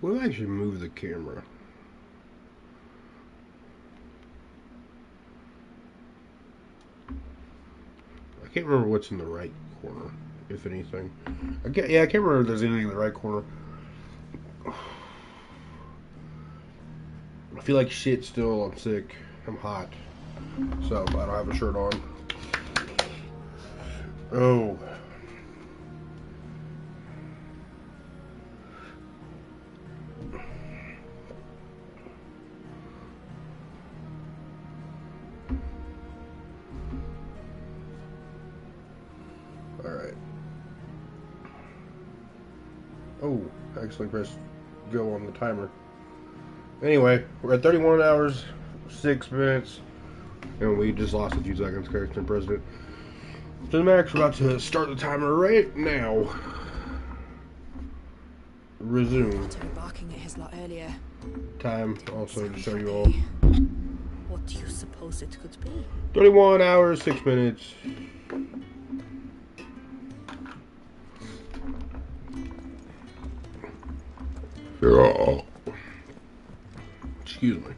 What if I actually move the camera? I can't remember what's in the right corner, if anything. I can't remember if there's anything in the right corner. I feel like shit still. I'm sick. I'm hot. So, I don't have a shirt on. Oh. Alright. Oh, I actually pressed go on the timer. Anyway, we're at 31 hours, 6 minutes, and we just lost a few seconds, Character President. So, Max, we're about to start the timer right now. Resume. Otto barking at his lot earlier. Time also to show you all. What do you suppose it could be? 31 hours, 6 minutes. Oh. Excuse me.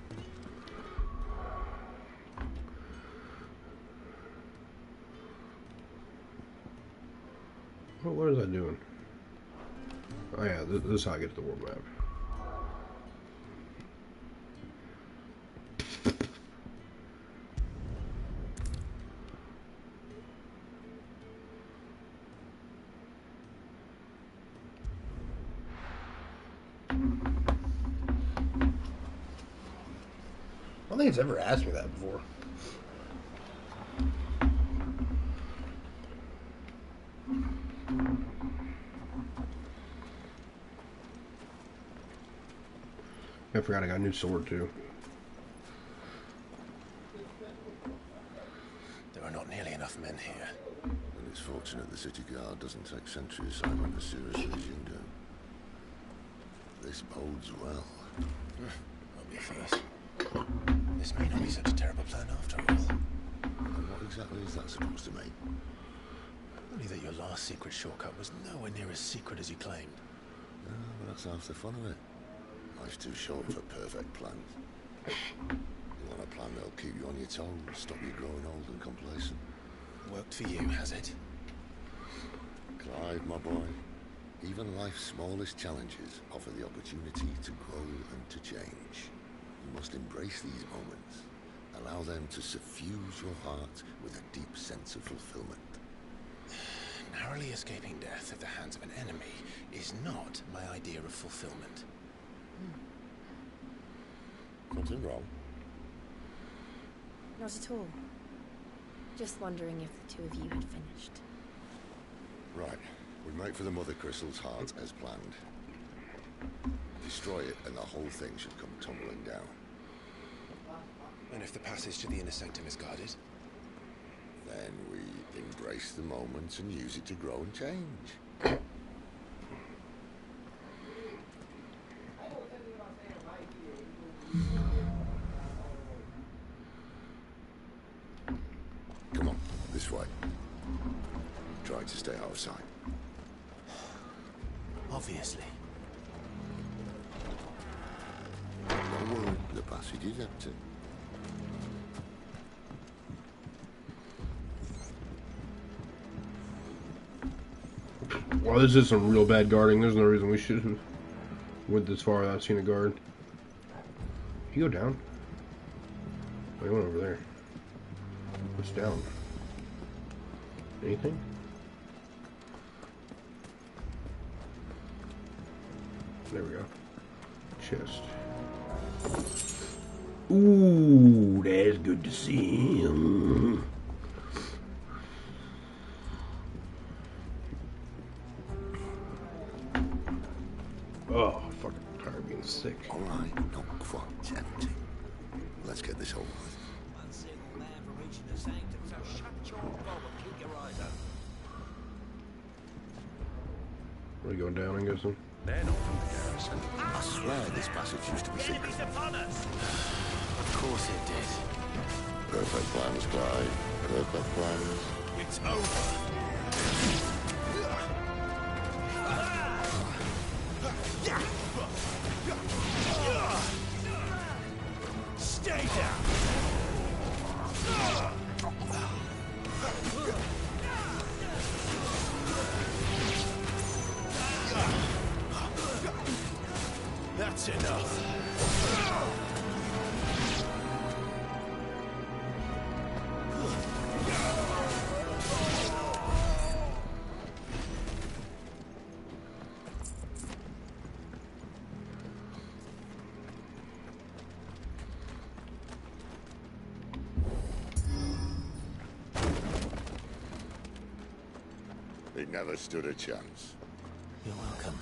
What is I doing? Oh yeah, this is how I get to the world map. I don't think it's ever asked me that before. I forgot I got a new sword too. There are not nearly enough men here. And it's fortunate the city guard doesn't take sentry assignment as seriously as you do. This bodes well. Won't be a first. This may not be such a terrible plan after all. And what exactly is that supposed to mean? Only that your last secret shortcut was nowhere near as secret as you claimed. Yeah, but that's half the fun of it. Life's too short for perfect plans. You want a plan that'll keep you on your toes, stop you growing old and complacent. Worked for you, has it? Clive, my boy, even life's smallest challenges offer the opportunity to grow and to change. You must embrace these moments. Allow them to suffuse your heart with a deep sense of fulfillment. Narrowly escaping death at the hands of an enemy is not my idea of fulfillment. Something wrong? Not at all. Just wondering if the two of you had finished. Right. We make for the Mother Crystal's heart as planned. Destroy it and the whole thing should come tumbling down. And if the passage to the inner sanctum is guarded? Then we embrace the moment and use it to grow and change. Come on, this way. Try to stay out of sight. Obviously. Don't worry, the passage is empty. Well, this is some real bad guarding. There's no reason we should have went this far without seeing a guard. You go down. Oh, you went over there. What's down? Anything? There we go. Chest. Ooh, that's good to see. Oh, fucking tired of being sick. All right, not quite tempting. Let's get this over with. One single man for reaching the sanctum, so shut your gob and keep your eyes open. Are we going down, I'm guessing? They're not from the garrison. I swear this passage used to be secret. Of course it did. Perfect plans, Clive. Perfect plans. It's over. That's enough. He never stood a chance. You're welcome.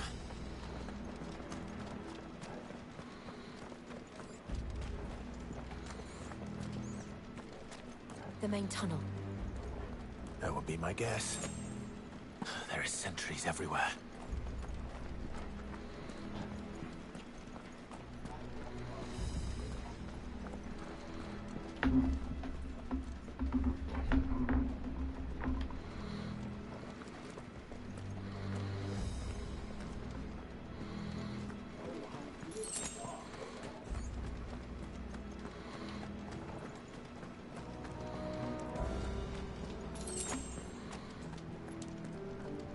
The main tunnel. That would be my guess. There are sentries everywhere.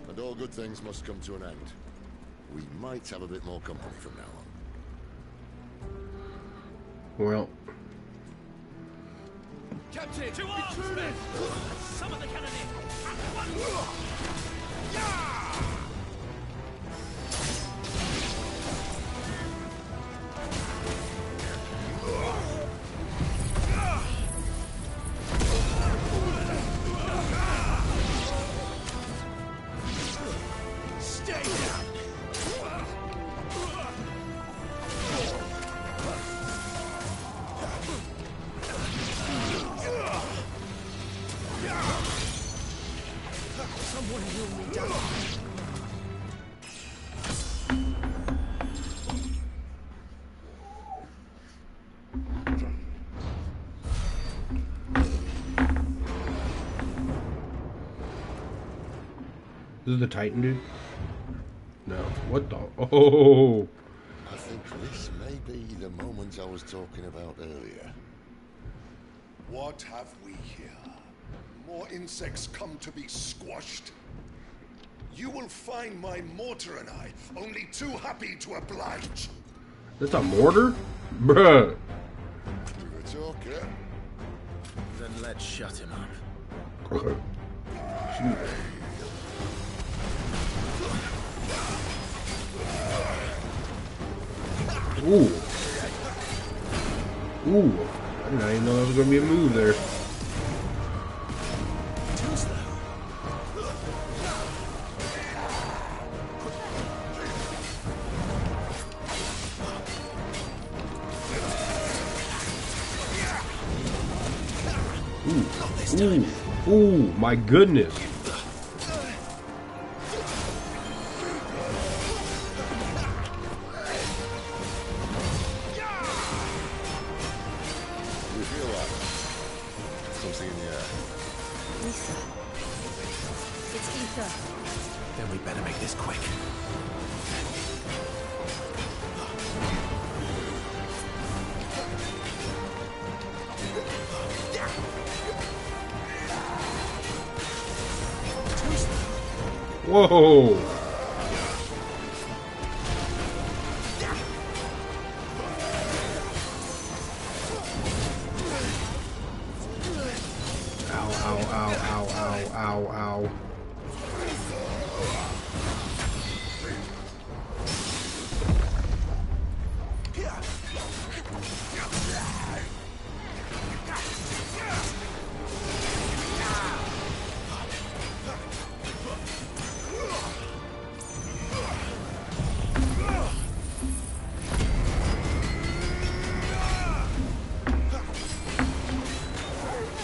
And all good things must come to an end. We might have a bit more company from now on. Well, Captain! To arms, men! Summon the cannoneer! At once! Yeah! Stay down! Someone will me down. this is the Titan dude? No. What the? Oh! I think this may be the moment I was talking about earlier. What have we here? More insects come to be squashed? You will find my mortar and I only too happy to oblige. That's a mortar? Bruh. We were talking. Then let's shut him up. Okay. Shoot. Ooh. Ooh. I didn't even know that was going to be a move there. Ooh. Ooh. My goodness. You feel that? Something in the air. Lisa. It's ether. Then we better make this quick. Whoa. Ow, ow, ow, ow, ow, ow, ow.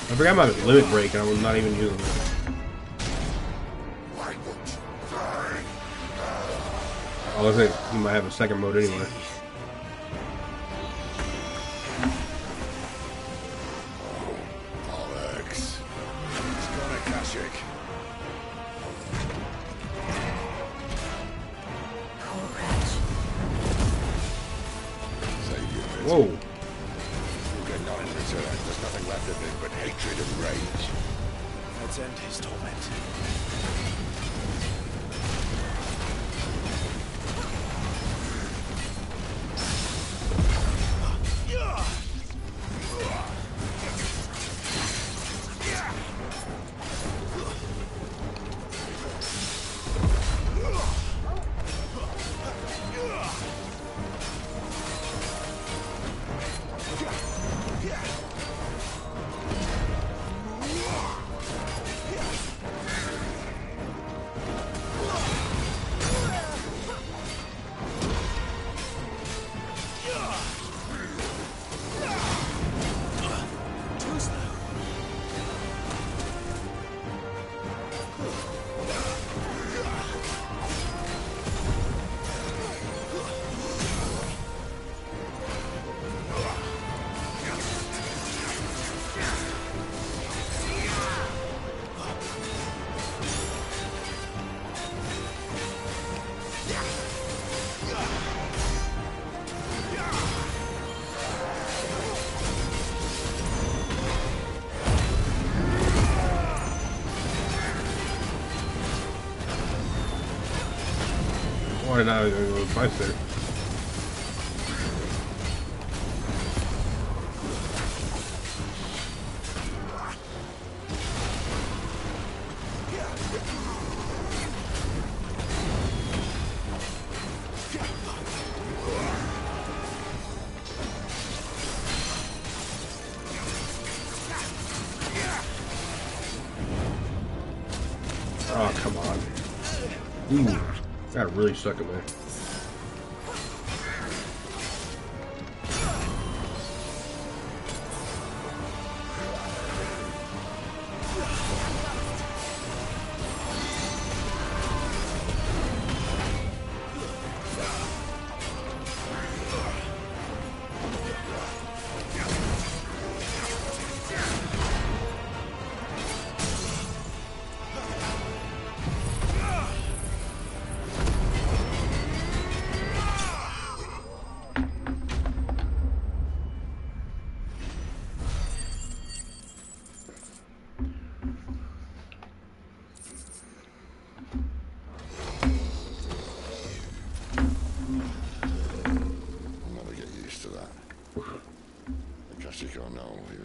I forgot my limit break and I was not even using it. I was like, you might have a second mode anyway. Alex. It's gonna Kashyyyk. Poor wretch. Save your bit. Whoa. You get none in return. There's nothing left of him but hatred and rage. Let's end his torment. Why did I go fight there? Oh, come on. Ooh, that really stuck in there.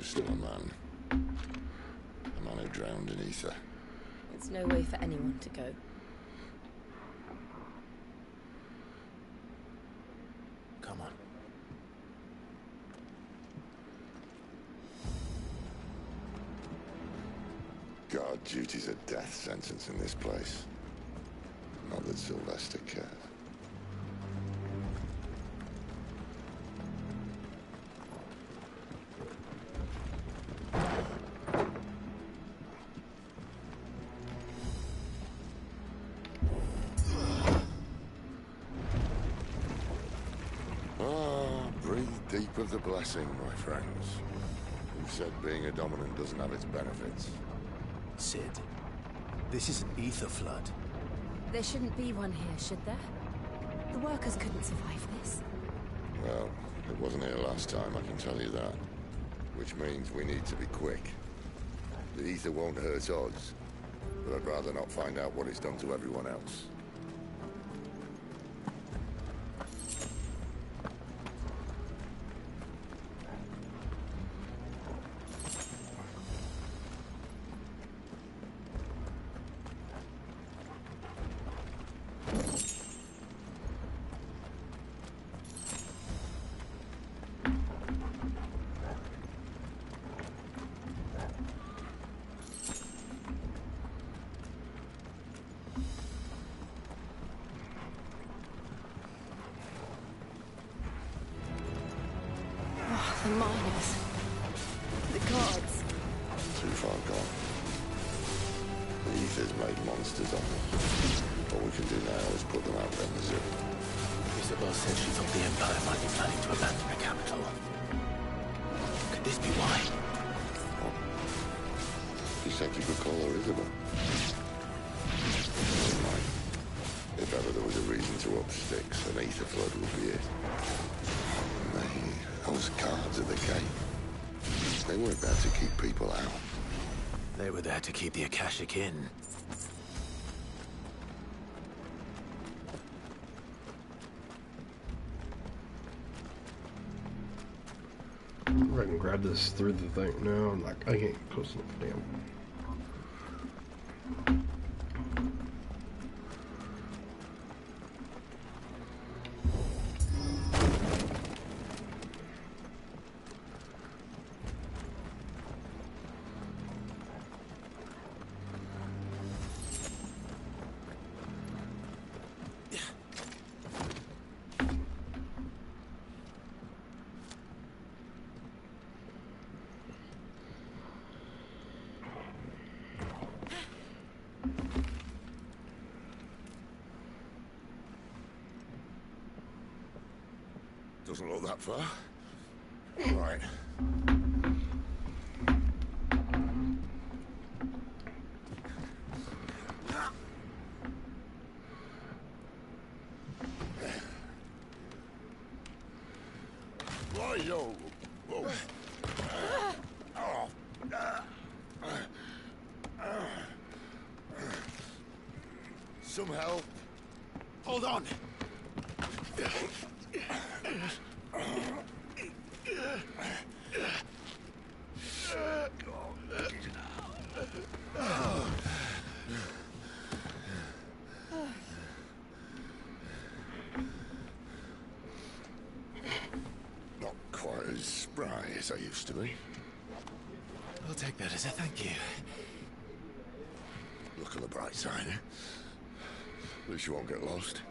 Still a man who drowned in ether. It's no way for anyone to go. Come on. Guard duty's a death sentence in this place. Not that Sylvester cared. Deep of the blessing, my friends. Who said being a dominant doesn't have its benefits? Sid, this is an ether flood. There shouldn't be one here, should there? The workers couldn't survive this. Well, it wasn't here last time, I can tell you that. Which means we need to be quick. The ether won't hurt us, but I'd rather not find out what it's done to everyone else. The miners. The guards. Too far gone. The ether's made monsters of them. All we can do now is put them out of their misery. Isabel said she thought the Empire might be planning to abandon the capital. Could this be why? What? You said you could call her Isabel. Never mind. If ever there was a reason to up sticks, an ether flood would be it. Those guards at the gate. They weren't there to keep people out. They were there to keep the Akashic in. I can grab this through the thing. No, I'm like, I can't close enough. Damn. Doesn't look that far. Right. Yo. Whoa. Some help. Hold on. Not quite as spry as I used to be. I'll take that as a thank you. Look on the bright side, eh? At least you won't get lost.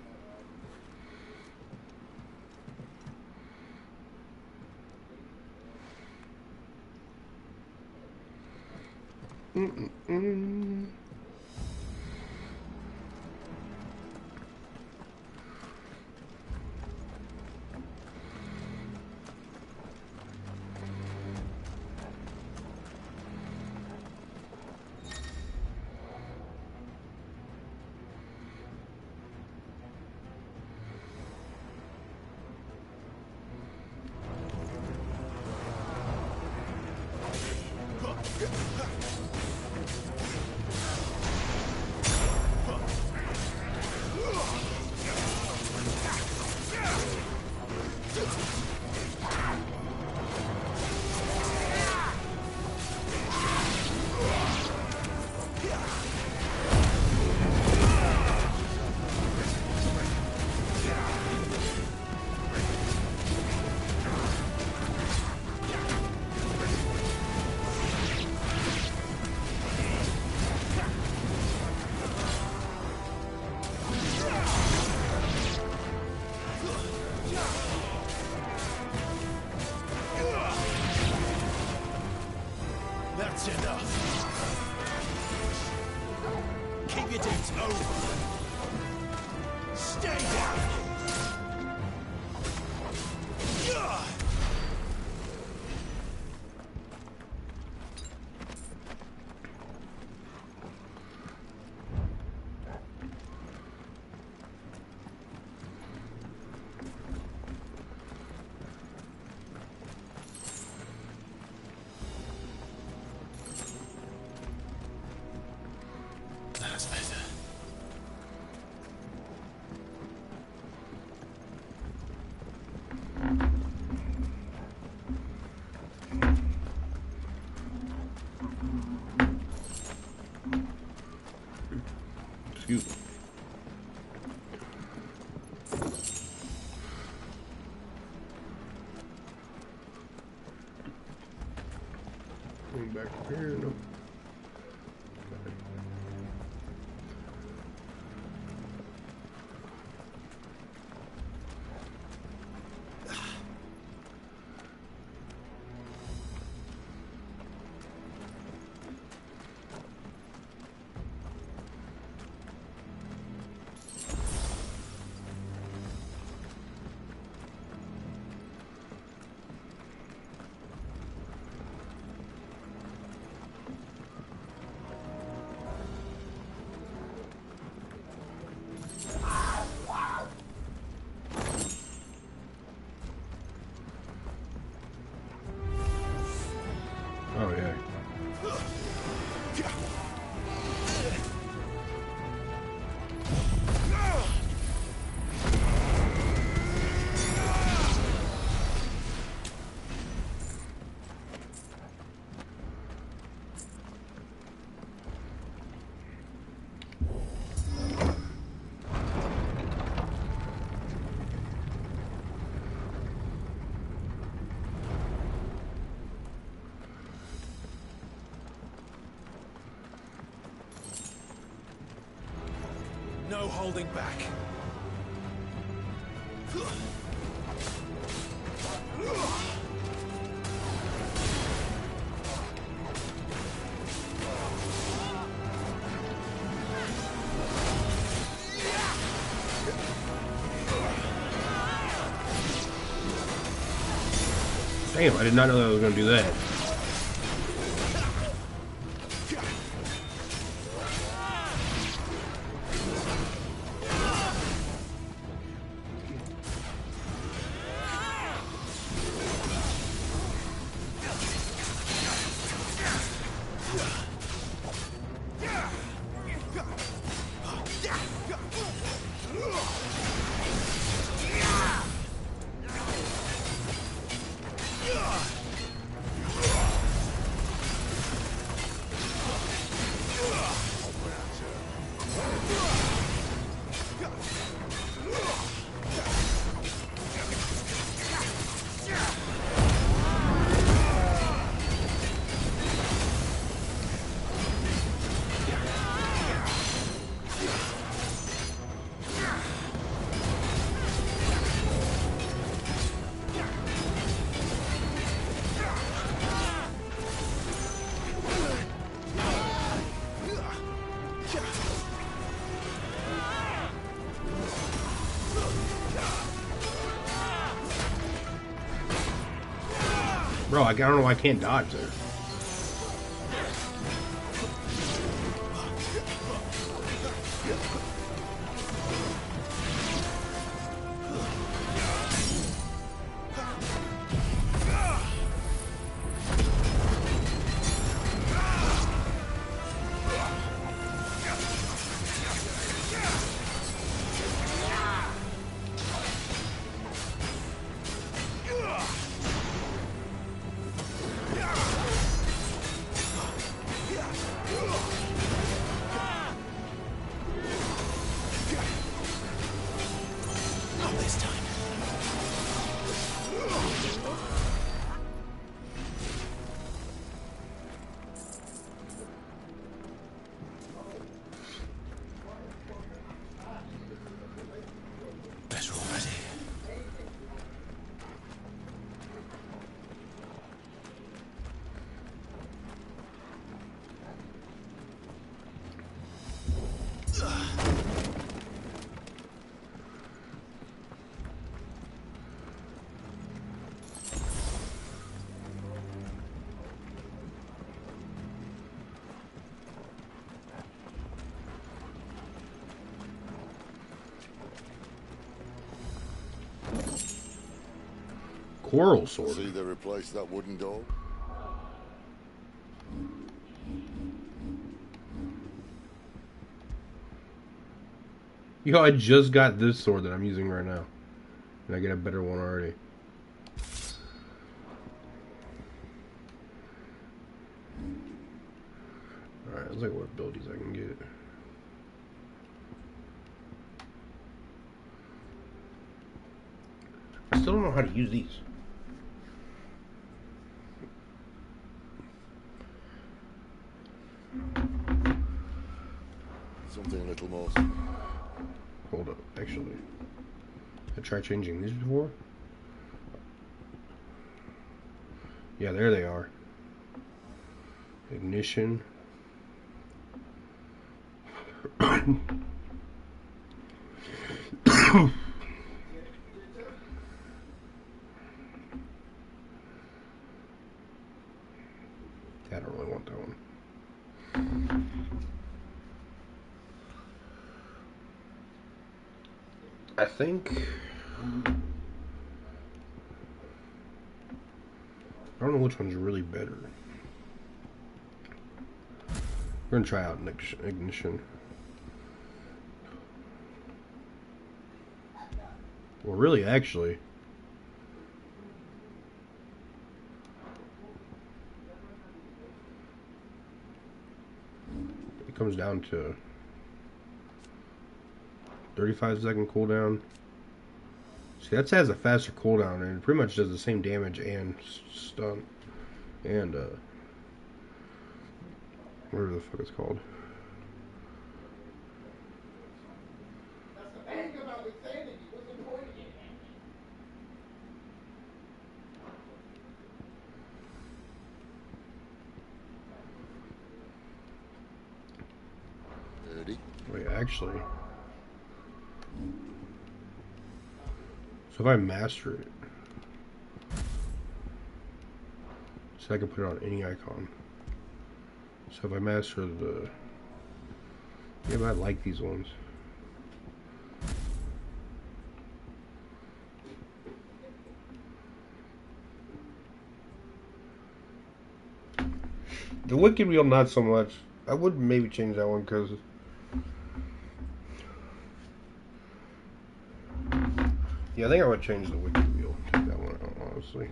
That's enough. Keep your dicks over. Stay down. That's better. Excuse me. Bring back up here. No. Oh yeah. No holding back. Damn, I did not know I was going to do that. Bro, I don't know why I can't dodge there. Not this time. Better already. Coral sword. See, they replaced that wooden door. Yo, I just got this sword that I'm using right now. And I get a better one already. Alright, let's look at what abilities I can get. I still don't know how to use these. Something a little more. Hold up, actually. I tried changing these before. Yeah, there they are. Ignition. I don't really want that one. I think I don't know which one's really better. We're gonna try out ignition. Well, really, actually, it comes down to 35-second cooldown. See, that has a faster cooldown and it pretty much does the same damage and stun. And, whatever the fuck it's called. Wait, actually. So if I master it, so I can put it on any icon. So if I master the, yeah, but I like these ones. The Wicked Wheel, not so much. I would maybe change that one because, yeah, I think I would change the Wicked Wheel. Take that one out, honestly.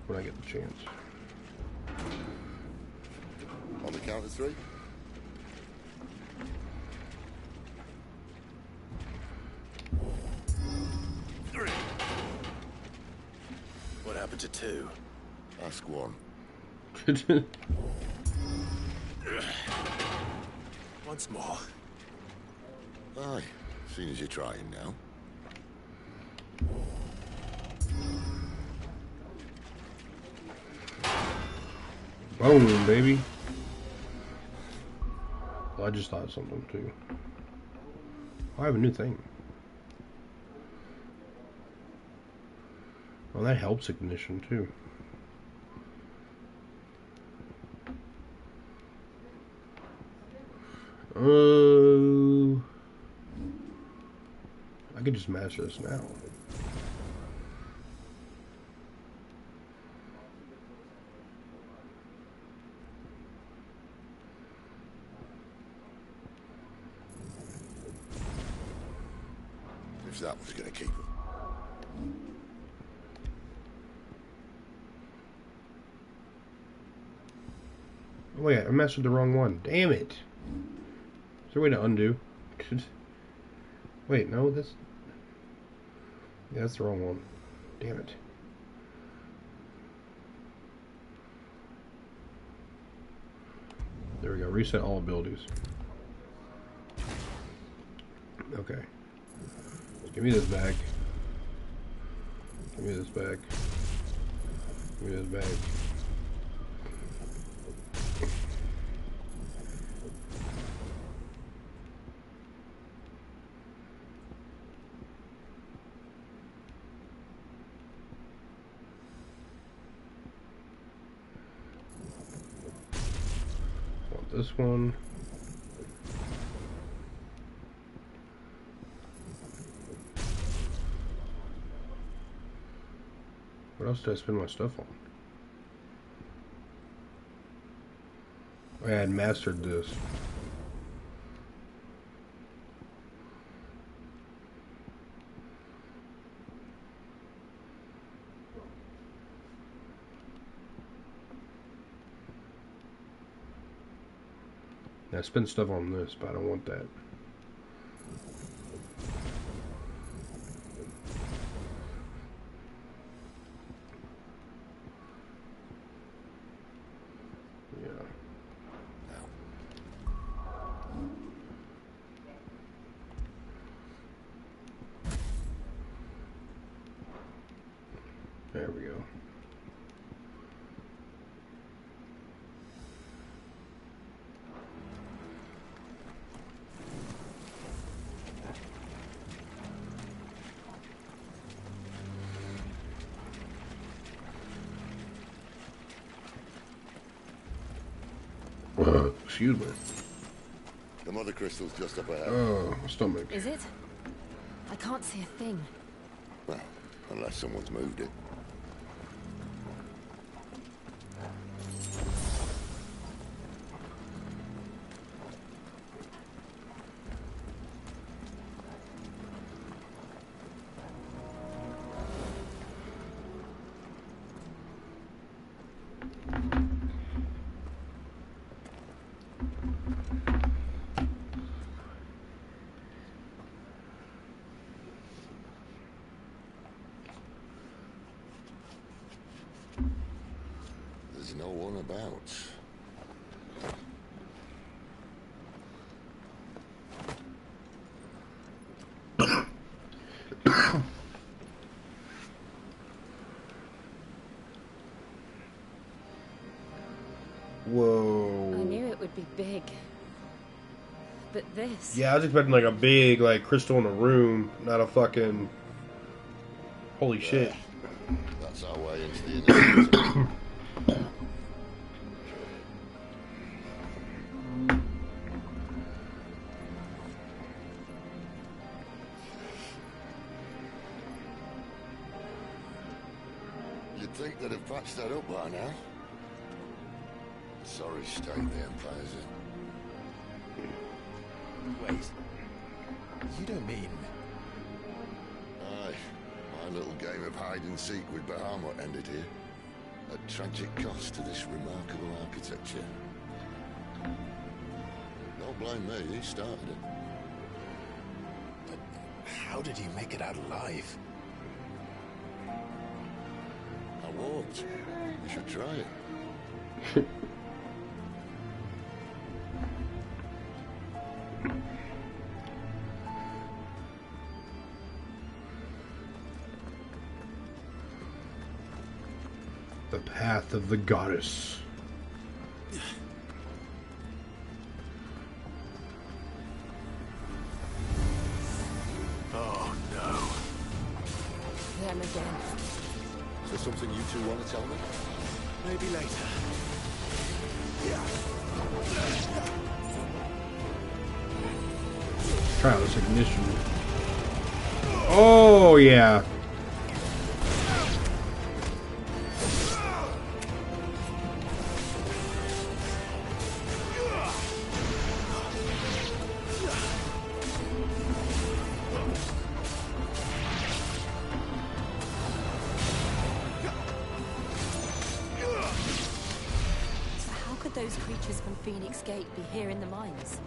When I get the chance. On the count of 3. What happened to 2? Ask 1. Once more. Aye, seeing as you're trying now. Boom, baby. Well, I just thought of something too. I have a new thing. Oh, that helps ignition too. I could just master this now. If that was gonna keep him. Oh wait, I mastered the wrong one. Damn it. Is there a way to undo? Wait, no, that's... Yeah, that's the wrong one. Damn it. There we go. Reset all abilities. Okay. Give me this back. Give me this back. Give me this back. Want this one. What else did I spend my stuff on? I had mastered this. I spent stuff on this, but I don't want that. There we go. Excuse me. The mother crystal's just up ahead. Oh, my stomach. Is it? I can't see a thing. Well, unless someone's moved it. There's no one about. Whoa. I knew it would be big. But this... Yeah, I was expecting like a big like crystal in a room, not a fucking... Holy shit. That's our way into the initiative. You'd think they'd have patched that up by now. Sorry state the Empire's in. Wait. You don't mean... Aye. My little game of hide-and-seek with Bahamut ended here. At tragic cost to this remarkable architecture. Don't blame me, he started it. But how did you make it out alive? I walked. You should try it. The path of the goddess. Oh no. Them again. there something you two want to tell me? Maybe later. Try out this ignition. Oh yeah. So how could those creatures from Phoenix Gate be here in the mines?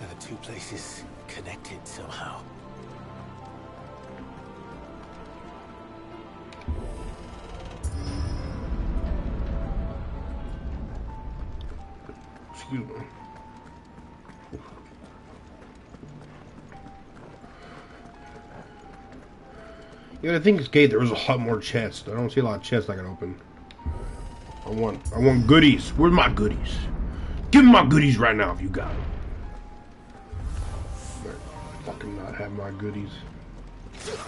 There are two places connected somehow. Excuse me. Yeah, I think it's gate. There was a lot more chests. I don't see a lot of chests I can open. I want goodies. Where's my goodies? Give me my goodies right now if you got them. I fucking not have my goodies. Let's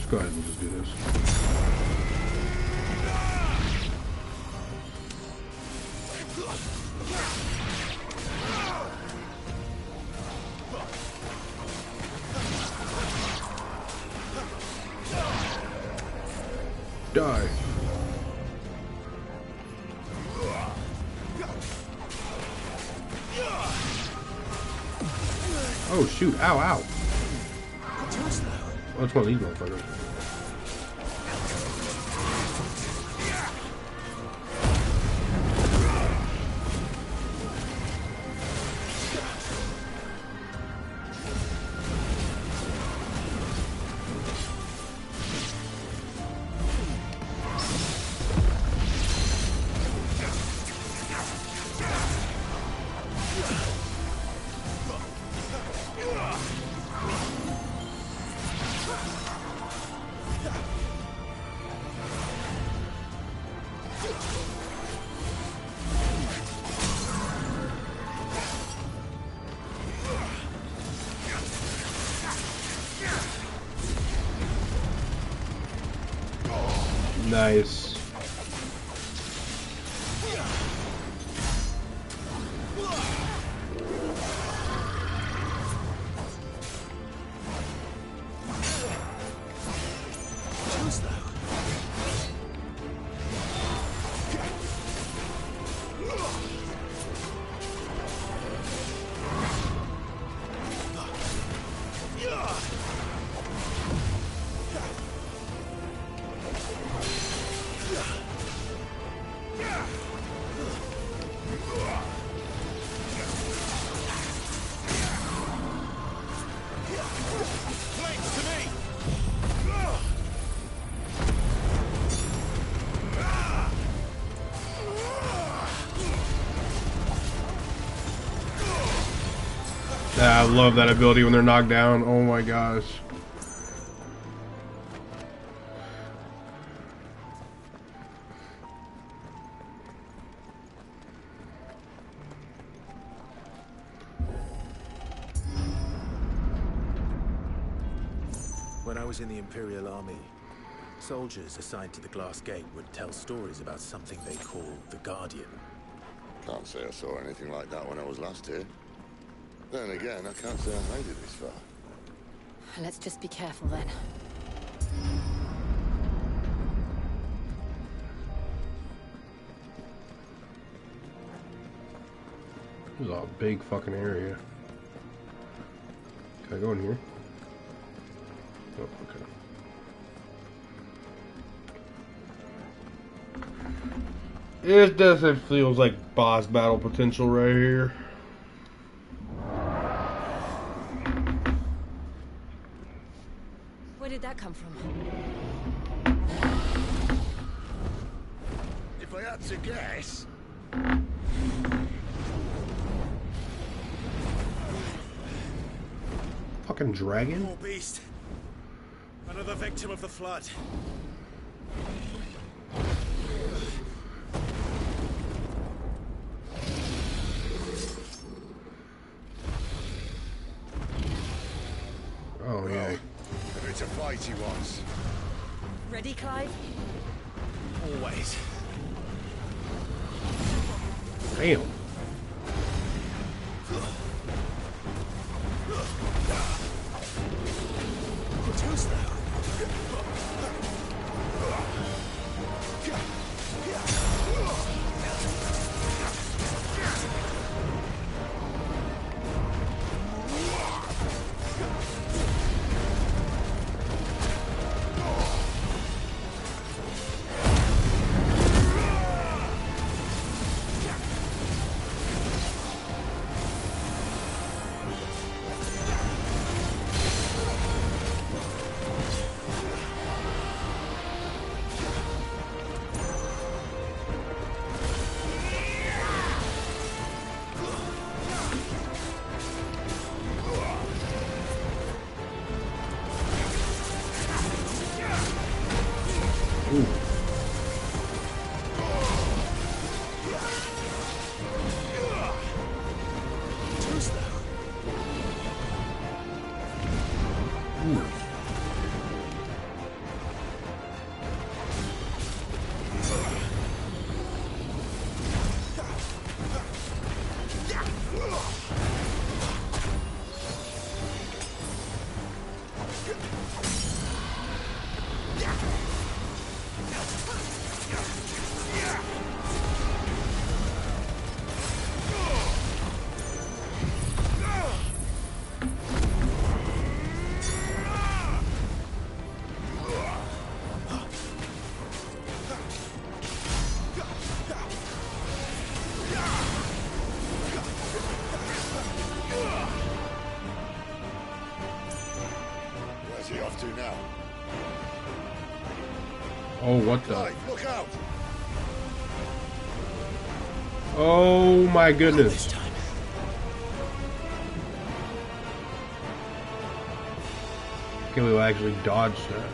go ahead and just do this. Die. Oh shoot, ow, ow. Oh, it's one of these motherfuckers. Nice. I love that ability when they're knocked down. Oh my gosh. When I was in the Imperial Army, soldiers assigned to the Glass Gate would tell stories about something they called the Guardian. Can't say I saw anything like that when I was last here. Then again, I can't say I made it this far. Let's just be careful then. This is a big fucking area. Can I go in here? Oh, okay. It definitely feels like boss battle potential right here. Where did that come from? If I had to guess, Fucking dragon? More beast. Another victim of the flood. Oh yeah. if it's a fight right he was. Ready, Clive? Always. Damn. Who's that? Where's he off to now? Oh, what the? Clive, look out! Oh my This goodness. time. Can we actually dodge that?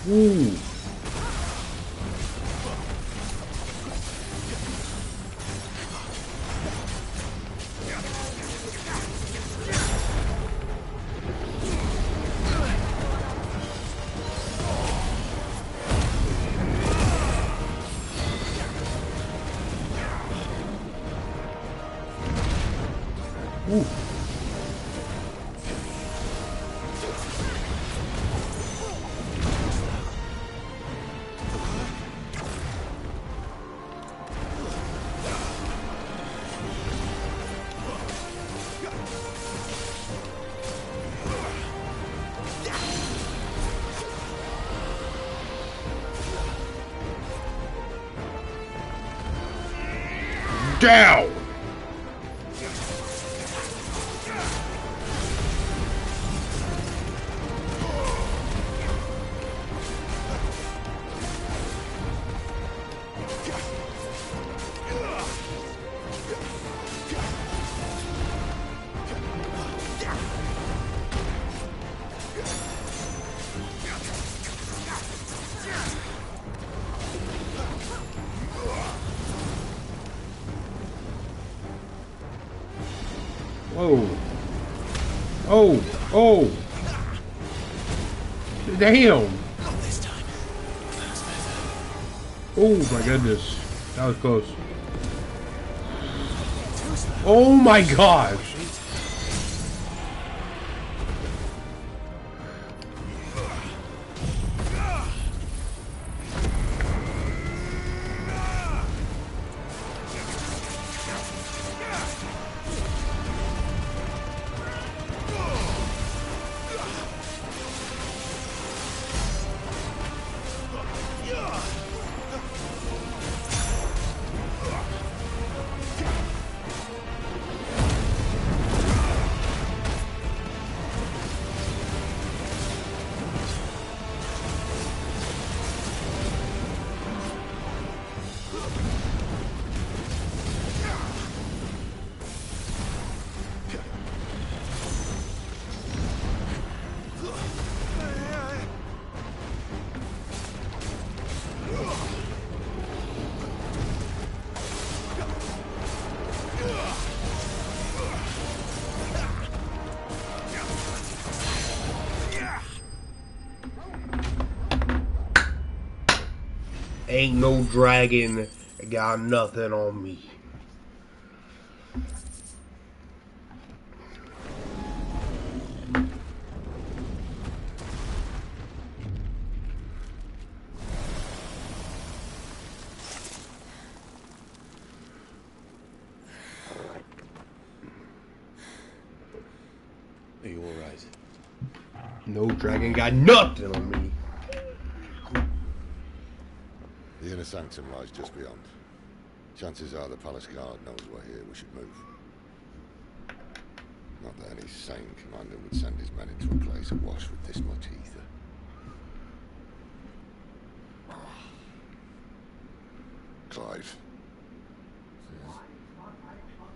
Ooh. Ooh. Down! Whoa. Oh. Oh. Damn. Not this time. That's better. Oh my goodness. That was close. Oh my gosh. Ain't no dragon got nothing on me. Are you alright? No dragon got nothing on me. The inner sanctum lies just beyond. Chances are the palace guard knows we're here. We should move. Not that any sane commander would send his men into a place awash with this much ether. Clive.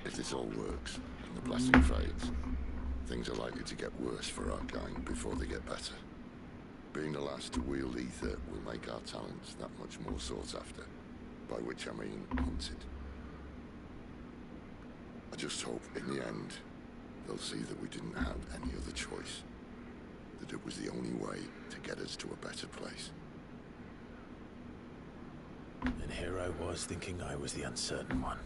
If this all works, and the blessing fades, things are likely to get worse for our kind before they get better. Being the last to wield ether will make our talents that much more sought after. By which I mean hunted. I just hope in the end they'll see that we didn't have any other choice. That it was the only way to get us to a better place. And here I was thinking I was the uncertain one.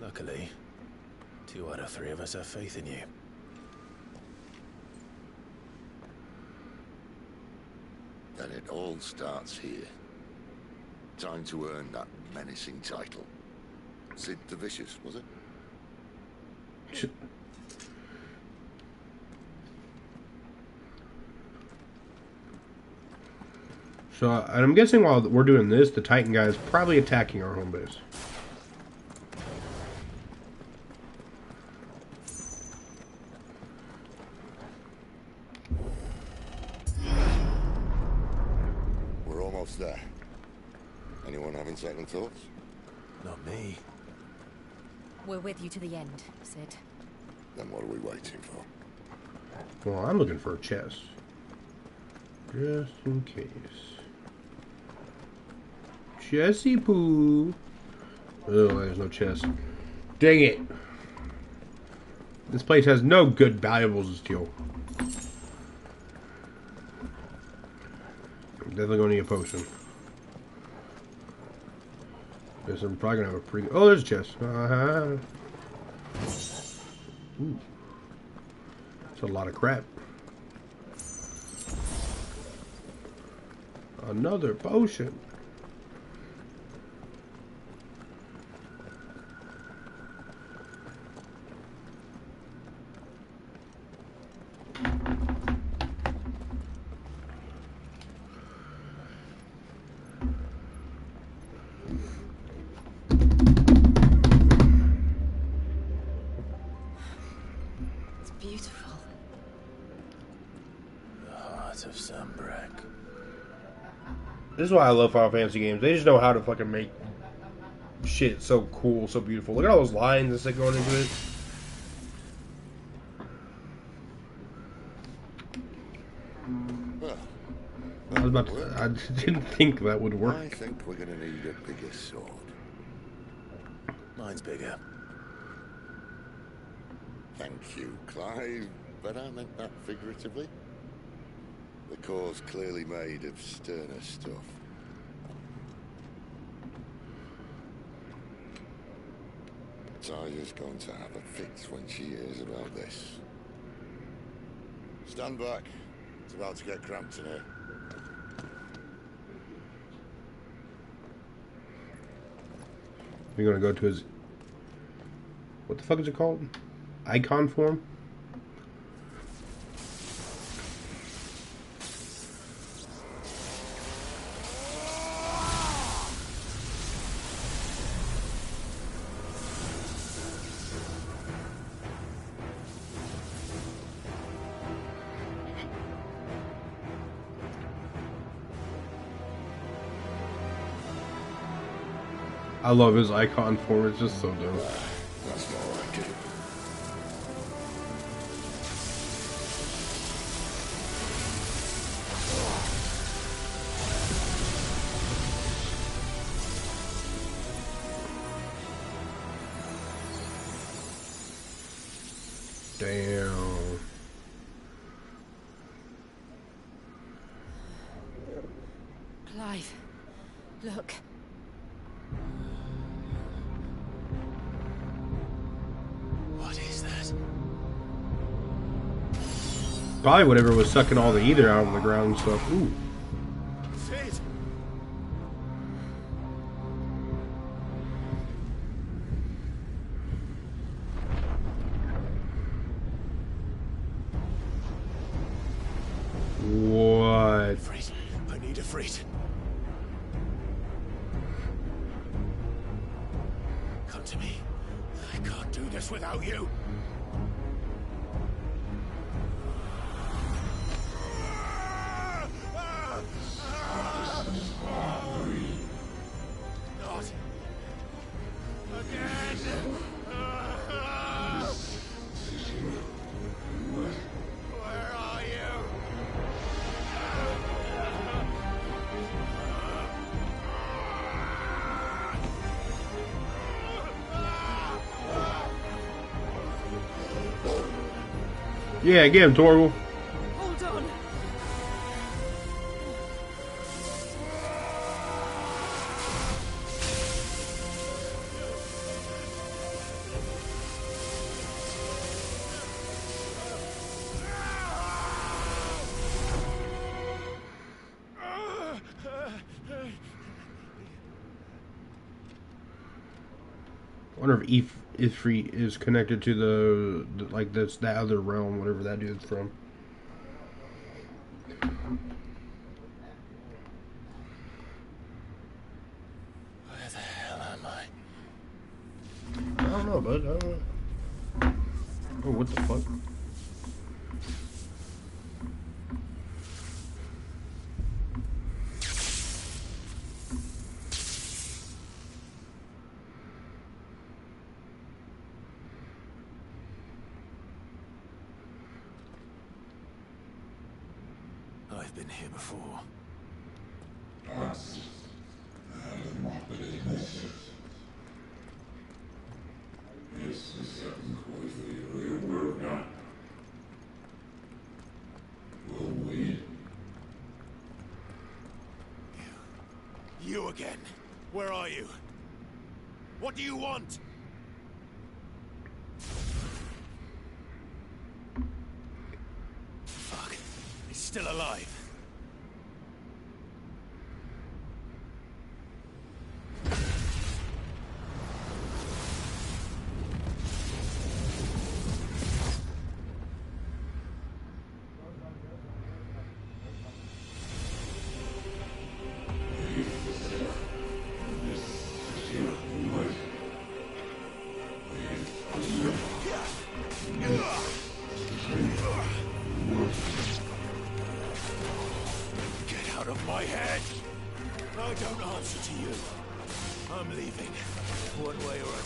Luckily, 2 out of 3 of us have faith in you. Then it all starts here. Time to earn that menacing title. Sid the Vicious, was it? So, I'm guessing while we're doing this, the Titan guy is probably attacking our home base. We're almost there. Anyone having second thoughts? Not me. We're with you to the end, Sid. Then what are we waiting for? Well, I'm looking for a chest. Just in case. Chessie poo. Oh, there's no chest. Dang it. This place has no good valuables to steal. I'm definitely going to need a potion. Guess I'm probably going to have a pretty... Oh, there's a chest. Ooh. That's a lot of crap. Another potion. It's beautiful. The heart of Sunbreak. This is why I love Final Fantasy games. They just know how to fucking make shit so cool, so beautiful. Look at all those lines that's like going into it. Well, I was about to, I didn't think that would I work. think we're gonna need a bigger sword. Mine's bigger. Thank you, Clive, but I meant that figuratively. The core's clearly made of sterner stuff. Tyler's going to have a fit when she hears about this. Stand back. It's about to get cramped in here. You're gonna go to his... What the fuck is it called? Icon form? I love his icon form, it's just so dope. That's more like it. Damn. this? Probably whatever was sucking all the ether out of the ground and stuff. Ooh. Sid! What? Freight. I need a freight. Come to me. I can't do this without you. Not again. Where are you? Yeah, get him, Torval. Hold on. I wonder if Ifrit is connected to the like that's that other realm, whatever that dude's from. Where the hell am I? I don't know, bud. I don't know. Oh, what the fuck? I've been here before. You again. Where are you? What do you want? Fuck. He's still alive. Get out of my head! I don't answer to you. I'm leaving, one way or another.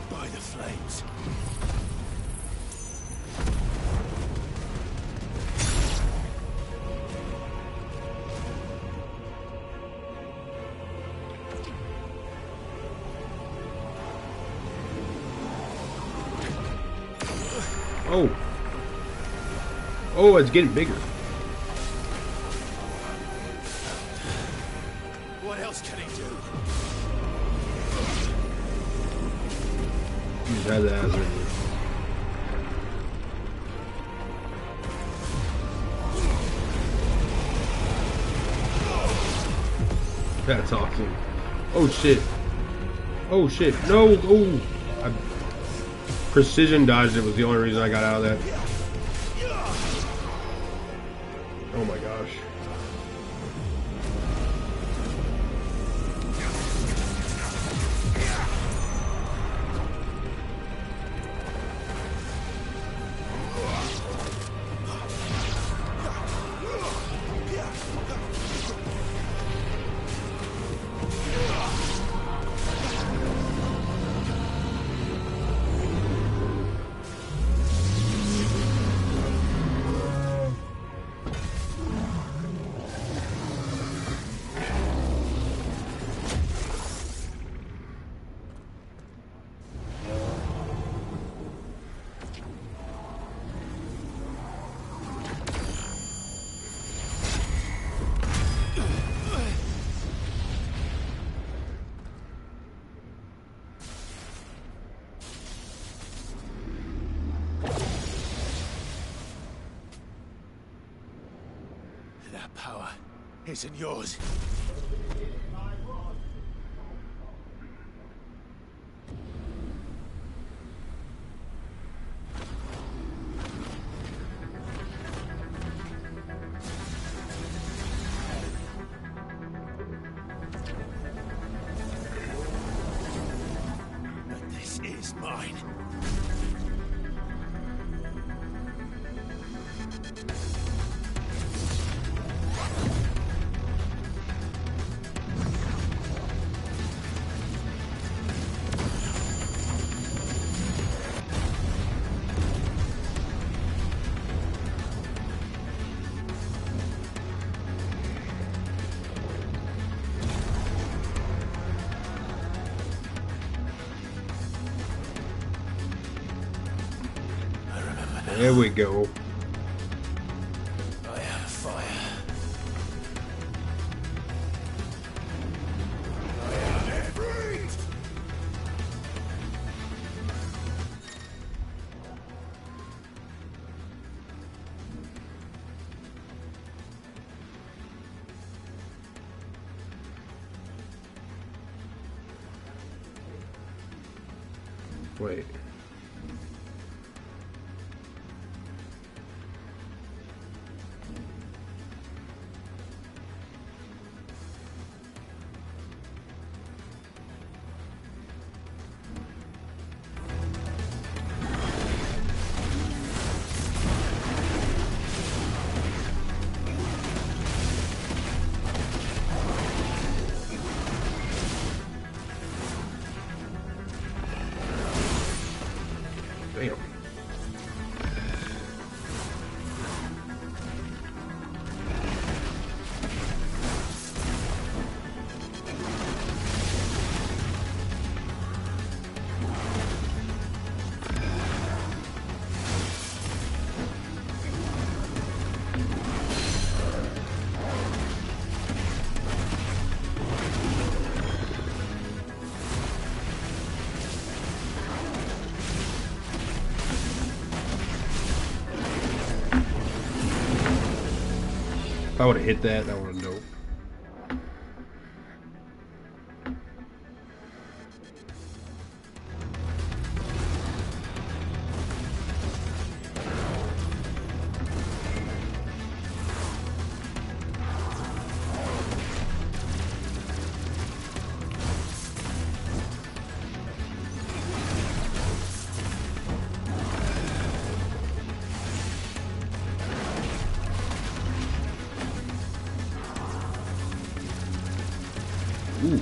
By the flames. Oh. Oh, it's getting bigger. What else can he do? You just had the hazard. That's awesome. Oh shit. Oh shit. No. Oh. I precision dodged it was the only reason I got out of that. Oh my gosh. isn't yours. But this is mine. There we go. I am fire. I am it. Breathe! Wait. Damn. If I would have hit that, that would have dope. Ooh.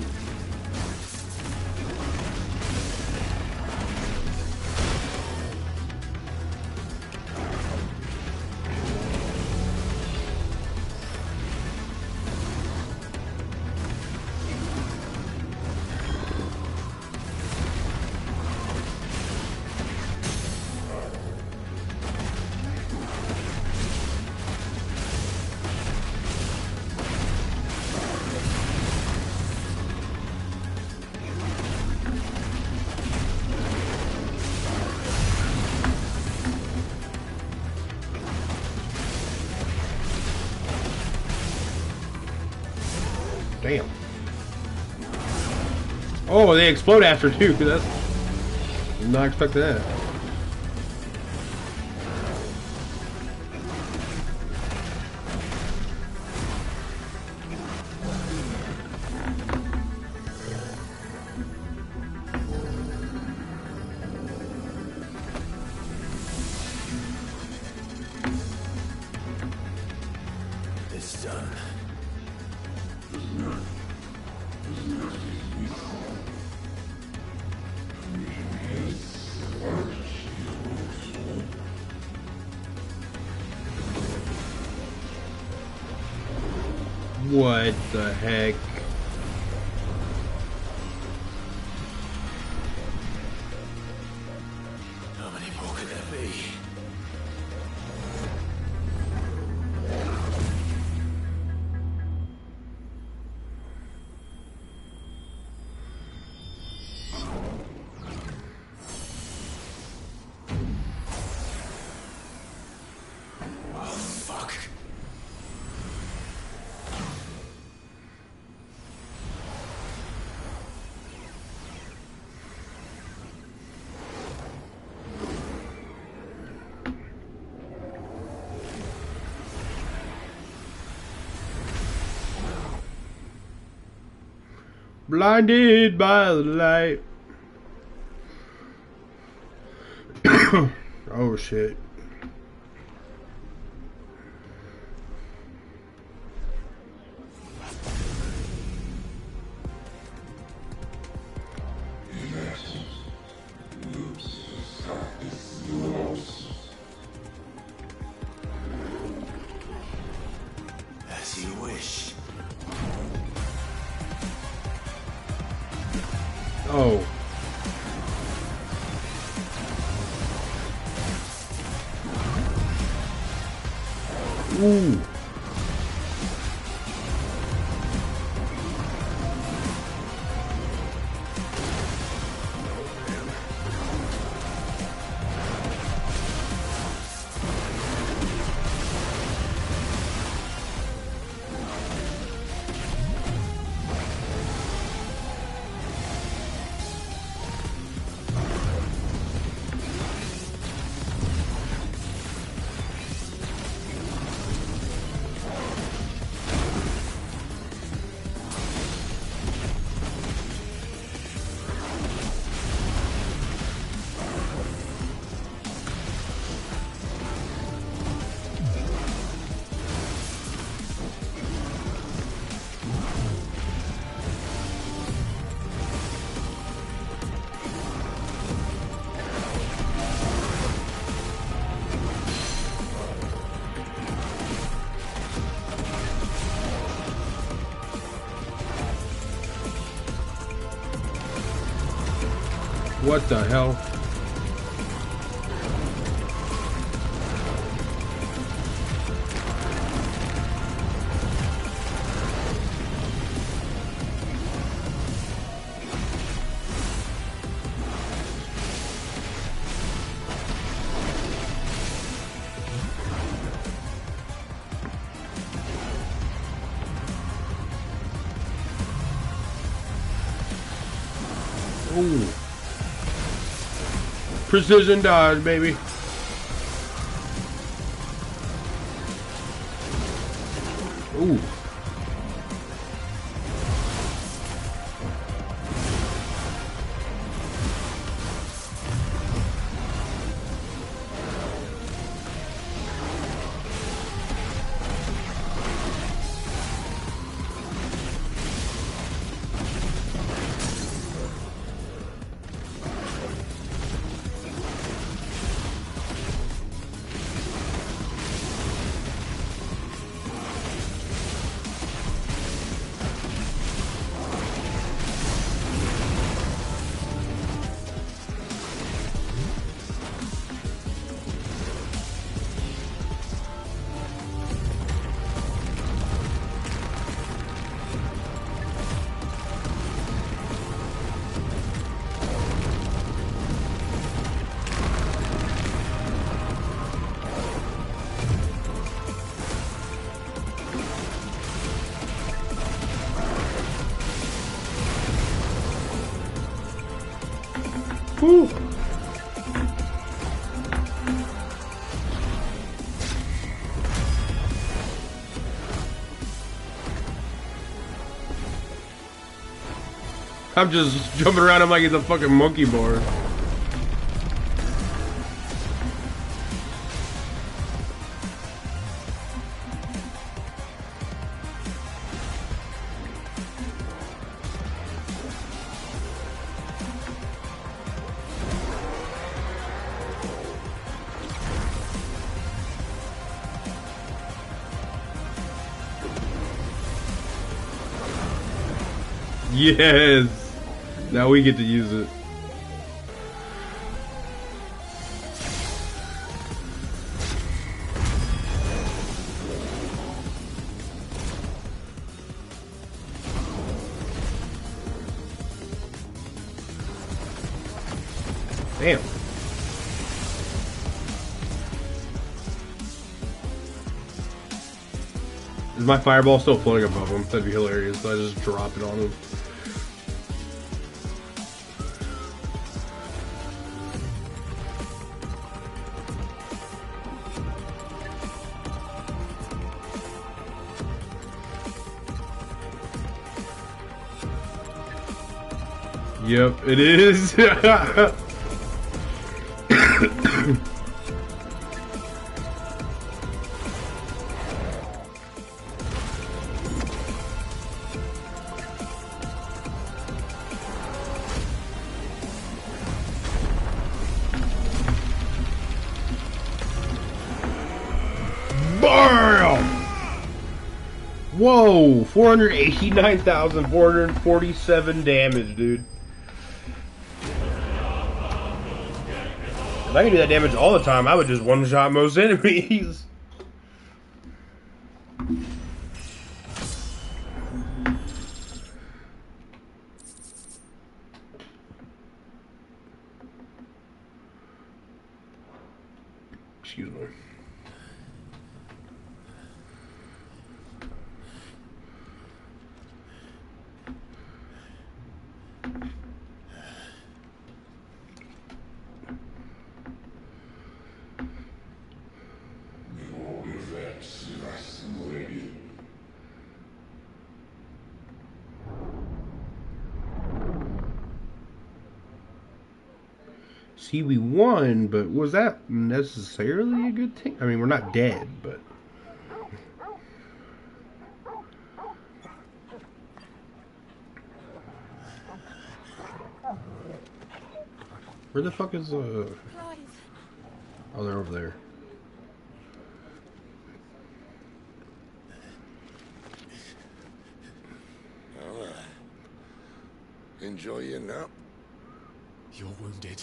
Damn. Oh, they explode after too. That's did not expect that. It's done. What the heck? How many more could there be? Oh, fuck. Blinded by the light. Oh shit. As you wish. Oh. Ooh. What the hell? Ooh. Precision dodge, baby. Ooh. Whew. I'm just jumping around him like he's a fucking monkey bar. Yes! Now we get to use it. Damn. Is my fireball still floating above him? That'd be hilarious. So I just drop it on him. Yep, it is. Bam! Whoa, 489,447 damage, dude. If I could do that damage all the time, I would just one-shot most enemies. Excuse me. See, we won, but was that necessarily a good thing? I mean, we're not dead, but... Where the fuck is, Oh, they're over there. Well, enjoy your nap. You're wounded.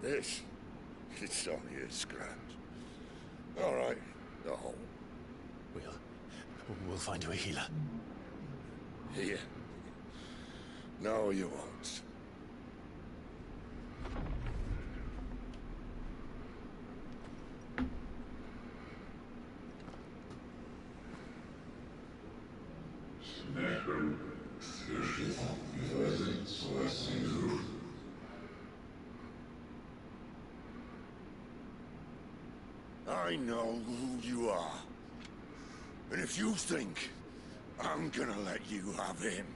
This, it's only a scratch. All right, the hole. We'll find you a healer. Here. No, you won't. I know who you are. And if you think I'm gonna let you have him...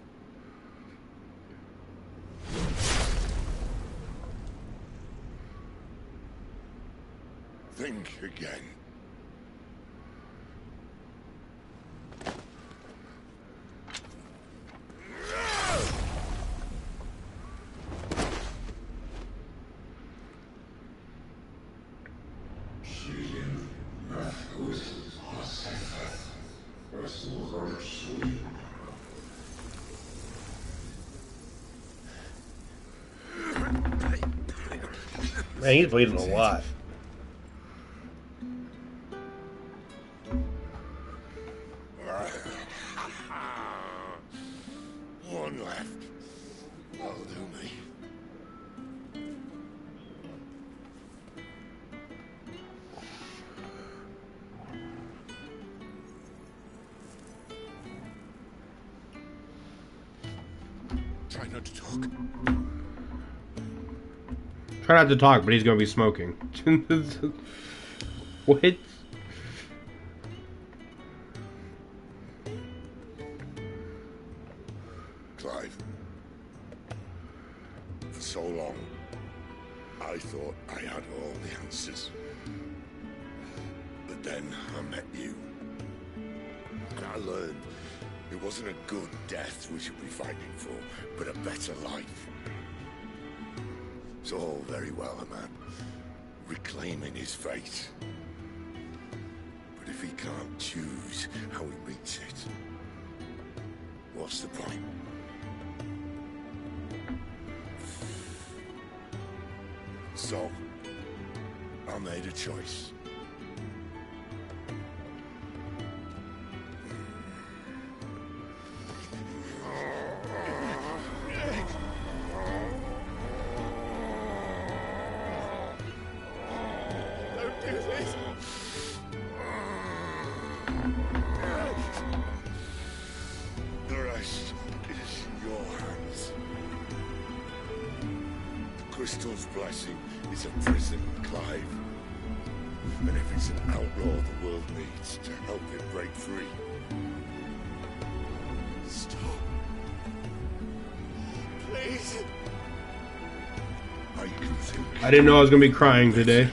think again. Man, he's bleeding a lot. One left. That'll do me. Try not to talk. Try not to talk, but he's gonna be smoking. What? Clive. For so long, I thought I had all the answers. But then I met you. And I learned it wasn't a good death we should be fighting for, but a better life. It's all very well, a man reclaiming his fate. But if he can't choose how he meets it, what's the point? So, I made a choice. The rest is in your hands. The Crystal's blessing is a prison, Clive. And if it's an outlaw the world needs to help it break free. Stop. Please. I didn't know I was gonna be crying today.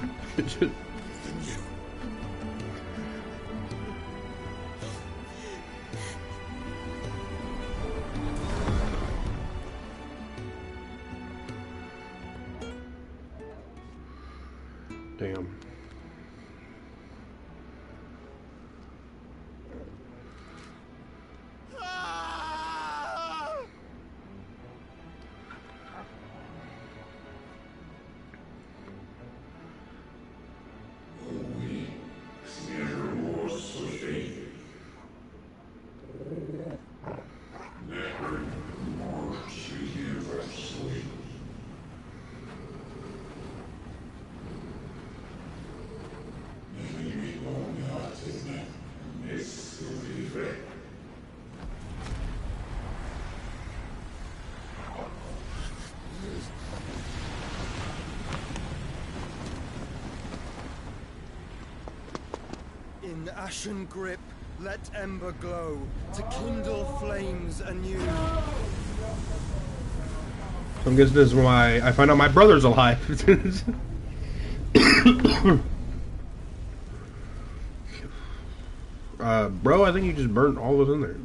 Damn. In ashen grip, let ember glow, to kindle flames anew. So I guess this is why I find out my brother's alive. Bro, I think you just burnt all of us in there.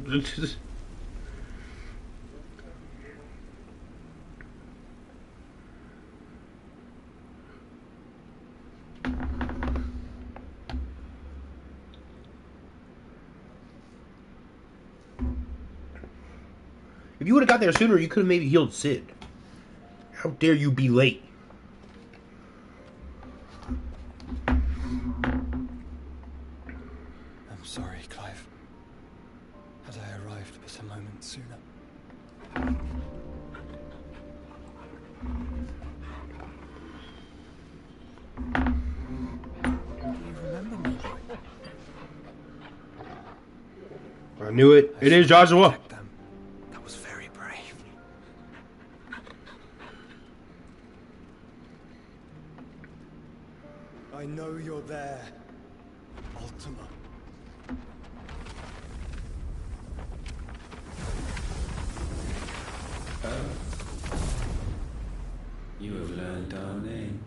If you would have got there sooner, you could have maybe healed Sid. How dare you be late? I'm sorry, Clive. Had I arrived but a moment sooner. Do you remember me, boy? I knew it. It is Joshua. That was very brave. I know you're there, Ultima. You have learned our name.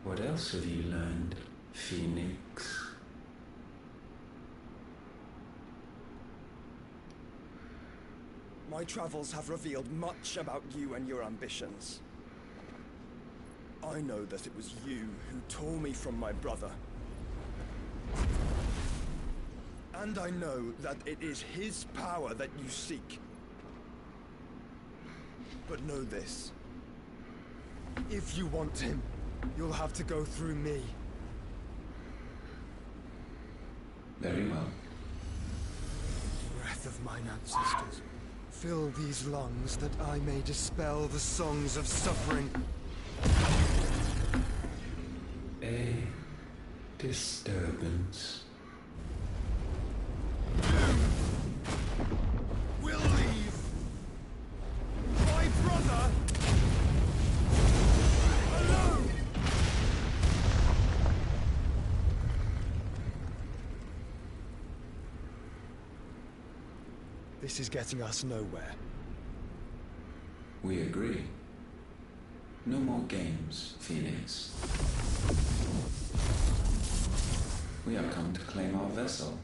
What else have you learned, Phoenix? My travels have revealed much about you and your ambitions. I know that it was you who tore me from my brother. And I know that it is his power that you seek. But know this. If you want him, you'll have to go through me. Very well. Breath of mine ancestors, fill these lungs that I may dispel the songs of suffering. A disturbance. We'll leave. My brother alone. This is getting us nowhere. We agree. No more games, Phoenix. We have come to claim our vessel.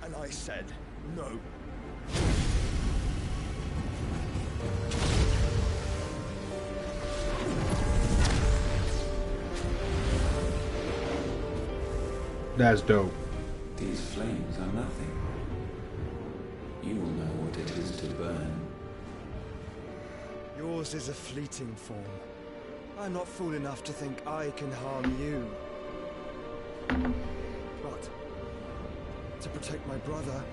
And I said no. That's dope. These flames are nothing. You will know what it is to burn. Yours is a fleeting form. I'm not fool enough to think I can harm you. But to protect my brother,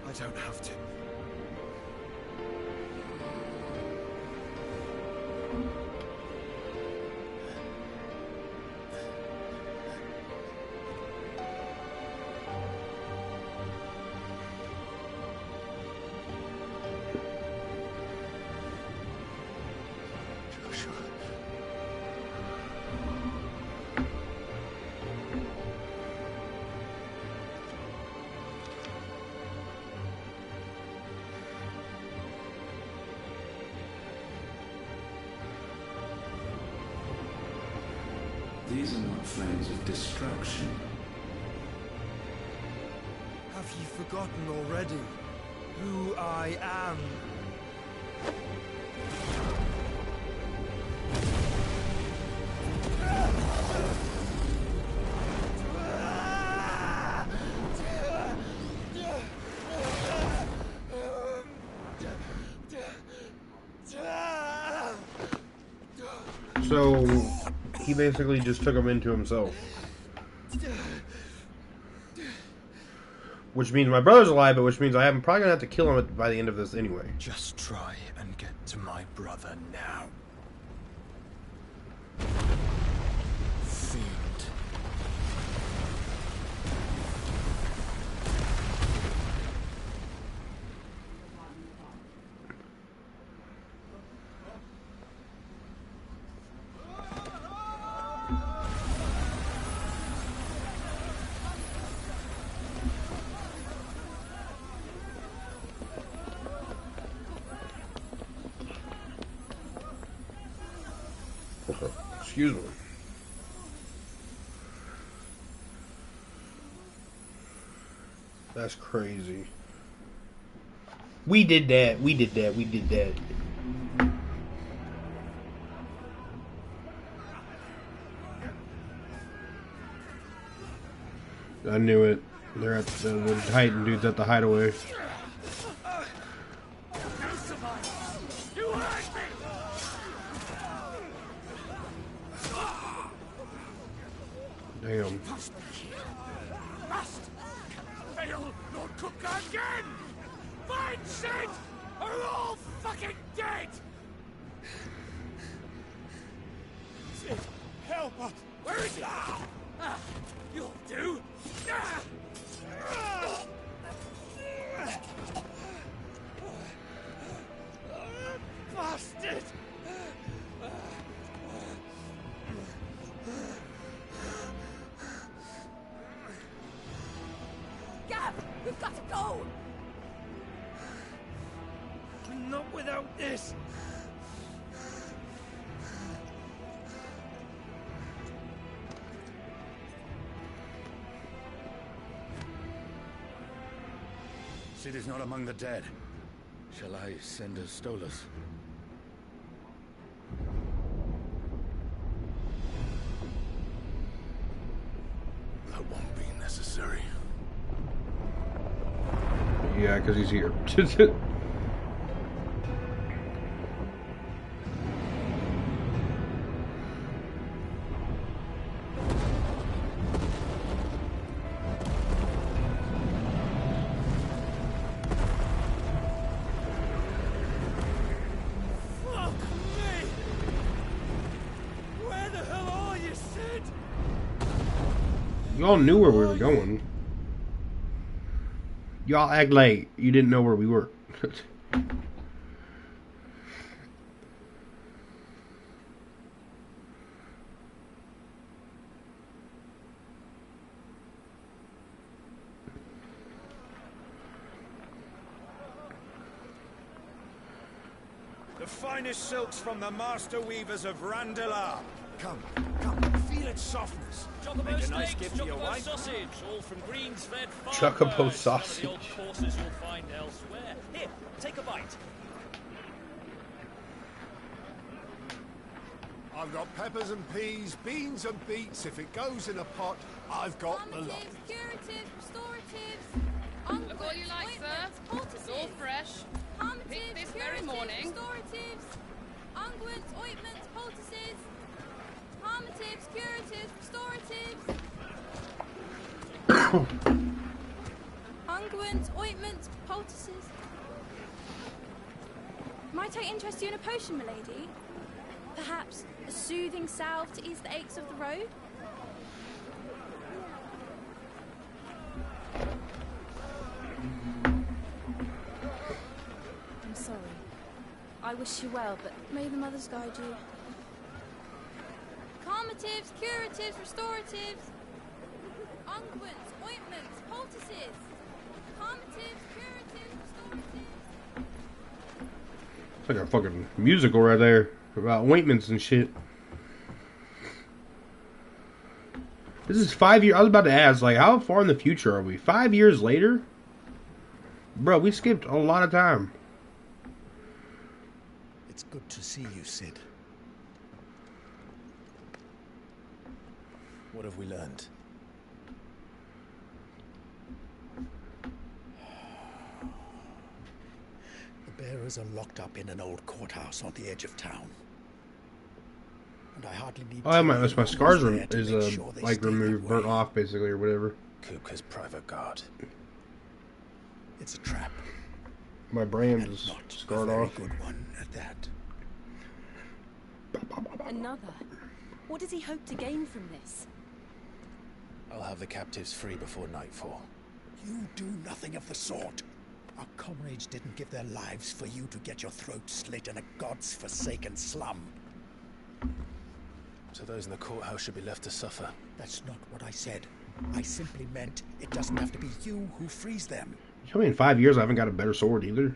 I don't have to. not flames of destruction. Have you forgotten already who I am? So he basically just took him into himself. Which means my brother's alive, but which means I'm probably gonna have to kill him by the end of this anyway. Just try and get to my brother now. Fiend. Excuse me. That's crazy. We did that. We did that. We did that. I knew it. They're at the Titan dudes at the hideaway. Damn. Must fail nor cook again! Find shit! Are all fucking dead! Sid, help us! Where is he? You'll do! Bastard! Gav, we've got to go! Not without this! Sid is not among the dead. Shall I send a Stolas? That won't be necessary. Yeah, because he's here. Fuck me! Where the hell are you, Sid? Y'all knew where we were going. Y'all act like you didn't know where we were. The finest silks from the master weavers of Randalar. Come, come, feel its softness. Make a nice gift to your wife. Sausage, all from greens-fed farm Chocobo birds. sausage. Some of the old horses you'll find elsewhere. Here, take a bite. I've got peppers and peas, beans and beets. If it goes in a pot, I've got the lot. Calmatives, curatives, restoratives. Look all you like, sir. It's all fresh. Picked this very morning. Restoratives, unguents, ointments, poultices. Calmatives, curatives, restoratives. Unguents, ointments, poultices. Might I interest you in a potion, milady? Perhaps a soothing salve to ease the aches of the road? I'm sorry. I wish you well, but may the mothers guide you. Calmatives, curatives, restoratives. Unguents, ointments, poultices. Calmatives, curatives, restoratives. It's like a fucking musical right there about ointments and shit. This is 5 years. I was about to ask, like, how far in the future are we? 5 years later? Bro, we skipped a lot of time. It's good to see you, Sid. What have we learned? The bearers are locked up in an old courthouse on the edge of town. And I hardly need Oh, my scars is like removed, burnt off, basically, or whatever. Kupka's private guard. It's a trap. My brand is scarred off. Good one at that. Another? What does he hope to gain from this? I'll have the captives free before nightfall. You do nothing of the sort. Our comrades didn't give their lives for you to get your throat slit in a god's forsaken slum. So those in the courthouse should be left to suffer. That's not what I said. I simply meant it doesn't have to be you who frees them. You tell me in 5 years I haven't got a better sword either?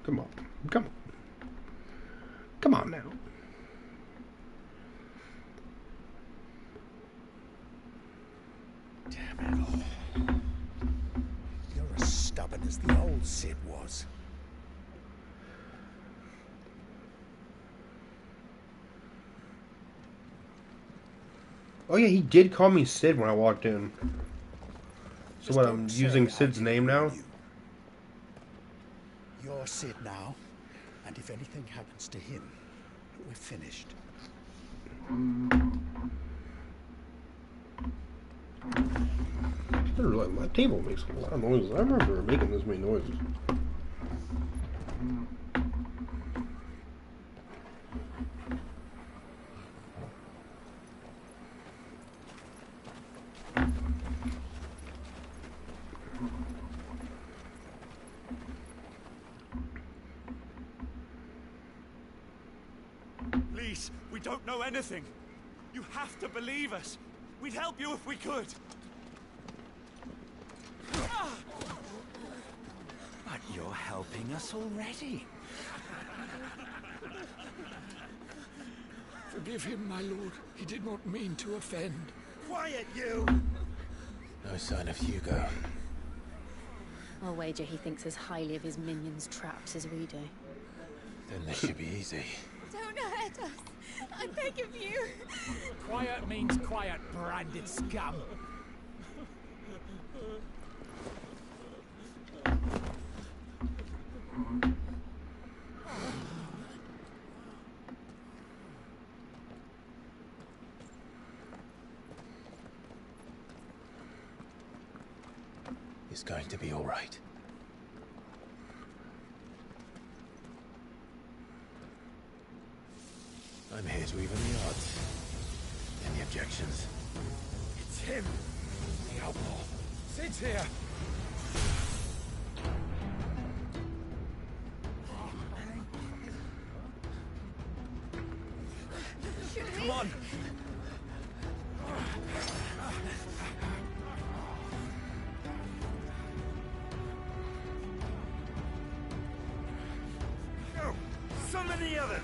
Come on. Come on. Come on now. Damn it all. You're as stubborn as the old Sid was. Oh yeah, he did call me Sid when I walked in. So what, I'm using Sid's name now? You're Sid now, and if anything happens to him, we're finished. Like, my table makes a lot of noises. I remember making this many noises. Please, we don't know anything. You have to believe us. We'd help you if we could. But you're helping us already. Forgive him, my lord. He did not mean to offend. Quiet, you! No sign of Hugo. I'll wager he thinks as highly of his minions' traps as we do. Then this should be easy. Don't hurt us. I beg of you. Quiet means quiet, branded scum. It's going to be all right. I'm here to even the odds. Any objections? It's him! The outlaw. Sid's here! Come on! Go! Summon the others!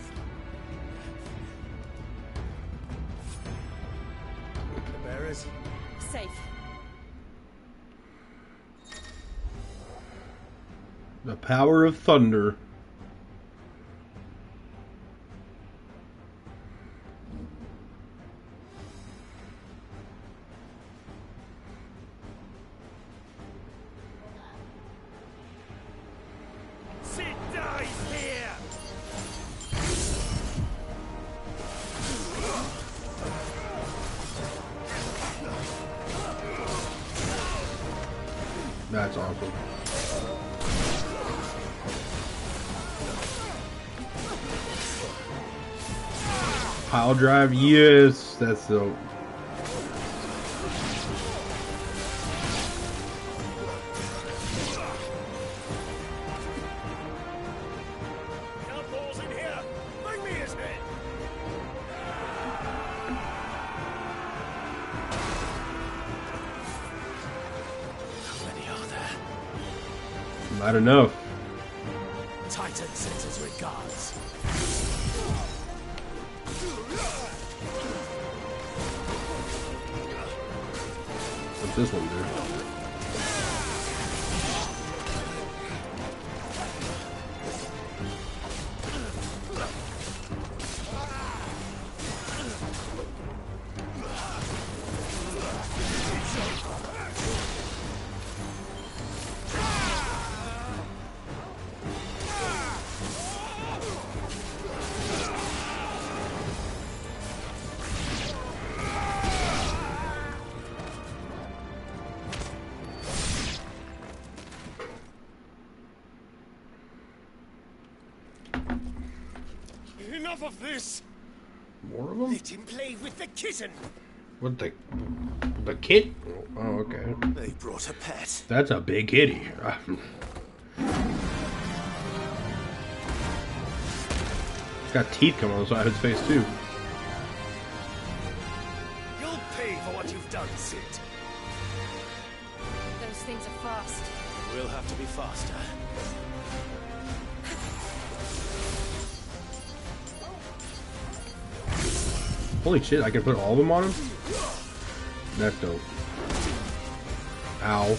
The bearers? Safe. The power of thunder. Sid dies here! That's awesome. Pile drive, yes, that's dope. Outlaws in here! Bring me his head! How many are there? Not enough. Titan sends his regards. What's this one do? Enough of this! More of them? Let him play with the kitten! What the kid? Oh, okay. They brought a pet. That's a big kitty. It's got teeth coming on the side of its face too. You'll pay for what you've done, Sid. Those things are fast. We'll have to be faster. Holy shit, I can put all of them on him? That's dope. Ow.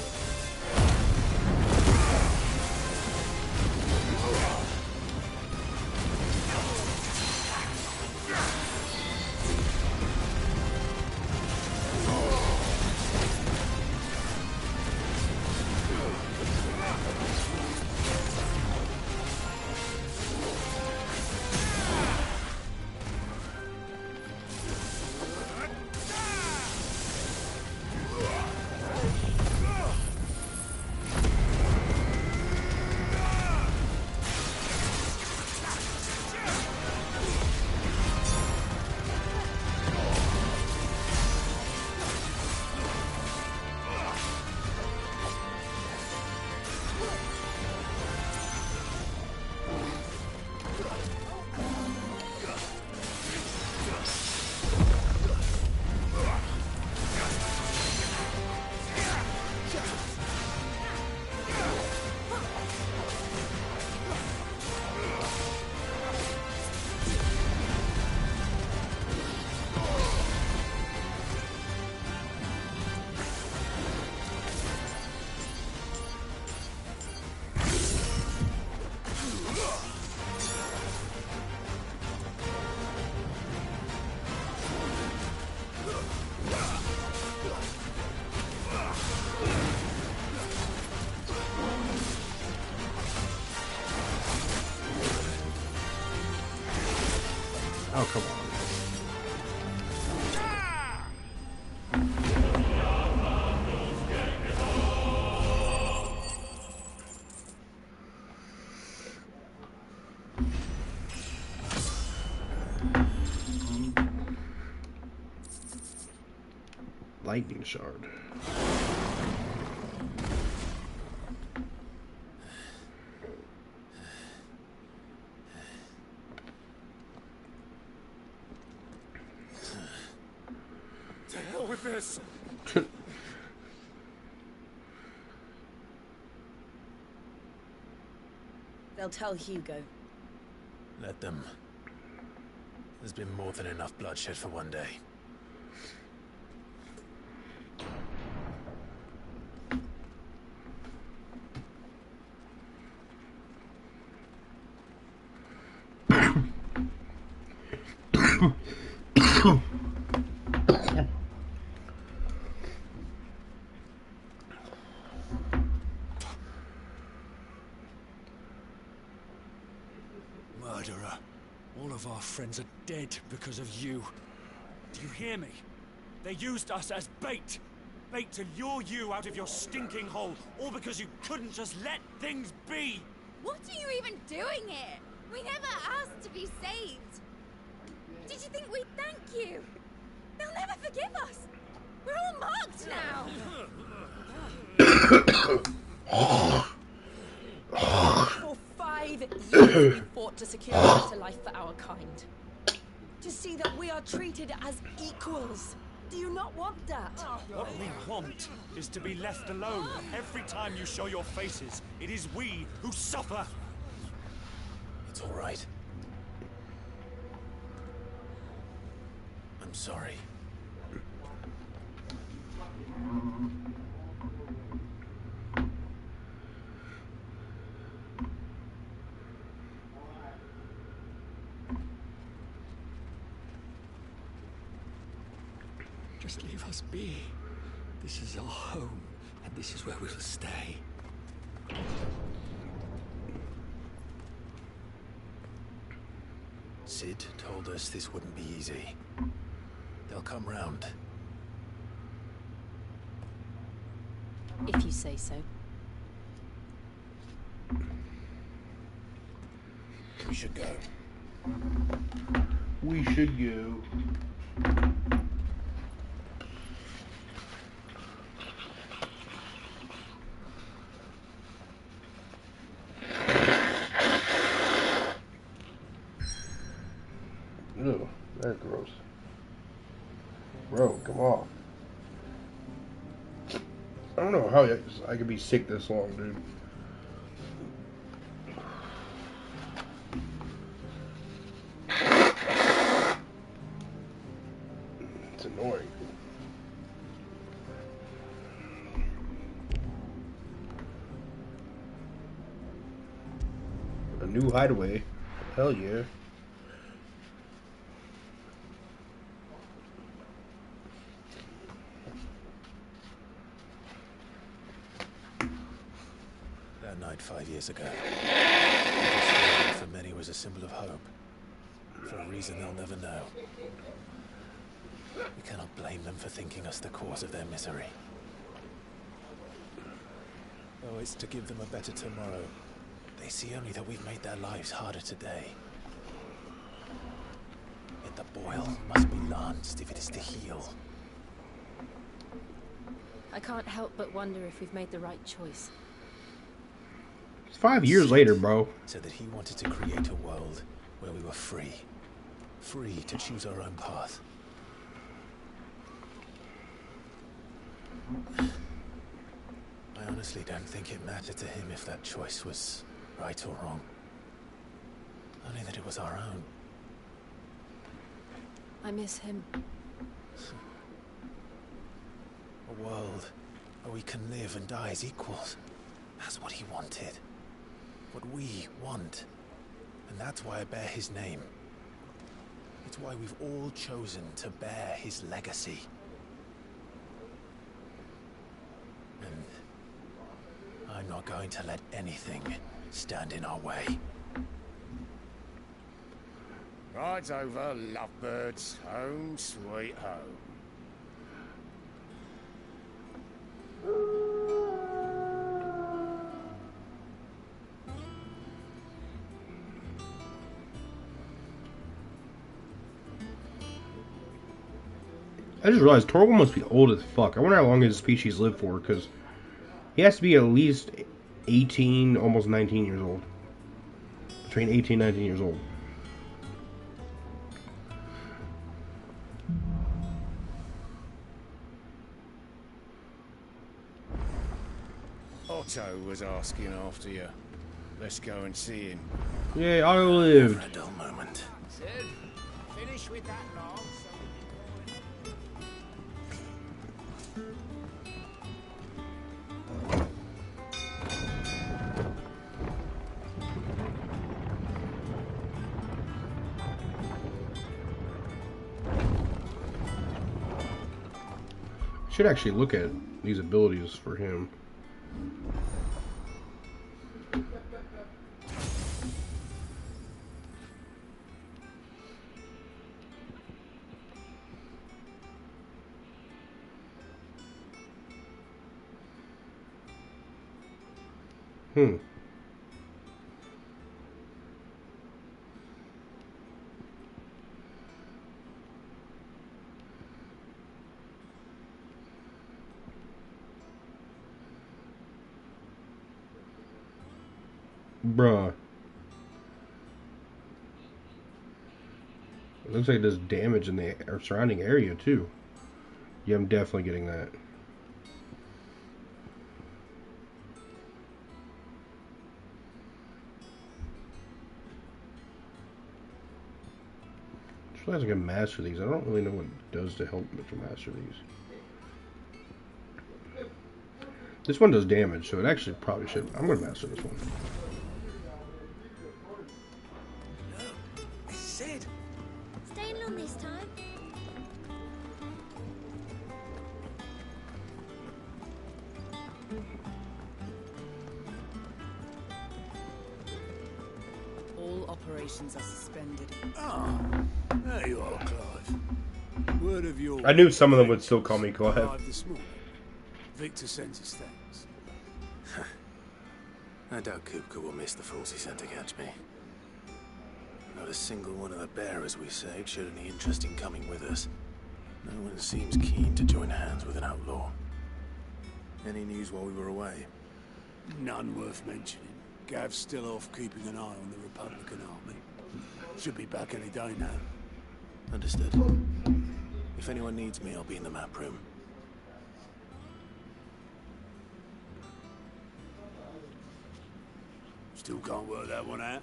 Oh, come on. Lightning shard. To hell with this! They'll tell Hugo. Let them. There's been more than enough bloodshed for one day. Murderer. All of our friends are dead because of you. Do you hear me? They used us as bait. Bait to lure you out of your stinking hole, all because you couldn't just let things be. What are you even doing here? We never asked to be saved. Did you think we'd thank you? They'll never forgive us. We're all marked now. For 5 years we fought to secure a better life for our kind. To see that we are treated as equals. Do you not want that? What we want is to be left alone. Every time you show your faces, it is we who suffer. It's all right. I'm sorry. Just leave us be. This is our home, and this is where we'll stay. Sid told us this wouldn't be easy. They'll come round. If you say so. We should go. We should go. Ew, that's gross. Bro, come on. I don't know how I could be sick this long, dude. It's annoying. A new hideaway. Hell yeah. That night 5 years ago, the for many was a symbol of hope. For a reason they'll never know. We cannot blame them for thinking us the cause of their misery. Oh, it's to give them a better tomorrow. They see only that we've made their lives harder today. Yet the boil must be lanced if it is to heal. I can't help but wonder if we've made the right choice. It's 5 years later, bro. Said that he wanted to create a world where we were free. Free to choose our own path. I honestly don't think it mattered to him if that choice was right or wrong. Only that it was our own. I miss him. A world where we can live and die as equals. That's what he wanted. What we want. And that's why I bear his name. It's why we've all chosen to bear his legacy. And I'm not going to let anything stand in our way. Ride's over, lovebirds. Home sweet home. I just realized Torgal must be old as fuck. I wonder how long his species lived for, because he has to be at least 18, almost 19 years old. Between 18 and 19 years old. Otto was asking after you. Let's go and see him. Yeah, Otto lived. Never a dull moment. Sid, finish with that log. Should actually look at these abilities for him. Bruh. It looks like it does damage in the surrounding area, too. Yeah, I'm definitely getting that. I just realized I can master these. I don't really know what it does to help me to master these. This one does damage, so it actually probably should. I'm going to master this one. Sid! Staying long this time? All operations are suspended. Ah, there you are, Clive. Word of your I knew some of them would still call me Clive. arrived this morning. Victor sends his thanks. I doubt Kupka will miss the fools he sent to catch me. Not a single one of the bearers we saved showed any interest in coming with us. No one seems keen to join hands with an outlaw. Any news while we were away? None worth mentioning. Gav's still off keeping an eye on the Republican army. Should be back any day now. Understood. If anyone needs me, I'll be in the map room. Still can't work that one out.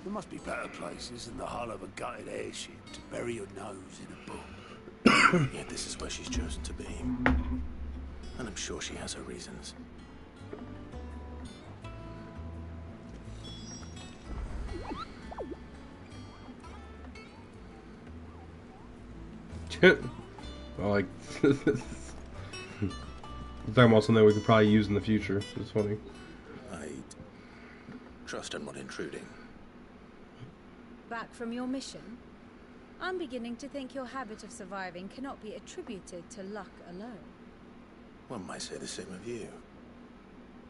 There must be better places than the hull of a gutted airship to bury your nose in a book. Yet this is where she's chosen to be. And I'm sure she has her reasons. Well, like, we're talking about something we could probably use in the future. So it's funny. I trust I'm not intruding. Back from your mission? I'm beginning to think your habit of surviving cannot be attributed to luck alone. One might say the same of you,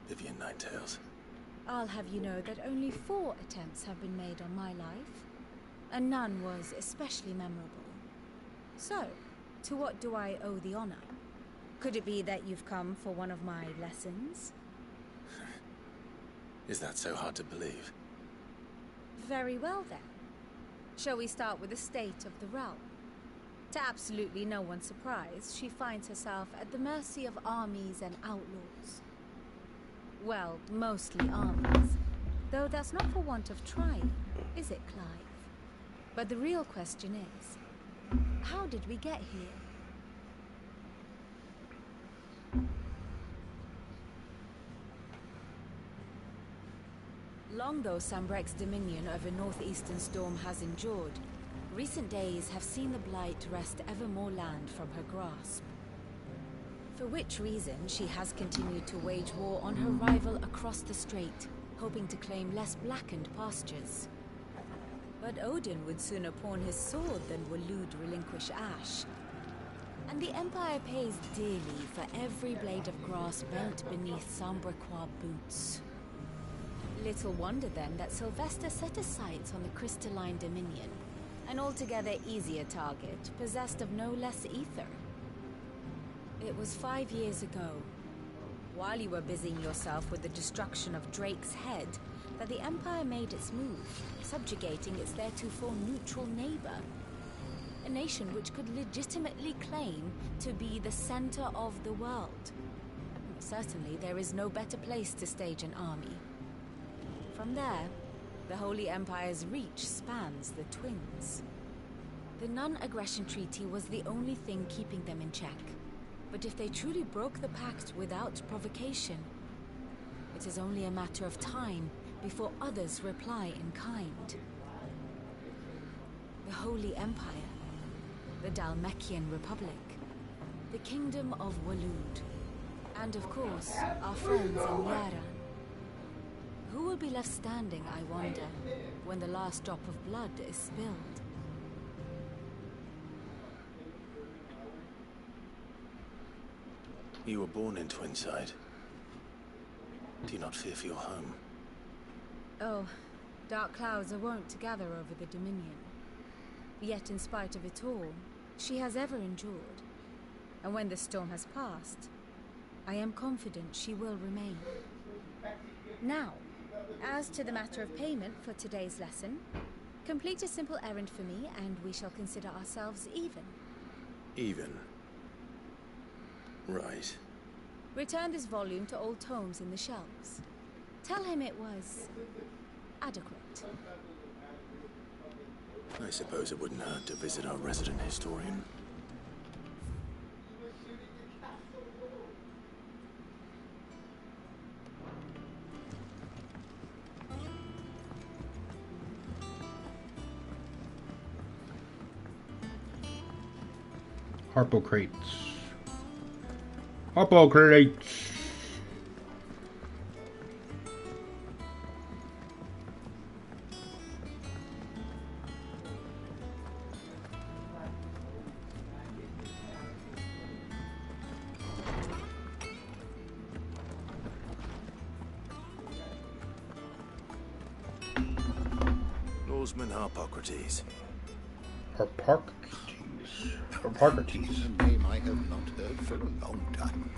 Vivian Ninetails. I'll have you know that only 4 attempts have been made on my life, and none was especially memorable. So, to what do I owe the honor? Could it be that you've come for one of my lessons? Is that so hard to believe? Very well then. Shall we start with the state of the realm? To absolutely no one's surprise, she finds herself at the mercy of armies and outlaws. Well, mostly armies. Though that's not for want of trying, is it, Clive? But the real question is, how did we get here? Long though Sambrek's dominion over northeastern Storm has endured, recent days have seen the Blight wrest ever more land from her grasp. For which reason she has continued to wage war on her rival across the strait, hoping to claim less blackened pastures. But Odin would sooner pawn his sword than Waloed relinquish Ash. And the Empire pays dearly for every blade of grass bent beneath Sambrequois boots. Little wonder then that Sylvester set his sights on the crystalline dominion, an altogether easier target, possessed of no less ether. It was 5 years ago, while you were busying yourself with the destruction of Drake's head, that the Empire made its move, subjugating its theretofore neutral neighbor. A nation which could legitimately claim to be the center of the world. Certainly there is no better place to stage an army. From there, the Holy Empire's reach spans the Twins. The non-aggression treaty was the only thing keeping them in check. But if they truly broke the pact without provocation, it is only a matter of time before others reply in kind. The Holy Empire, the Dhalmekian Republic, the Kingdom of Waloed, and of course, our friends in Yaran. Who will be left standing, I wonder, when the last drop of blood is spilled? You were born in Twinside. Do you not fear for your home? Oh, dark clouds are wont to gather over the Dominion. Yet in spite of it all, she has ever endured. And when the storm has passed, I am confident she will remain. Now, as to the matter of payment for today's lesson, complete a simple errand for me and we shall consider ourselves even. Even? Right. Return this volume to old tomes in the shelves. Tell him it was adequate. I suppose it wouldn't hurt to visit our resident historian. Harpo crates. Pop-all crates. Norseman Harpocrates. Harpocrates. A name I have not heard for a long time.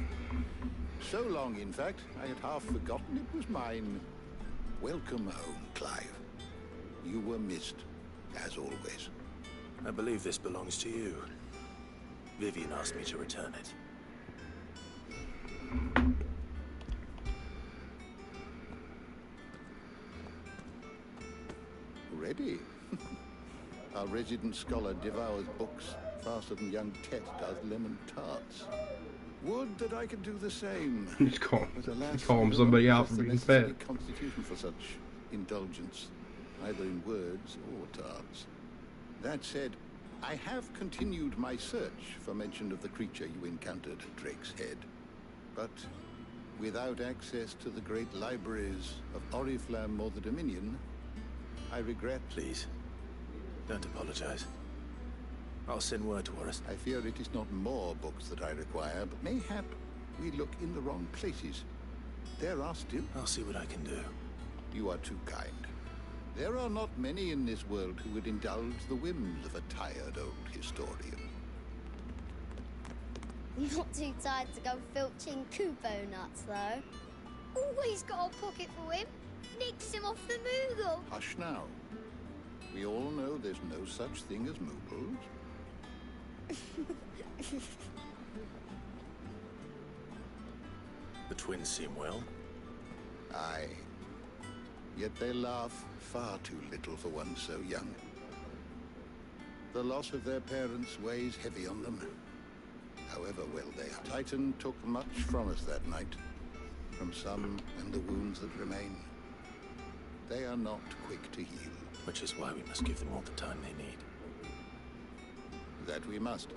So long, in fact, I had half forgotten it was mine. Welcome home, Clive. You were missed, as always. I believe this belongs to you. Vivian asked me to return it. Ready? Our resident scholar devours books faster than young Tet does lemon tarts. Would that I could do the same. He's calling somebody out for being fat. Constitution for such indulgence, either in words or tarts. That said, I have continued my search for mention of the creature you encountered at Drake's Head. But without access to the great libraries of Oriflamme or the Dominion, I regret. Please, don't apologize. I'll send word to Horace. I fear it is not more books that I require, but mayhap we look in the wrong places. There are still... I'll see what I can do. You are too kind. There are not many in this world who would indulge the whims of a tired old historian. Not too tired to go filching Kupo nuts, though. Always got a pocket for him. Nicks him off the Moogle. Hush now. We all know there's no such thing as Moogles. The twins seem well. Aye. Yet they laugh far too little for one so young. The loss of their parents weighs heavy on them. However well they are. Titan took much from us that night. From some and the wounds that remain. They are not quick to heal. Which is why we must give them all the time they need. That we must.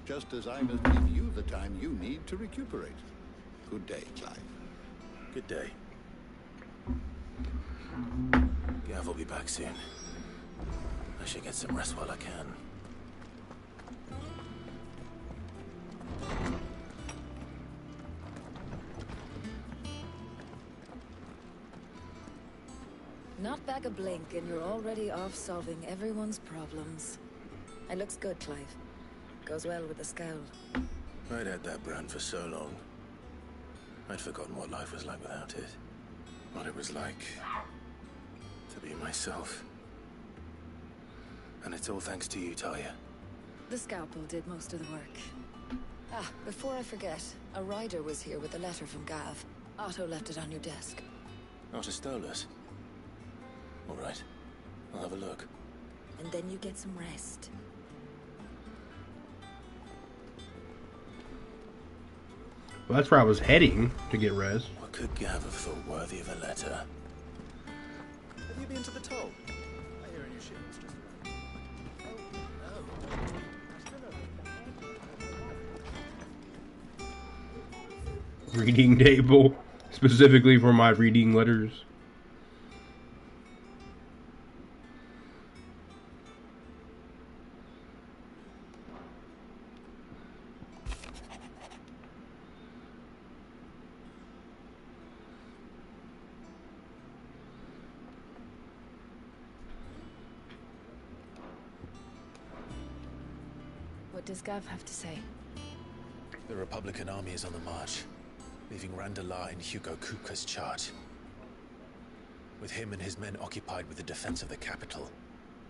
Just as I must give you the time you need to recuperate. Good day, Clive. Good day. Gav will be back soon. I should get some rest while I can. Not back a blink and you're already off solving everyone's problems. It looks good, Clive. Goes well with the scowl. I'd had that brand for so long. I'd forgotten what life was like without it. What it was like to be myself. And it's all thanks to you, Talia. The scalpel did most of the work. Ah, before I forget, a rider was here with a letter from Gav. Otto left it on your desk. Otto stole us. All right, I'll have a look. And then you get some rest. Well, that's where I was heading to get res. What could Gav have thought worthy of a letter? Have you been to the toll? I hear a new ship was just arrived. Reading table. Specifically for my reading letters. What does Gav have to say? The Republican army is on the march, leaving Randalar in Hugo Kupka's charge. With him and his men occupied with the defense of the capital,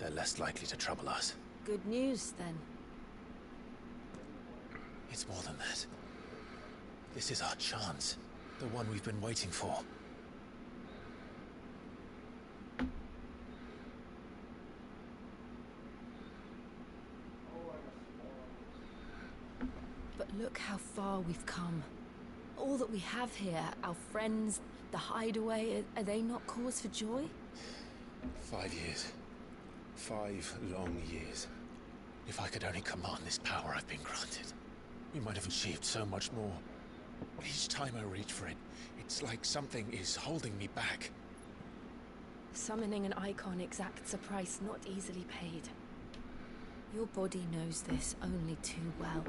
they're less likely to trouble us. Good news, then. It's more than that. This is our chance. The one we've been waiting for. But look how far we've come. All that we have here, our friends, the hideaway, are they not cause for joy? 5 years. 5 long years. If I could only command this power I've been granted, we might have achieved so much more. Each time I reach for it, it's like something is holding me back. Summoning an icon exacts a price not easily paid. Your body knows this only too well.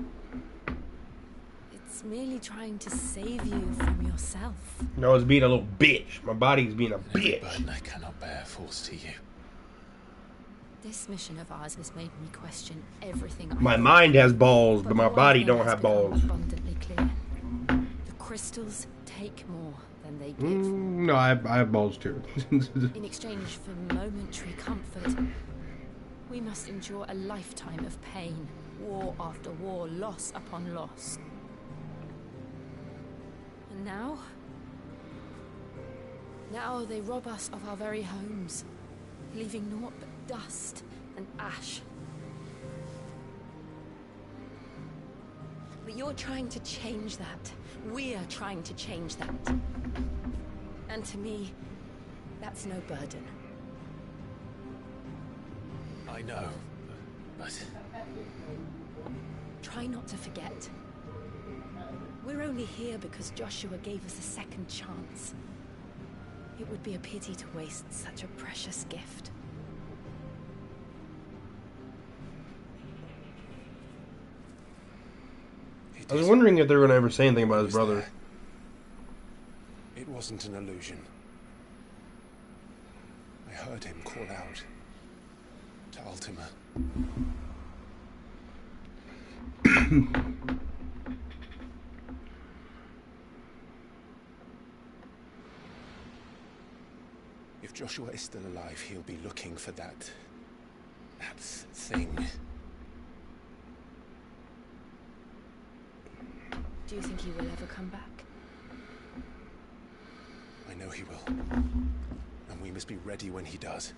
It's merely trying to save you from yourself. No, it's being a little bitch. My body's being a bitch. Every burden I cannot bear falls to you. This mission of ours has made me question everything. My mind has balls, but my body don't have balls. Abundantly clear. The crystals take more than they give. No, I have balls too. In exchange for momentary comfort, we must endure a lifetime of pain, war after war, loss upon loss. And now they rob us of our very homes, leaving naught but dust and ash. But you're trying to change that. We're trying to change that. And to me, that's no burden. I know, but... Try not to forget. We're only here because Joshua gave us a second chance. It would be a pity to waste such a precious gift. I was wondering if they were going to ever say anything about his brother. It wasn't an illusion. I heard him call out to Ultima. If Joshua is still alive, he'll be looking for that thing. Do you think he will ever come back? I know he will. And we must be ready when he does.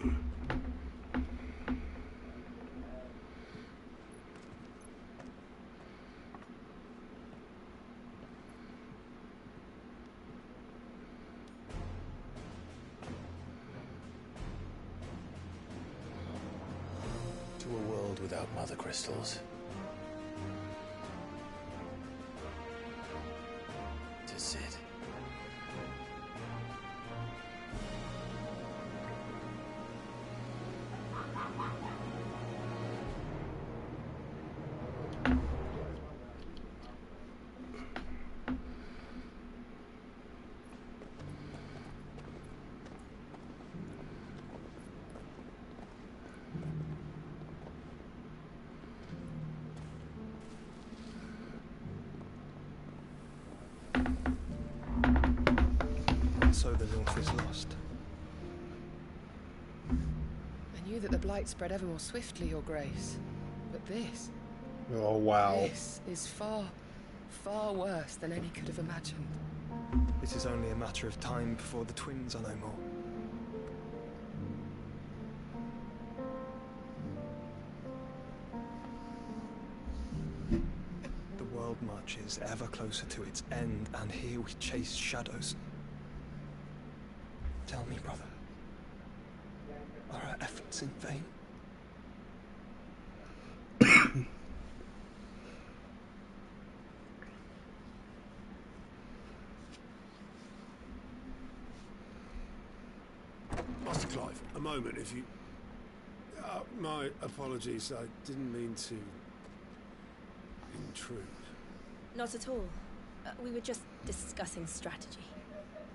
To a world without mother crystals. To Sid. So the North is lost. I knew that the Blight spread ever more swiftly, Your Grace. But this... Oh, wow. This is far, far worse than any could have imagined. It is only a matter of time before the twins are no more. The world marches ever closer to its end, and here we chase shadows. Tell me, brother, are our efforts in vain? Master Clive, a moment, if you... my apologies, I didn't mean to... intrude. Not at all. We were just discussing strategy.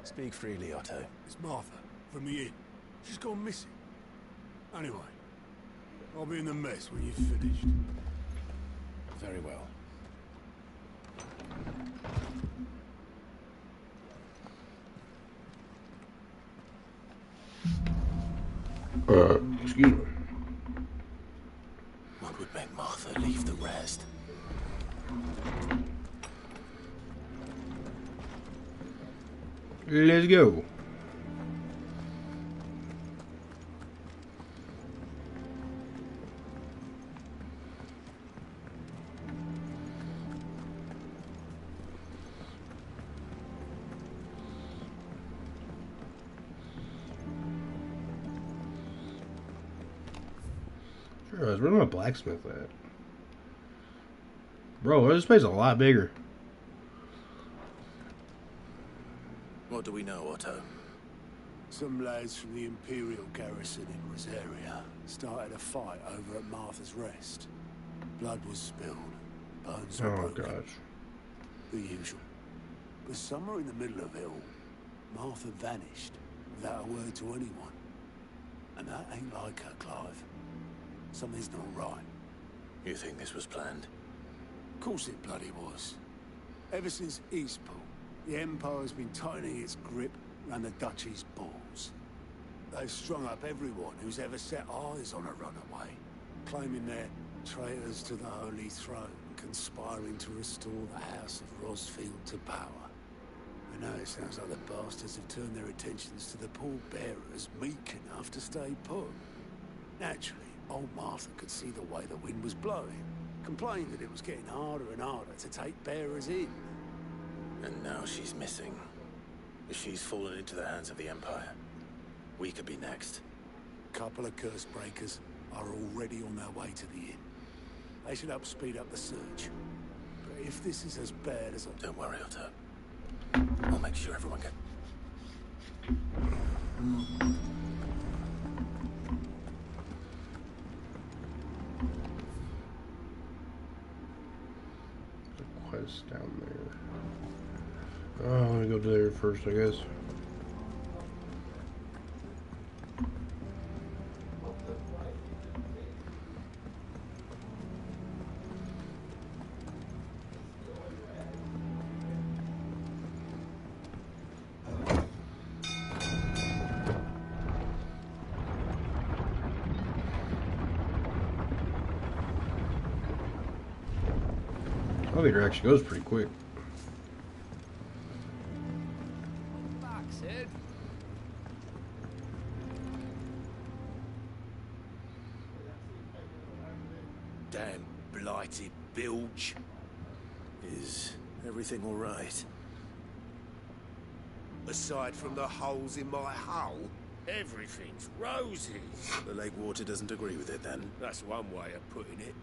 Speak freely, Otto. It's Martha, from the inn. She's gone missing. Anyway, I'll be in the mess when you've finished. Very well. Excuse me. What would make Martha leave the rest? Let's go. Sure, where's my blacksmith at? Bro, this place is a lot bigger. do we know, Otto? Some lads from the Imperial garrison in Rosaria started a fight over at Martha's Rest. Blood was spilled, bones were broken. Gosh. The usual. But somewhere in the middle of it all, Martha vanished without a word to anyone. And that ain't like her, Clive. Something's not right. You think this was planned? Of course it bloody was. Ever since Eastpool, the Empire's been tightening its grip around the Duchy's balls. They've strung up everyone who's ever set eyes on a runaway, claiming they're traitors to the Holy Throne, conspiring to restore the House of Rosfield to power. I know it sounds like the bastards have turned their attentions to the pallbearers meek enough to stay put. Naturally, old Martha could see the way the wind was blowing, complained that it was getting harder and harder to take bearers in. And now she's missing. If she's fallen into the hands of the Empire, we could be next. Couple of curse breakers are already on their way to the inn. They should help speed up the search. But if this is as bad as I... Don't worry, Otto. I'll make sure everyone gets... The quest down there. Oh, I'm gonna go to there first, I guess. I think it actually goes pretty quick. Back, Sid. Damn blighted bilge. Is everything all right? Aside from the holes in my hull, everything's roses. The lake water doesn't agree with it, then? That's one way of putting it.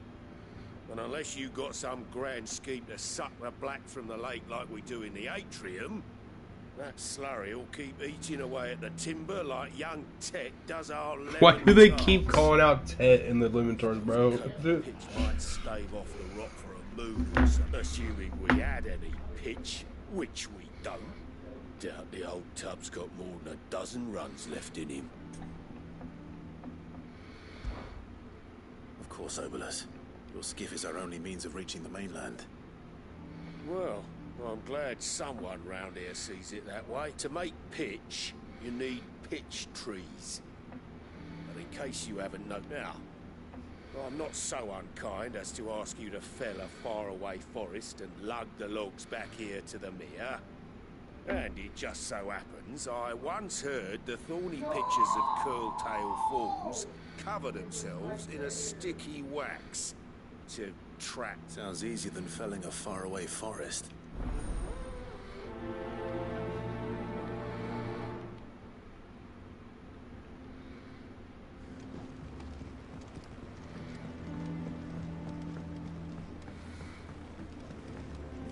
And unless you got some grand scheme to suck the black from the lake like we do in the atrium, that slurry will keep eating away at the timber like young Tet does our lemon. Why do they tart. keep calling out Tet in the Limitards, bro? Pitch might stave off the rock for a moon or so, assuming we had any pitch, which we don't. Doubt the old tub's got more than a dozen runs left in him. Of course, Obolus. Your skiff is our only means of reaching the mainland. Well, I'm glad someone round here sees it that way. To make pitch, you need pitch trees. And in case you haven't known now, I'm not so unkind as to ask you to fell a faraway forest and lug the logs back here to the mere. And it just so happens I once heard the thorny pitchers of Curl-Tail Falls cover themselves in a sticky wax to trap. Sounds easier than felling a faraway forest.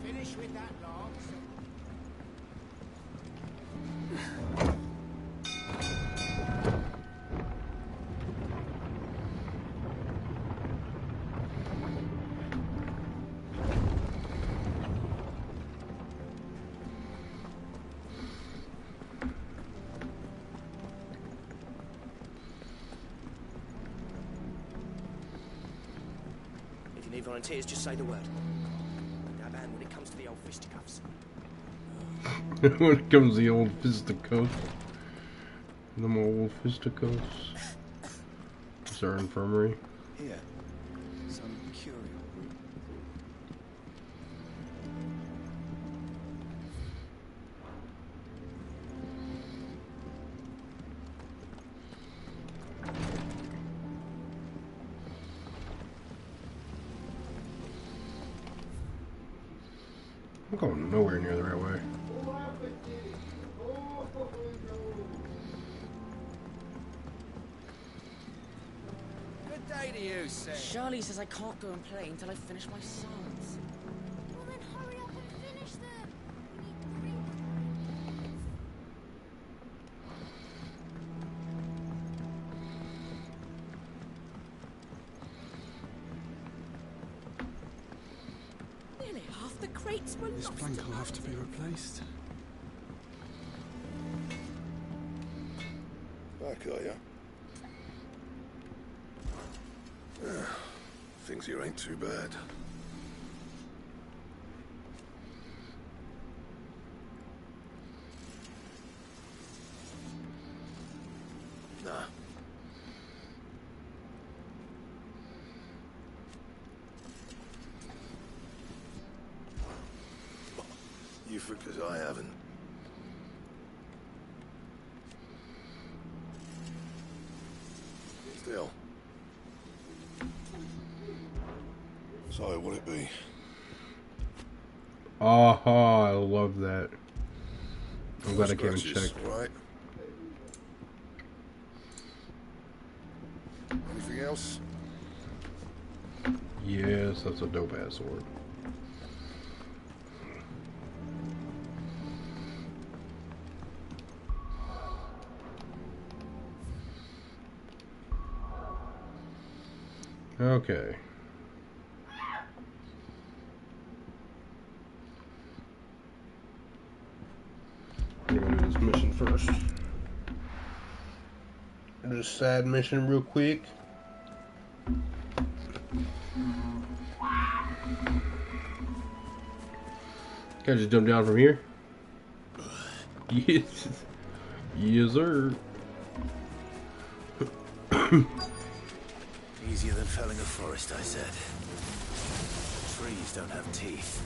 Finish with that log. If you need volunteers, just say the word. Dab hand when it comes to the old fisticuffs. When it comes to the old fisticuffs. Them old fisticuffs. It's our infirmary. Here, some curio root. I'm going nowhere near the right way. Good day to you, Sam. Charlie says I can't go and play until I finish my songs. Well then hurry up and finish them. crates were This lost. plank will have to be replaced. Back, are ya? Things here ain't too bad. Nah. You because I haven't. Still. So, what it be? Aha, I love that. I'm glad I came and Scratches, checked. right? Anything else? Yes, that's a dope ass sword. Okay. I'm gonna do this mission first. Do a side mission real quick. Can I just jump down from here? Yes. Yes, sir. Easier than felling a forest, I said. Trees don't have teeth.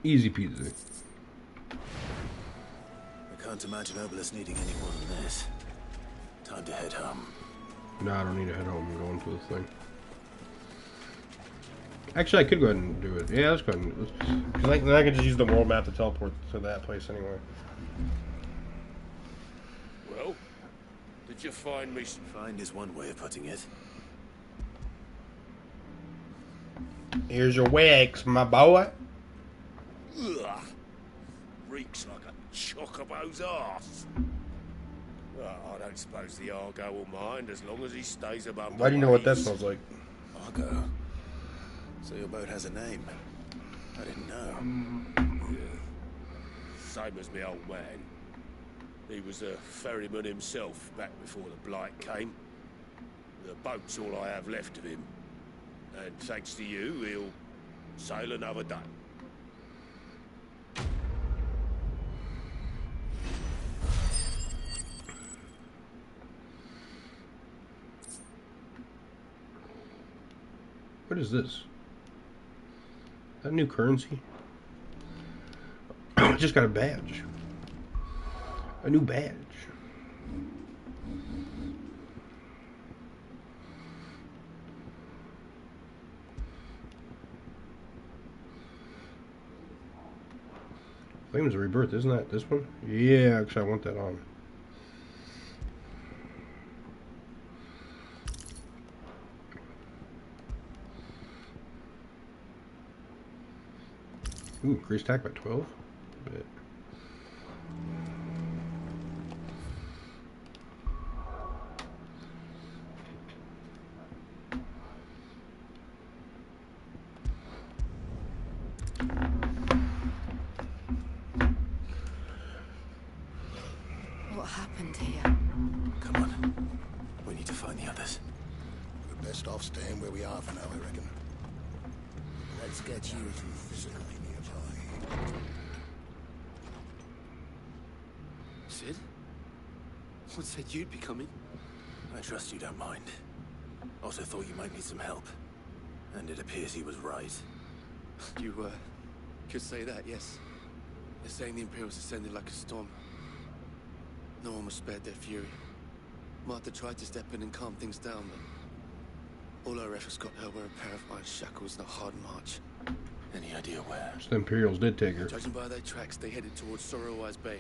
Easy peasy. I can't imagine Obelisk needing any more than this. Time to head home. No, I don't need to head home. I'm going for this thing. Actually, I could go ahead and do it. Yeah, let's go ahead and do it. Because then I can just use the world map to teleport to that place anyway. Well, did you find me? Find is one way of putting it. Here's your wigs, my boy. Ugh. Reeks like a chocobo's arse. Well, I don't suppose the Argo will mind as long as he stays above. Why do you know what that smells like? Argo. So your boat has a name. I didn't know. Yeah. Same as me old man. He was a ferryman himself back before the Blight came. The boat's all I have left of him. And thanks to you, he'll sail another day. What is this? That new currency? I just got a badge. A new badge. Flames of Rebirth, isn't that this one? Yeah, actually I want that on. Ooh, increased attack by 12? Bit. What happened here? Come on. We need to find the others. We're best off staying where we are for now, I reckon. Let's get you to physical nearby. Sid? What said you'd be coming? I trust you don't mind. Also thought you might need some help. And it appears he was right. You, could say that, yes. They're saying the Imperials ascended like a storm. No one was spared their fury. Martha tried to step in and calm things down, but all our efforts got her were a pair of iron shackles and a hard march. Any idea where? So the Imperials did take her. Judging by their tracks, they headed towards Sorrowwise Bay.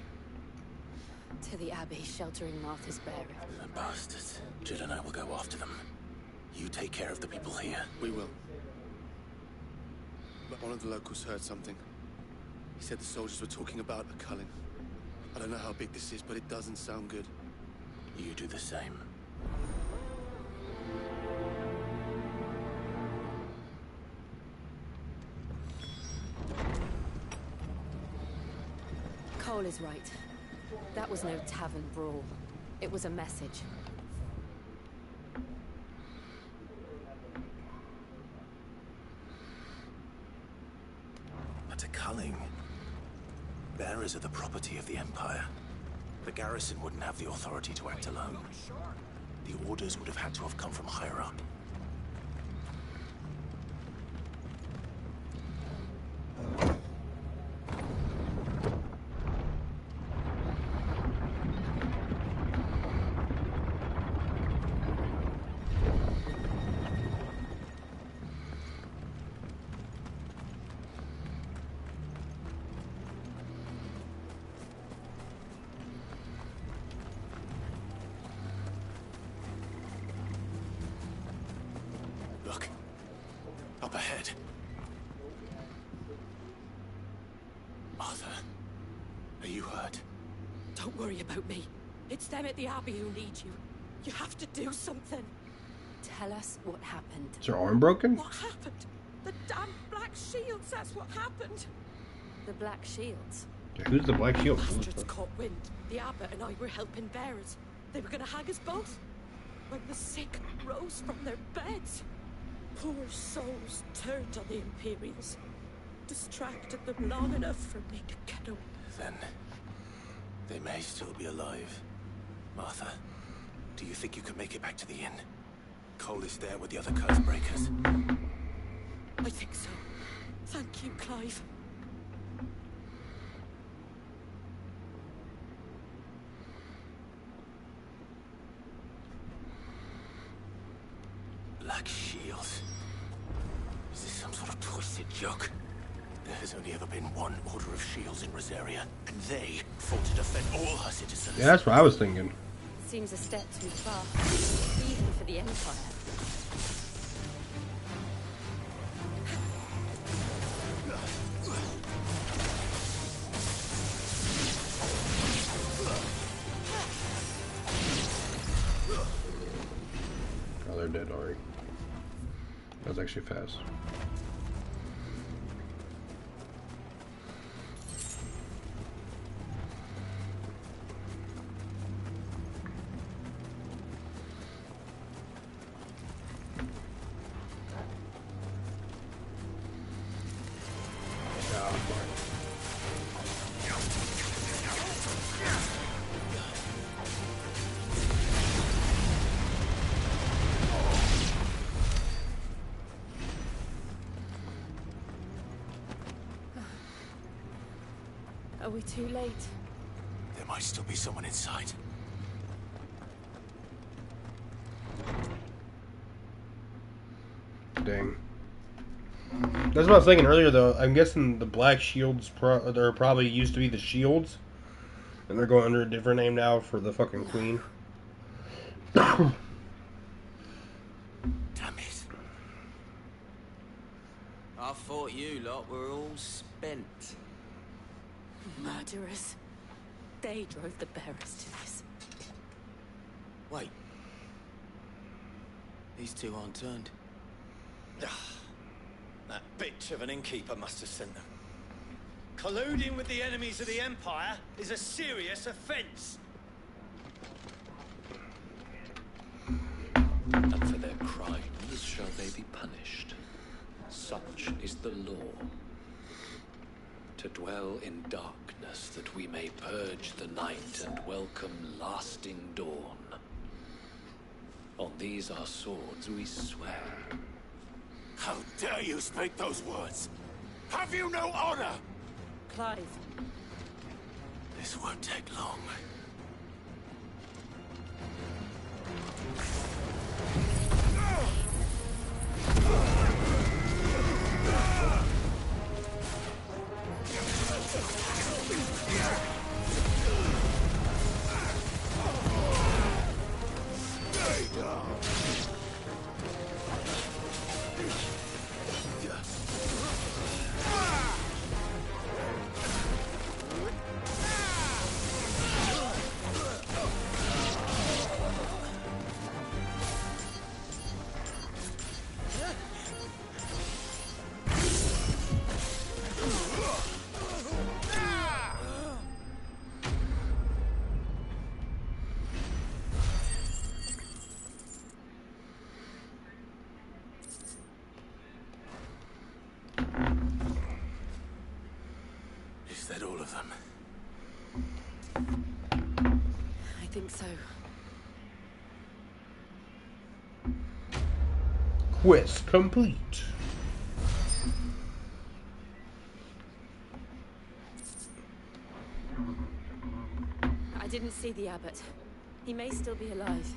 To the Abbey, sheltering Martha's bearer. The bastards. Jill and I will go after them. You take care of the people here. We will. But one of the locals heard something. He said the soldiers were talking about a culling. I don't know how big this is, but it doesn't sound good. You do the same. Cole is right. That was no tavern brawl. It was a message. But a culling. Bearers are the property of the Empire. The garrison wouldn't have the authority to act alone. The orders would have had to have come from higher up. Look. Up ahead. Arthur, are you hurt? Don't worry about me. It's them at the Abbey who need you. You have to do something. Tell us what happened. Is her arm broken? What happened? The damn Black Shields, that's what happened. The Black Shields? Yeah, who's the Black Shield? Bastards caught wind. The Abbot and I were helping bearers. They were gonna hang us both. When the sick rose from their beds. Poor souls turned on the Imperials. Distracted them long enough for me to get away. Then, they may still be alive. Martha, do you think you can make it back to the inn? Cole is there with the other curse breakers. I think so. Thank you, Clive. Black Shields. Is this some sort of twisted joke? There has only ever been one Order of Shields in Rosaria, and they fought to defend all her citizens. Yeah, that's what I was thinking. Seems a step too far, even for the Empire. Oh, they're dead already. That was actually fast. Are we too late? There might still be someone inside. Dang. That's what I was thinking earlier, though. I'm guessing the Black Shields they're probably used to be the Shields, and they're going under a different name now for the fucking Queen. Damn it. I thought you lot were all spent. Murderers. They drove the bearers to this. Wait. These two aren't turned. That bitch of an innkeeper must have sent them. Colluding with the enemies of the Empire is a serious offense. And for their crimes, shall they be punished. Such is the law. To dwell in darkness that we may purge the night and welcome lasting dawn. On these our swords we swear. How dare you speak those words? Have you no honor? Clive. This won't take long. Is that all of them? I think so. Quest complete. I didn't see the abbot. He may still be alive.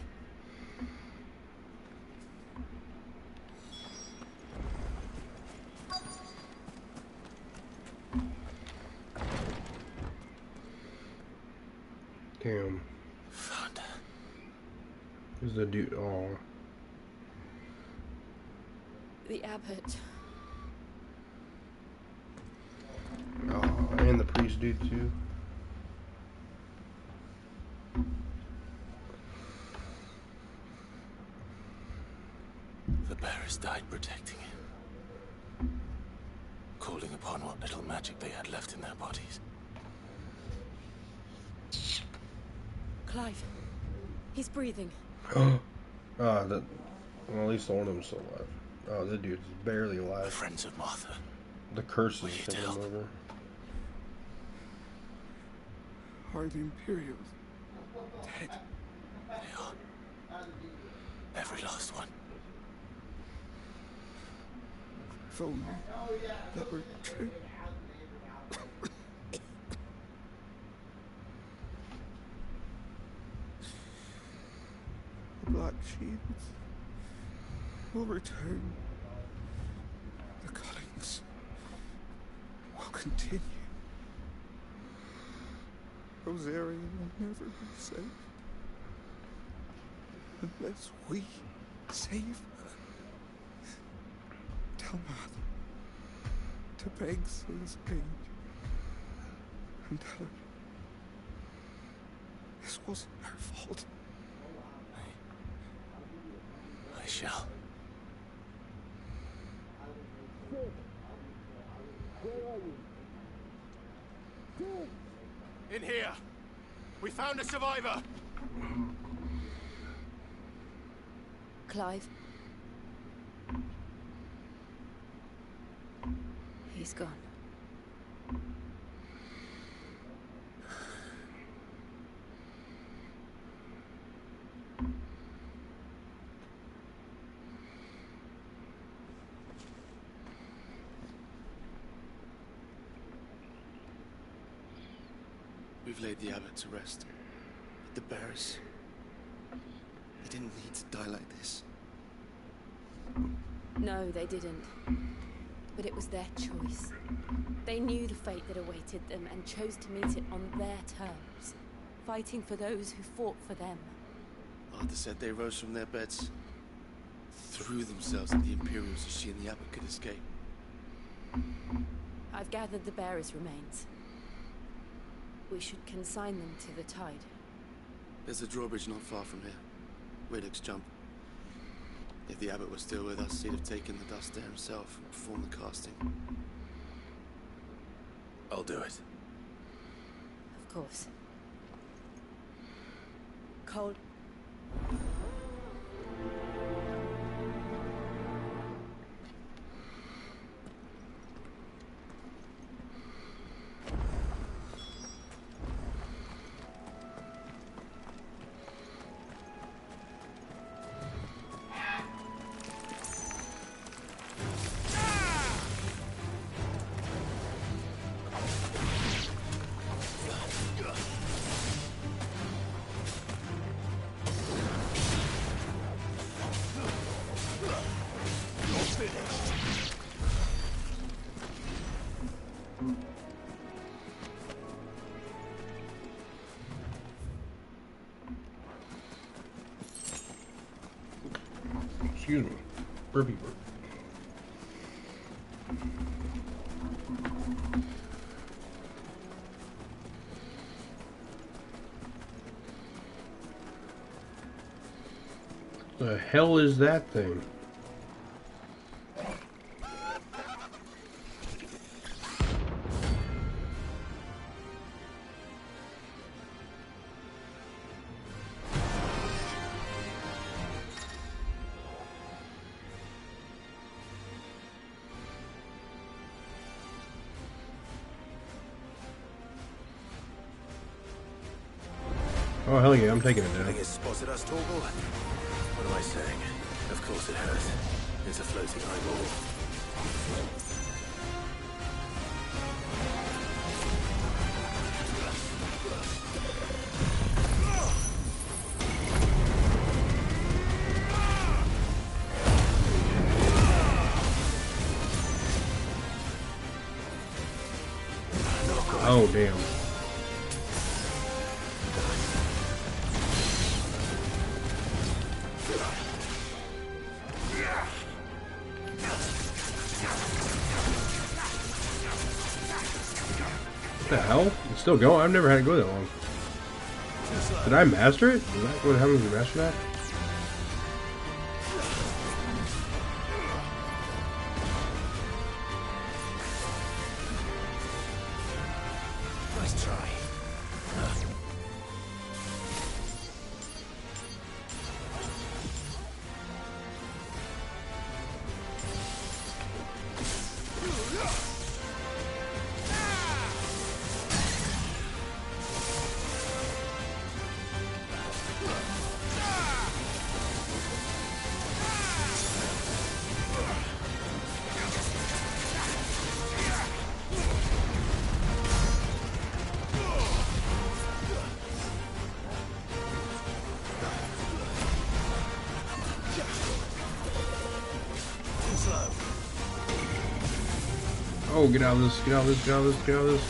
Damn. Found her. Who's the dude? Oh. The abbot. Oh, and the priest dude too. The bearers died protecting him. Calling upon what little magic they had left in their bodies. Clive. He's breathing. Well, at least one of them's still alive. Oh, the dude's barely alive. The friends of Martha. The curse is taking him over. Are the Imperials dead? They are. Every last one. If only that were true. The Black Shields will return. The cuttings will continue. Rosaria will never be safe unless we save her. Tell Mother to beg Sin's age and tell her this wasn't her fault. I shall. In here! We found a survivor! Clive. He's gone. We've laid the abbot to rest. But the bearers... they didn't need to die like this. No, they didn't. But it was their choice. They knew the fate that awaited them and chose to meet it on their terms, fighting for those who fought for them. Martha said they rose from their beds, threw themselves at the Imperials so she and the abbot could escape. I've gathered the bearers' remains. We should consign them to the tide. There's a drawbridge not far from here. Radix jump. If the abbot was still with us, he'd have taken the dust there himself and performed the casting. I'll do it. Of course. Cold. Excuse me. Burpee burp. The hell is that thing? Oh, hell yeah, I'm taking it down. Think it's spotted us, Torgal? What am I saying? Of course it has. It's a floating eyeball. Oh, damn. What the hell? It's still going? I've never had it go that long. Did I master it? Is that what happens when you master that? Nice try. Oh, get out of this, get out of this, get out of this, get out of this.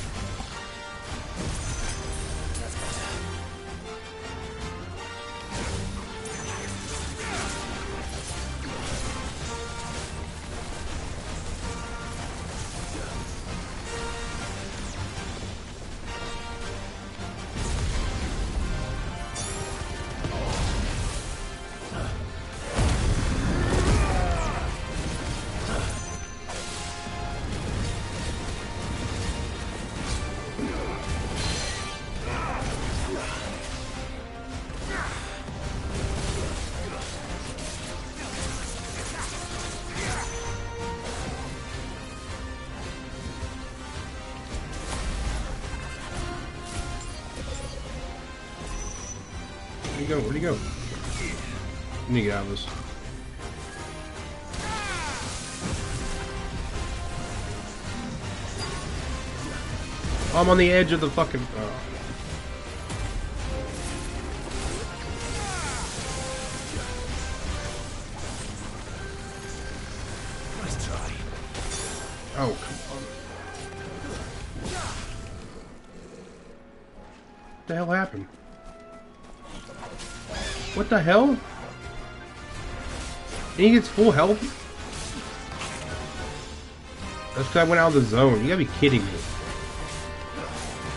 Where'd he go? Where'd he go? I need to get out of this. I'm on the edge of the fucking... Oh. Nice try. Oh, come on. What the hell happened? What the hell? And he gets full health? That's because I went out of the zone. You gotta be kidding me.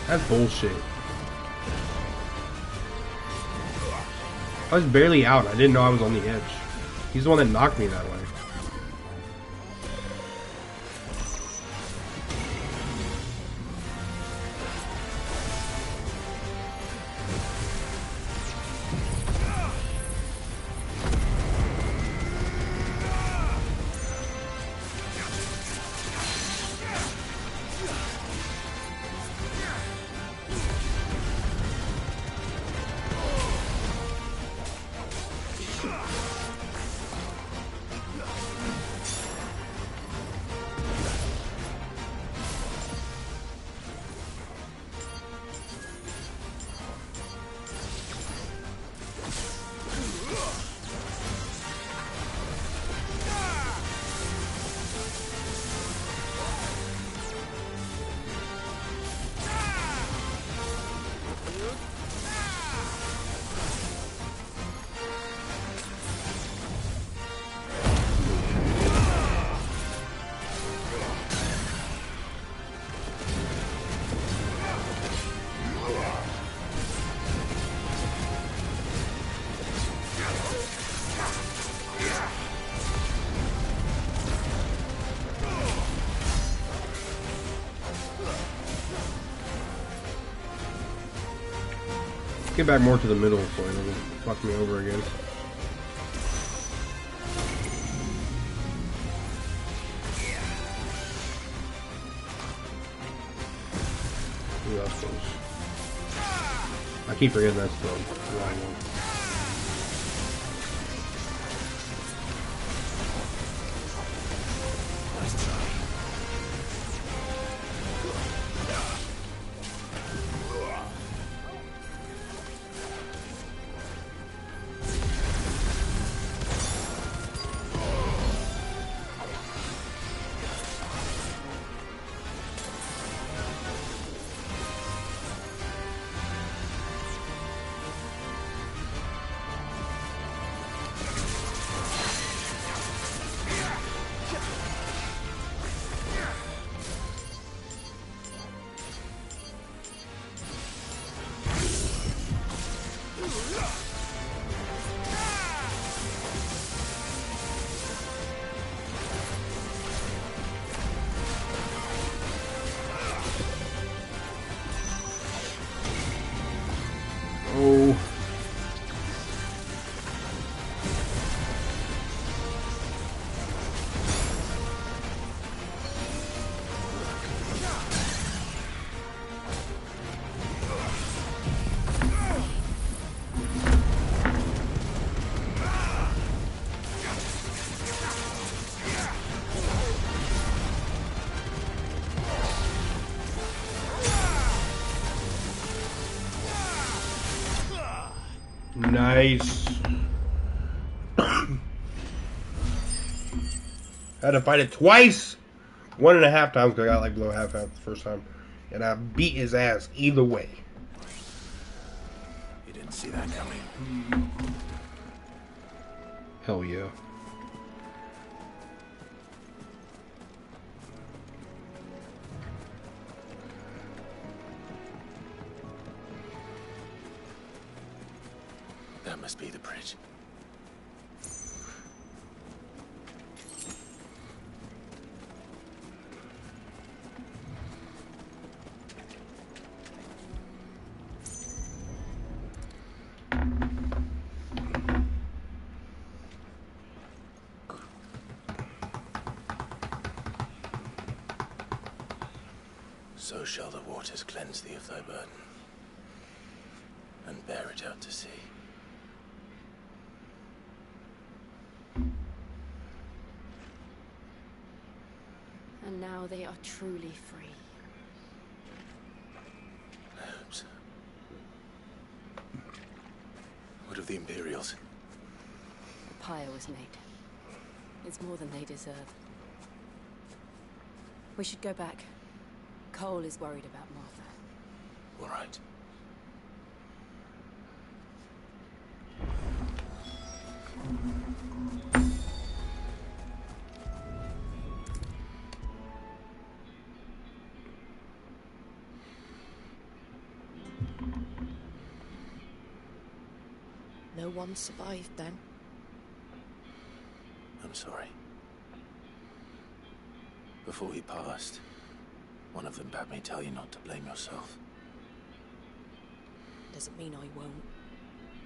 That's bullshit. I was barely out. I didn't know I was on the edge. He's the one that knocked me that way. Get back more to the middle so it doesn't fuck me over again. Ooh, that's close. I keep forgetting that's the wrong one. Oh. Nice. Had to fight it twice. 1.5 times because I got like below half the first time. And I beat his ass either way. You didn't see that coming. Hell yeah. That must be the bridge. So shall the waters cleanse thee of thy burden, and bear it out to sea. And now they are truly free. I hope so. What of the Imperials? The pyre was made. It's more than they deserve. We should go back. Cole is worried about Martha. All right. No one survived then. I'm sorry. Before he passed, one of them bade me tell you not to blame yourself. Doesn't mean I won't.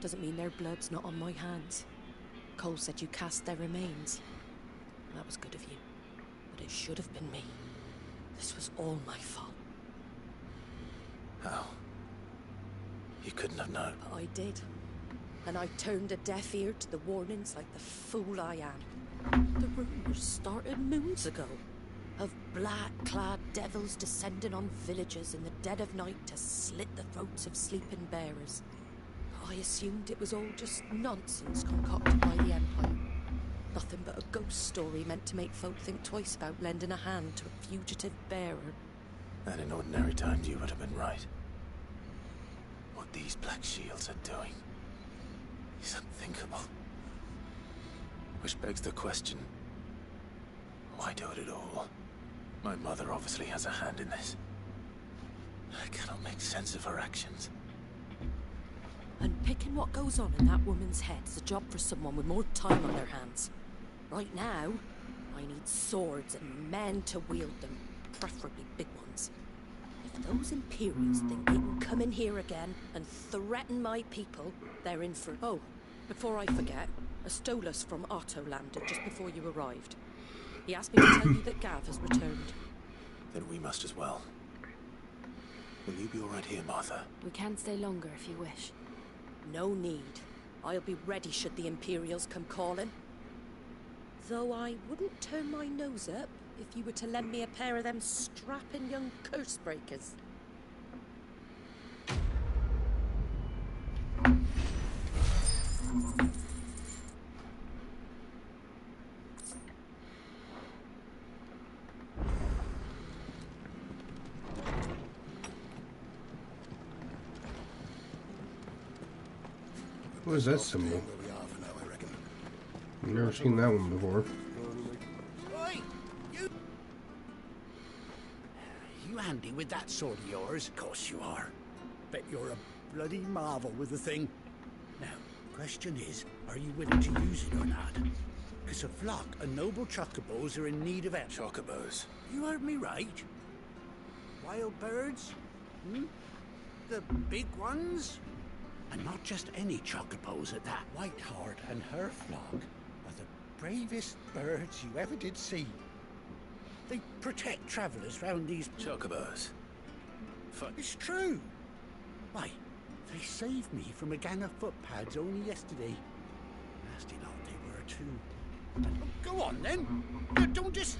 Doesn't mean their blood's not on my hands. Cole said you cast their remains. That was good of you. But it should have been me. This was all my fault. How? You couldn't have known. But I did. And I turned a deaf ear to the warnings like the fool I am. The rumors started moons ago. Of black-clad devils descending on villages in the dead of night to slit the throats of sleeping bearers. I assumed it was all just nonsense concocted by the Empire. Nothing but a ghost story meant to make folk think twice about lending a hand to a fugitive bearer. And in ordinary times you would have been right. What these Black Shields are doing is unthinkable. Which begs the question, why do it at all? My mother obviously has a hand in this. I cannot make sense of her actions. Unpicking what goes on in that woman's head is a job for someone with more time on their hands. Right now, I need swords and men to wield them, preferably big ones. If If those Imperials think they can come in here again and threaten my people, they're in for... Oh, before I forget, a Stolas from Otto landed just before you arrived. He asked me to tell you that Gav has returned. Then we must as well. Will you be all right here, Martha? We can stay longer if you wish. No need. I'll be ready should the Imperials come calling. Though I wouldn't turn my nose up if you were to lend me a pair of them strapping young curse breakers. What is that symbol? I've never seen that one before. Oi! You handy with that sword of yours? Of course you are. Bet you're a bloody marvel with the thing. Now, question is, are you willing to use it or not? Because a flock of noble chocobos are in need of help. Chocobos? You heard me right. Wild birds? Hmm? The big ones? And not just any chocobos at that. Whiteheart and her flock are the bravest birds you ever did see. They protect travellers round these... Chocobos? It's true. Why, they saved me from a gang of footpads only yesterday. Nasty lot they were too. Go on then. Don't just...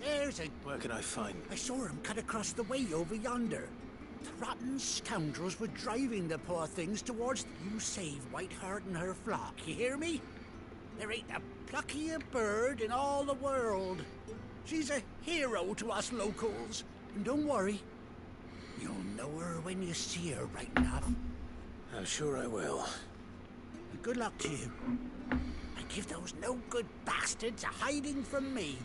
There's a... Where can I find... I saw him cut across the way over yonder. The rotten scoundrels were driving the poor things towards... You save Whiteheart and her flock, you hear me? There ain't a pluckier bird in all the world. She's a hero to us locals. And don't worry, you'll know her when you see her, right enough. I'm sure I will. And good luck to you. And give those no-good bastards a hiding from me.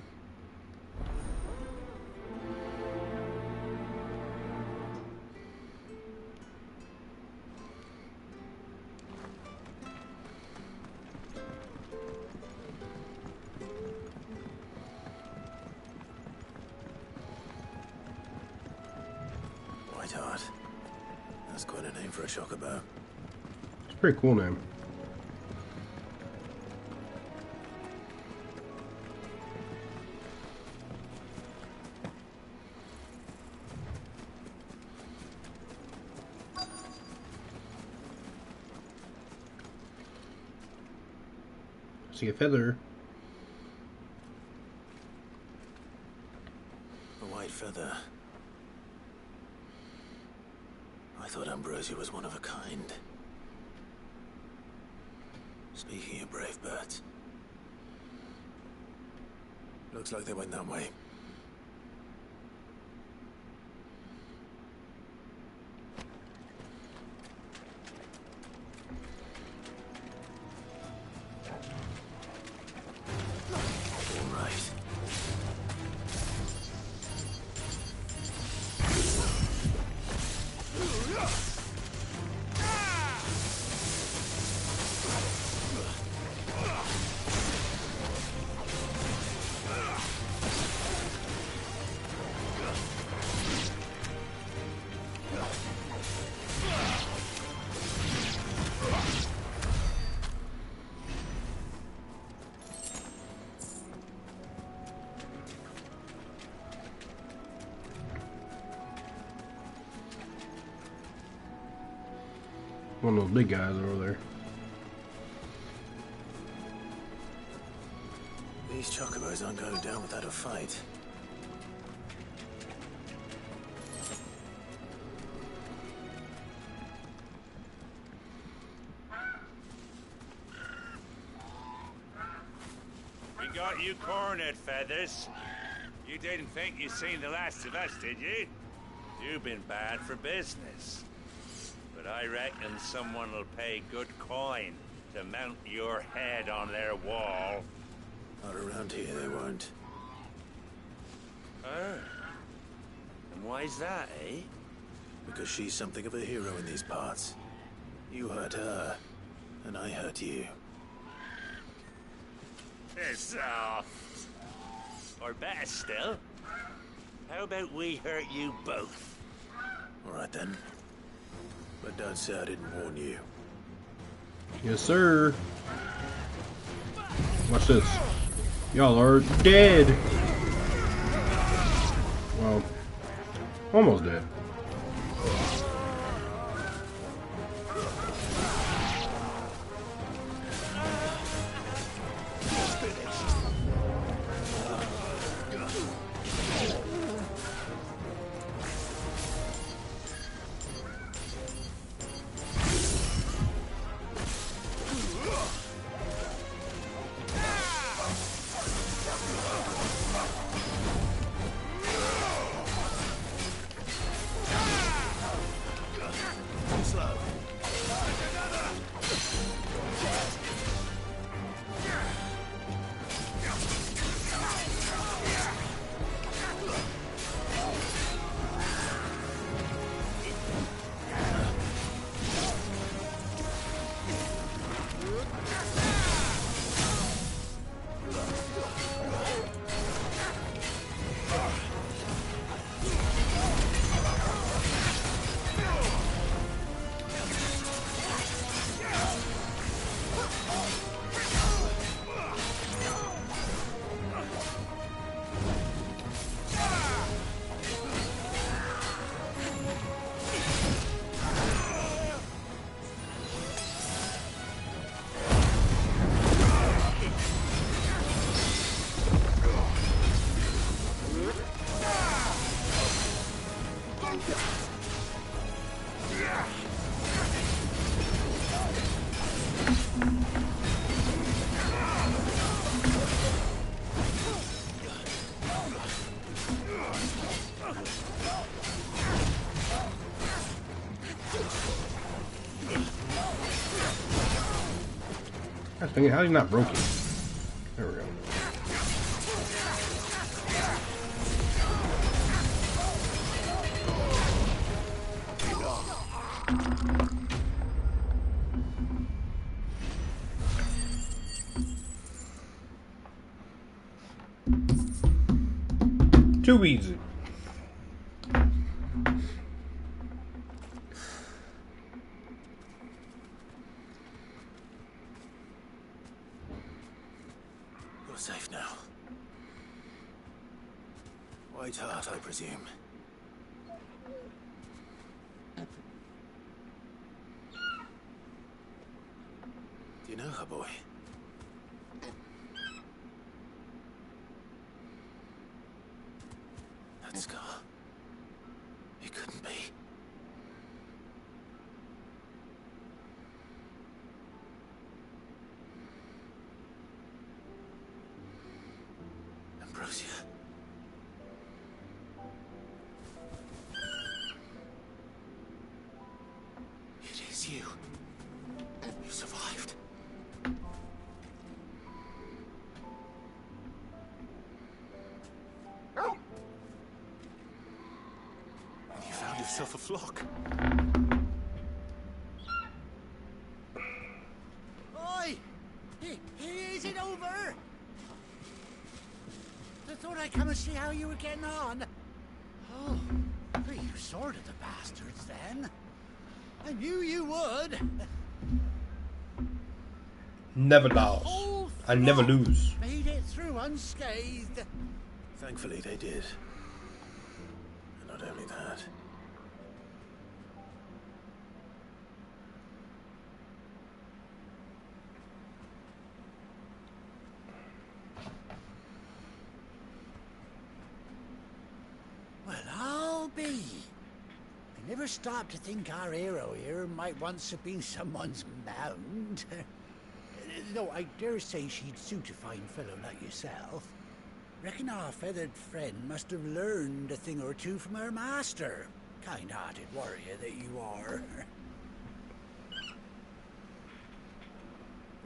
Whiteheart. That's quite a name for a chocobo. It's a pretty cool name. See a feather. A white feather. I thought Ambrosia was one of a kind. Speaking of brave birds. Looks like they went that way. All right. One of those big guys over there. These chocobos aren't going down without a fight. We got you cornered, Feathers. You didn't think you'd seen the last of us, did you? You've been bad for business. But I reckon someone will pay good coin to mount your head on their wall. Not around here, they won't. Oh. And why's that, eh? Because she's something of a hero in these parts. You hurt her, and I hurt you. Soft. Or better still, How about we hurt you both? All right then. But don't say I didn't warn you. Yes, sir. Watch this. Y'all are dead. Well, almost dead. I was thinking, how is he not broken? There we go. Too easy. You're safe now. White Hart, I presume. Do you know her, boy? That scar. It couldn't be. Ambrosia. It is you. You survived. You found yourself a flock. Oi! Is it over? I thought I'd come and see how you were getting on. Oh, well, you sorted the bastards then. I knew you would. Never lost. I never lose. Made it through unscathed. Thankfully they did. And not only that. Well, I'll be. I never stopped to think our hero here might once have been someone's mount. Though I dare say she'd suit a fine fellow like yourself. Reckon our feathered friend must have learned a thing or two from her master. Kind-hearted warrior that you are.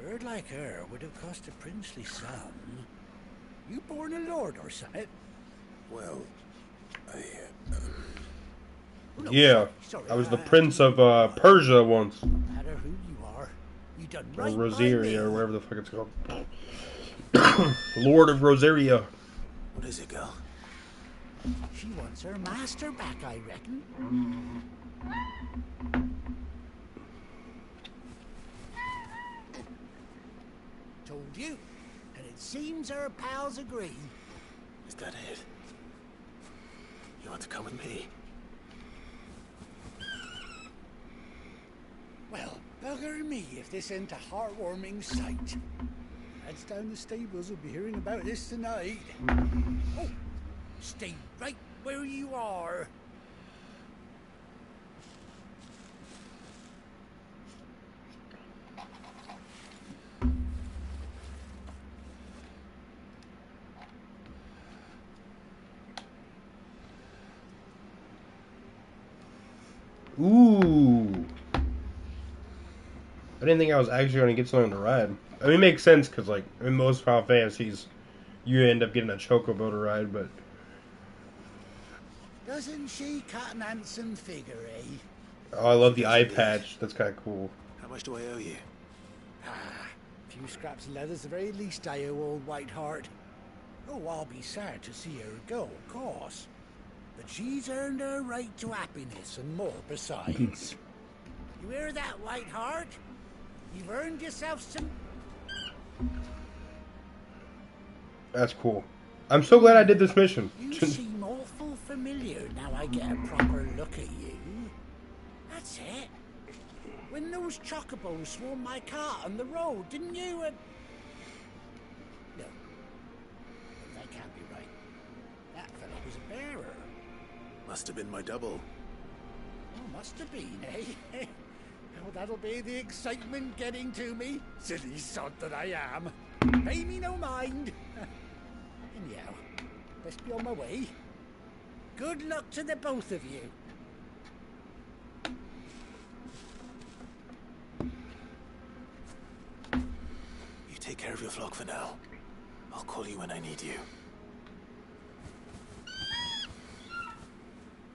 Bird like her would have cost a princely sum. You born a lord or something? Well, Yeah, I was the prince of Persia once. No matter who you are, you done Or right Rosaria, or whatever the fuck it's called. Lord of Rosaria. what is it, girl? She wants her master back, I reckon. Told you. And it seems her pals agree. Is that it? You want to come with me? Well, bugger me if this ain't a heartwarming sight. Lads down the stables will be hearing about this tonight. Oh, stay right where you are. Ooh. I didn't think I was actually going to get something to ride. I mean, it makes sense because, like, in most Final Fantasies, you end up getting a chocobo to ride, but... Doesn't she cut an handsome figure, eh? Oh, I love the eye patch. That's kind of cool. How much do I owe you? Ah, a few scraps of leather's the very least I owe old Whiteheart. Oh, I'll be sad to see her go, of course. But she's earned her right to happiness and more besides. You hear that, Whiteheart? You've earned yourself some... That's cool. I'm so glad I did this mission. You seem awful familiar now I get a proper look at you. That's it. When those chocobos swarmed my cart on the road, didn't you? No. That can't be right. That fellow was a bearer. Must have been my double. Oh, must have been, eh? Oh, that'll be the excitement getting to me. Silly sod that I am. Pay me no mind. Anyhow, best be on my way. Good luck to the both of you. You take care of your flock for now. I'll call you when I need you.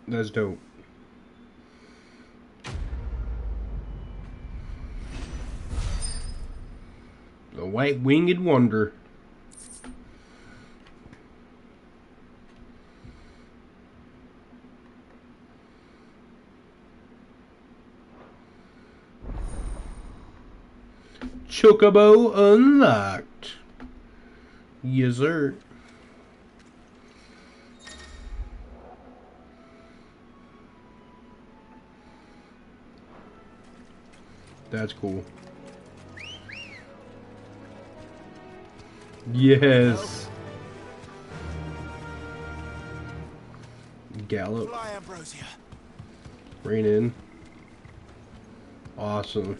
That's dope. The White Winged Wonder. Chocobo unlocked. Yes, sir. That's cool. Yes. Gallop. Fly, Ambrosia. Rain in. Awesome.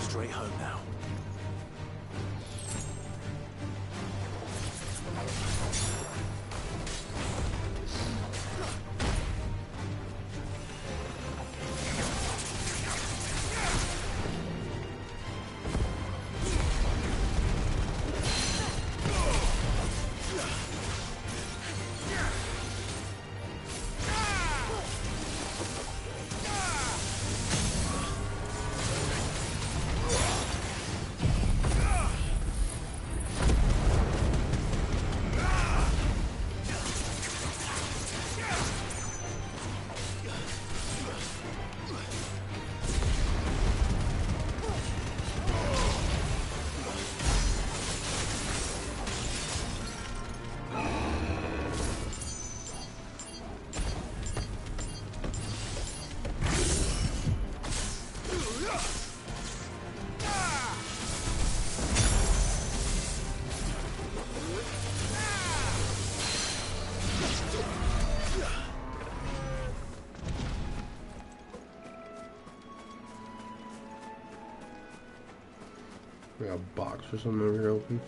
Straight home now. We got a box or something over here open.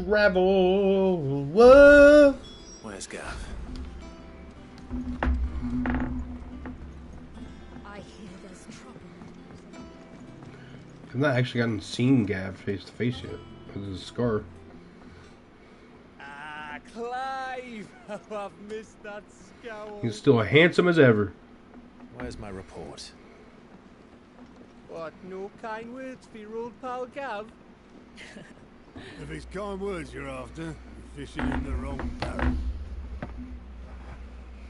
travel. Whoa. Where's Gav? I hear there's trouble. I've not actually gotten seen Gav face to face yet. With his scar. Ah, Clive! Oh, I've missed that scowl. He's still handsome as ever. Where's my report? What, no kind words for your old pal Gav? If it's kind words you're after, you're fishing in the wrong barrel.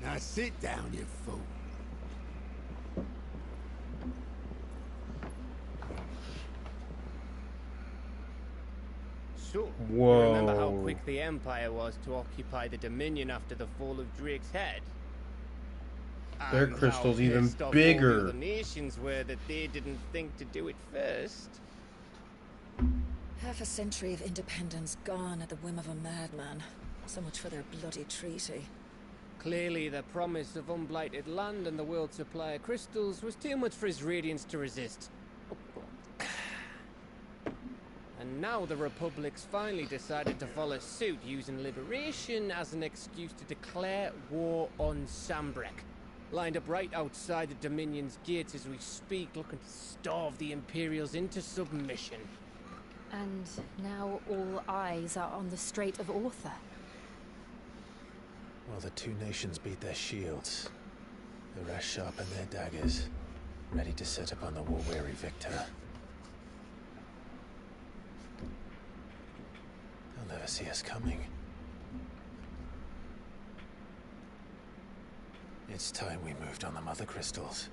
Now sit down, you fool. So, Whoa. you remember how quick the Empire was to occupy the Dominion after the fall of Drake's head? Their And crystal's how even pissed off all bigger. the other nations were that they didn't think to do it first. Half a century of independence gone at the whim of a madman. So much for their bloody treaty. Clearly, the promise of unblighted land and the world's supply of crystals was too much for his radiance to resist. And now the Republic's finally decided to follow suit, using liberation as an excuse to declare war on Sambrek. Lined up right outside the Dominion's gates as we speak, looking to starve the Imperials into submission. And now all eyes are on the Strait of Author. Well, the two nations beat their shields. The rest sharpen their daggers, ready to set upon the war-weary victor. They'll never see us coming. It's time we moved on the mother crystals.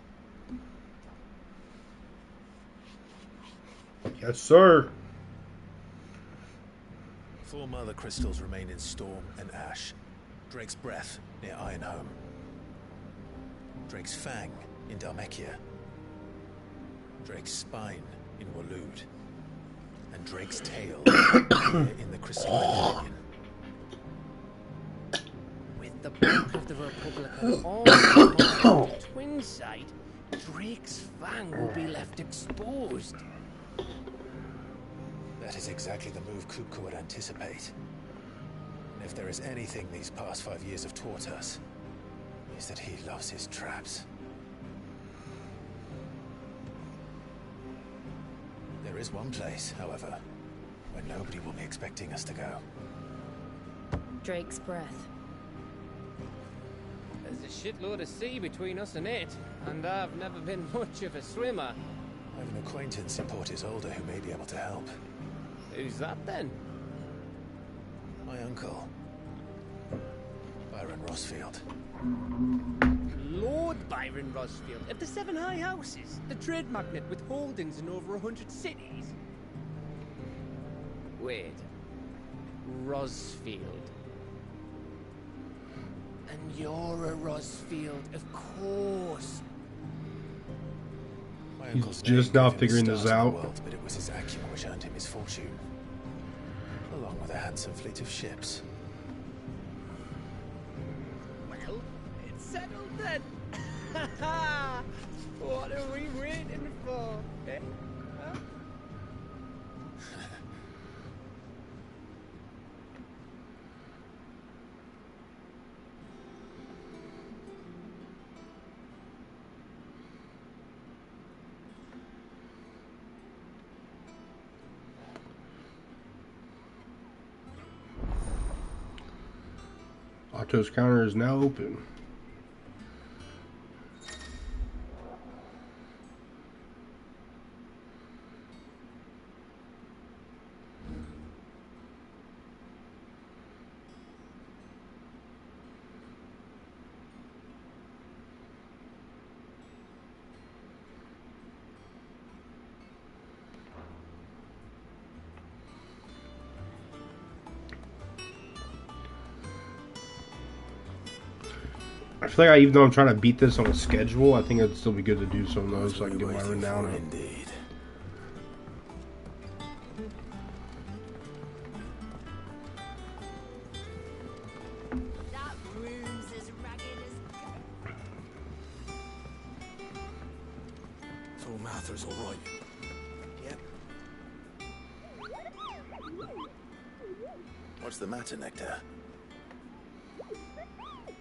Yes, sir. 4 mother crystals remain in Storm and Ash. Drake's Breath near Ironhome. Drake's Fang in Dhalmekia. Drake's Spine in Waloed. And Drake's Tail in the Crystalline Dominion. With the bulk of the Republic on the twin side, Drake's Fang will be left exposed. That is exactly the move Kupka would anticipate. And if there is anything these past 5 years have taught us, is that he loves his traps. There is one place, however, where nobody will be expecting us to go. Drake's Breath. There's a shitload of sea between us and it, and I've never been much of a swimmer. I have an acquaintance in Port Isolde who may be able to help. Who's that then? My uncle, Byron Rosfield. Lord Byron Rosfield of the 7 High Houses, the trade magnate with holdings in over 100 cities. Wait, Rosfield. And you're a Rosfield, of course. My He's uncle's just name now gave him figuring stars this in the out. world, but it was his acumen which earned him his fortune, along with a handsome fleet of ships. Well, it's settled then. What are we waiting for, eh? Huh? Otto's counter is now open. I feel like even though I'm trying to beat this on a schedule, I think it'd still be good to do some of those so I can get my rundown. Indeed. That room's as ragged as... So Mather's all right. Yep. What's the matter, Nectar?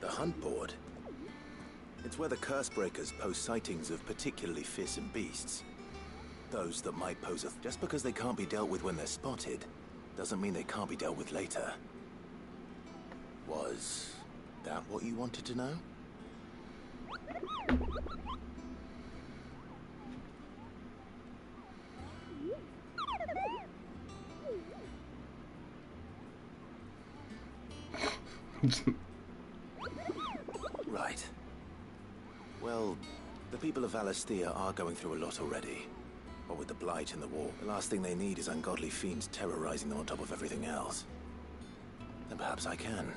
The hunt board? It's where the Cursebreakers post sightings of particularly fearsome beasts. Those that might pose a... Just because they can't be dealt with when they're spotted, doesn't mean they can't be dealt with later. Was that what you wanted to know? Right. Well, the people of Valisthea are going through a lot already. What with the Blight and the war, the last thing they need is ungodly fiends terrorizing them on top of everything else. Then perhaps I can.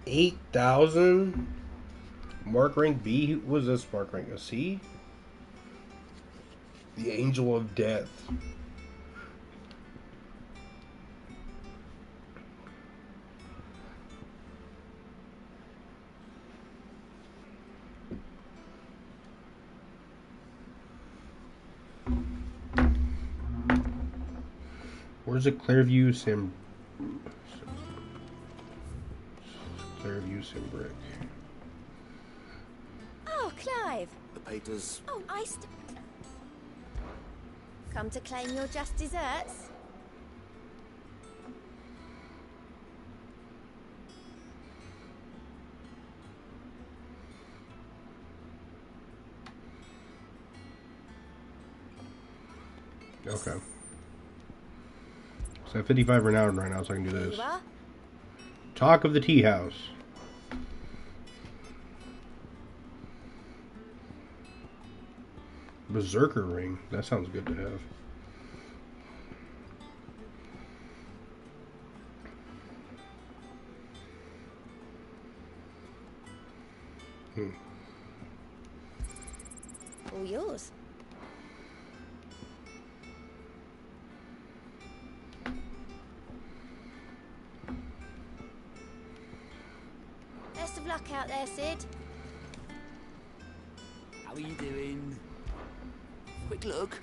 $8,000 mark rank B. Was this mark rank a C? The Angel of Death. Where's the Clearview Simbrick? Oh, Clive. The Paters. Oh, come to claim your just desserts? Okay. So 55 renowned right now, so I can do this. Talk of the Tea House. Berserker ring. That sounds good to have. All yours. Best of luck out there, Sid. How are you doing? Quick look.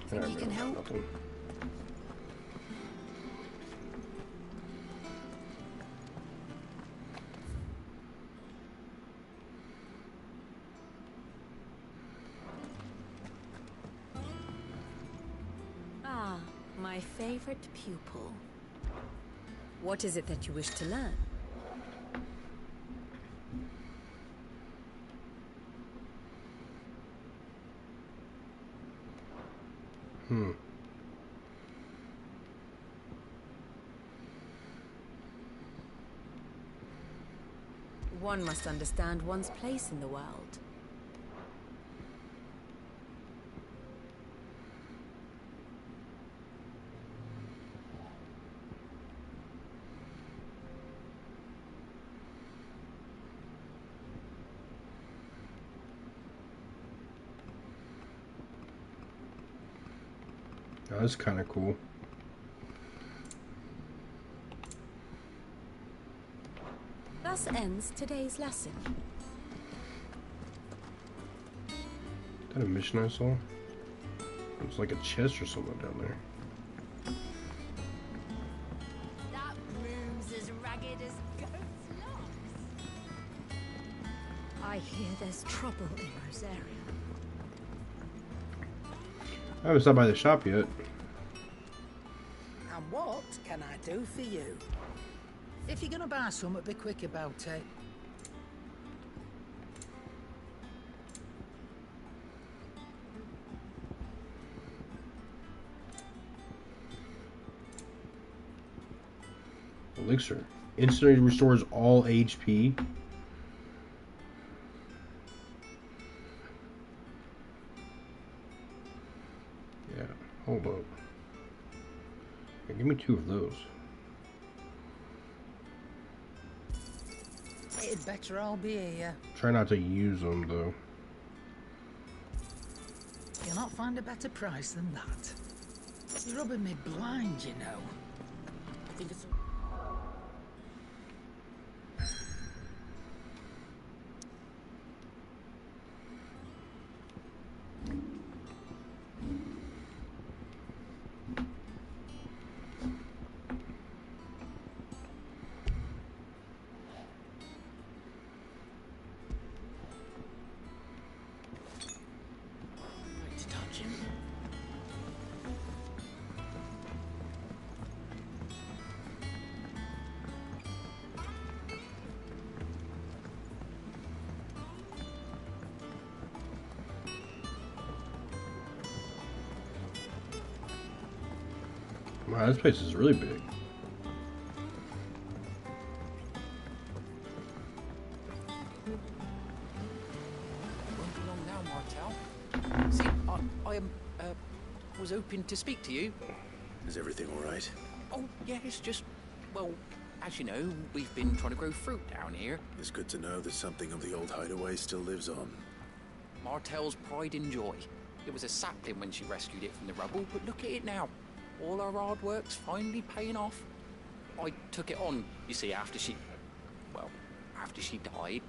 Think you can help? Nothing. Ah, my favorite pupil. What is it that you wish to learn? One must understand one's place in the world. Oh, that's kind of cool. Thus ends today's lesson. Is that a mission I saw? It's like a chest or something down there. That room's as ragged as goat's locks. I hear there's trouble in Rosaria. I haven't stopped by the shop yet. And what can I do for you? If you're gonna buy something, be quick about it. Elixir. Instantly restores all HP. Hold up. Yeah, give me 2 of those. It'd better all be here. Try not to use them, though. You'll not find a better price than that. You're rubbing me blind, you know. I think it's... Wow, this place is really big. Won't be long now, Martel. See, I was hoping to speak to you. Is everything all right? Oh, yeah, it's just, well, as you know, we've been trying to grow fruit down here. It's good to know that something of the old hideaway still lives on. Martel's pride and joy. It was a sapling when she rescued it from the rubble, but look at it now. All our hard work's finally paying off. I took it on, you see, after she died,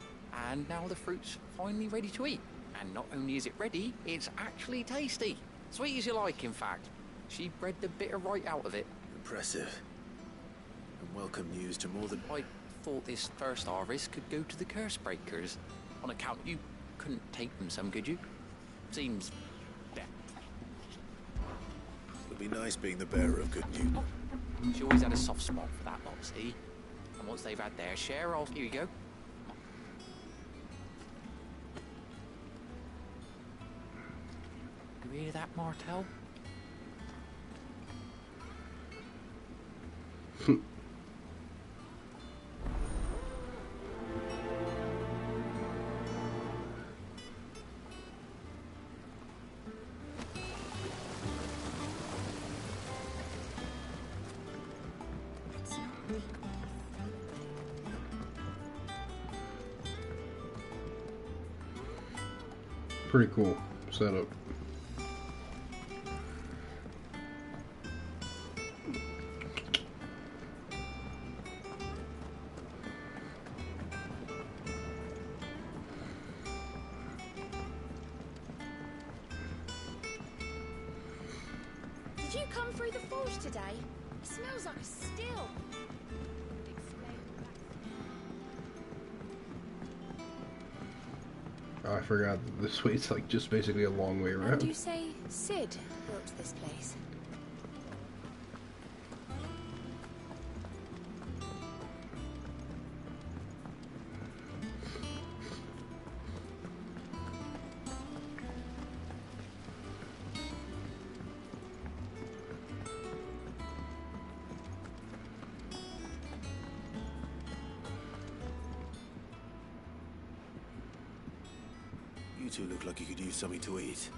and now the fruit's finally ready to eat. And not only is it ready, it's actually tasty. Sweet as you like, in fact. She bred the bitter right out of it. Impressive. And welcome news to more than... I thought this first harvest could go to the curse breakers. On account you couldn't take them some, could you? Seems... yeah. It'll be nice being the bearer of good news. Oh, she always had a soft spot for that lot, see? And once they've had their share, here you go. You hear that, Martel? Pretty cool setup. Did you come through the forge today? It smells like a still. Oh, I forgot that this way it's like just basically a long way And around. you say Sid built this place? You two look like you could use something to eat.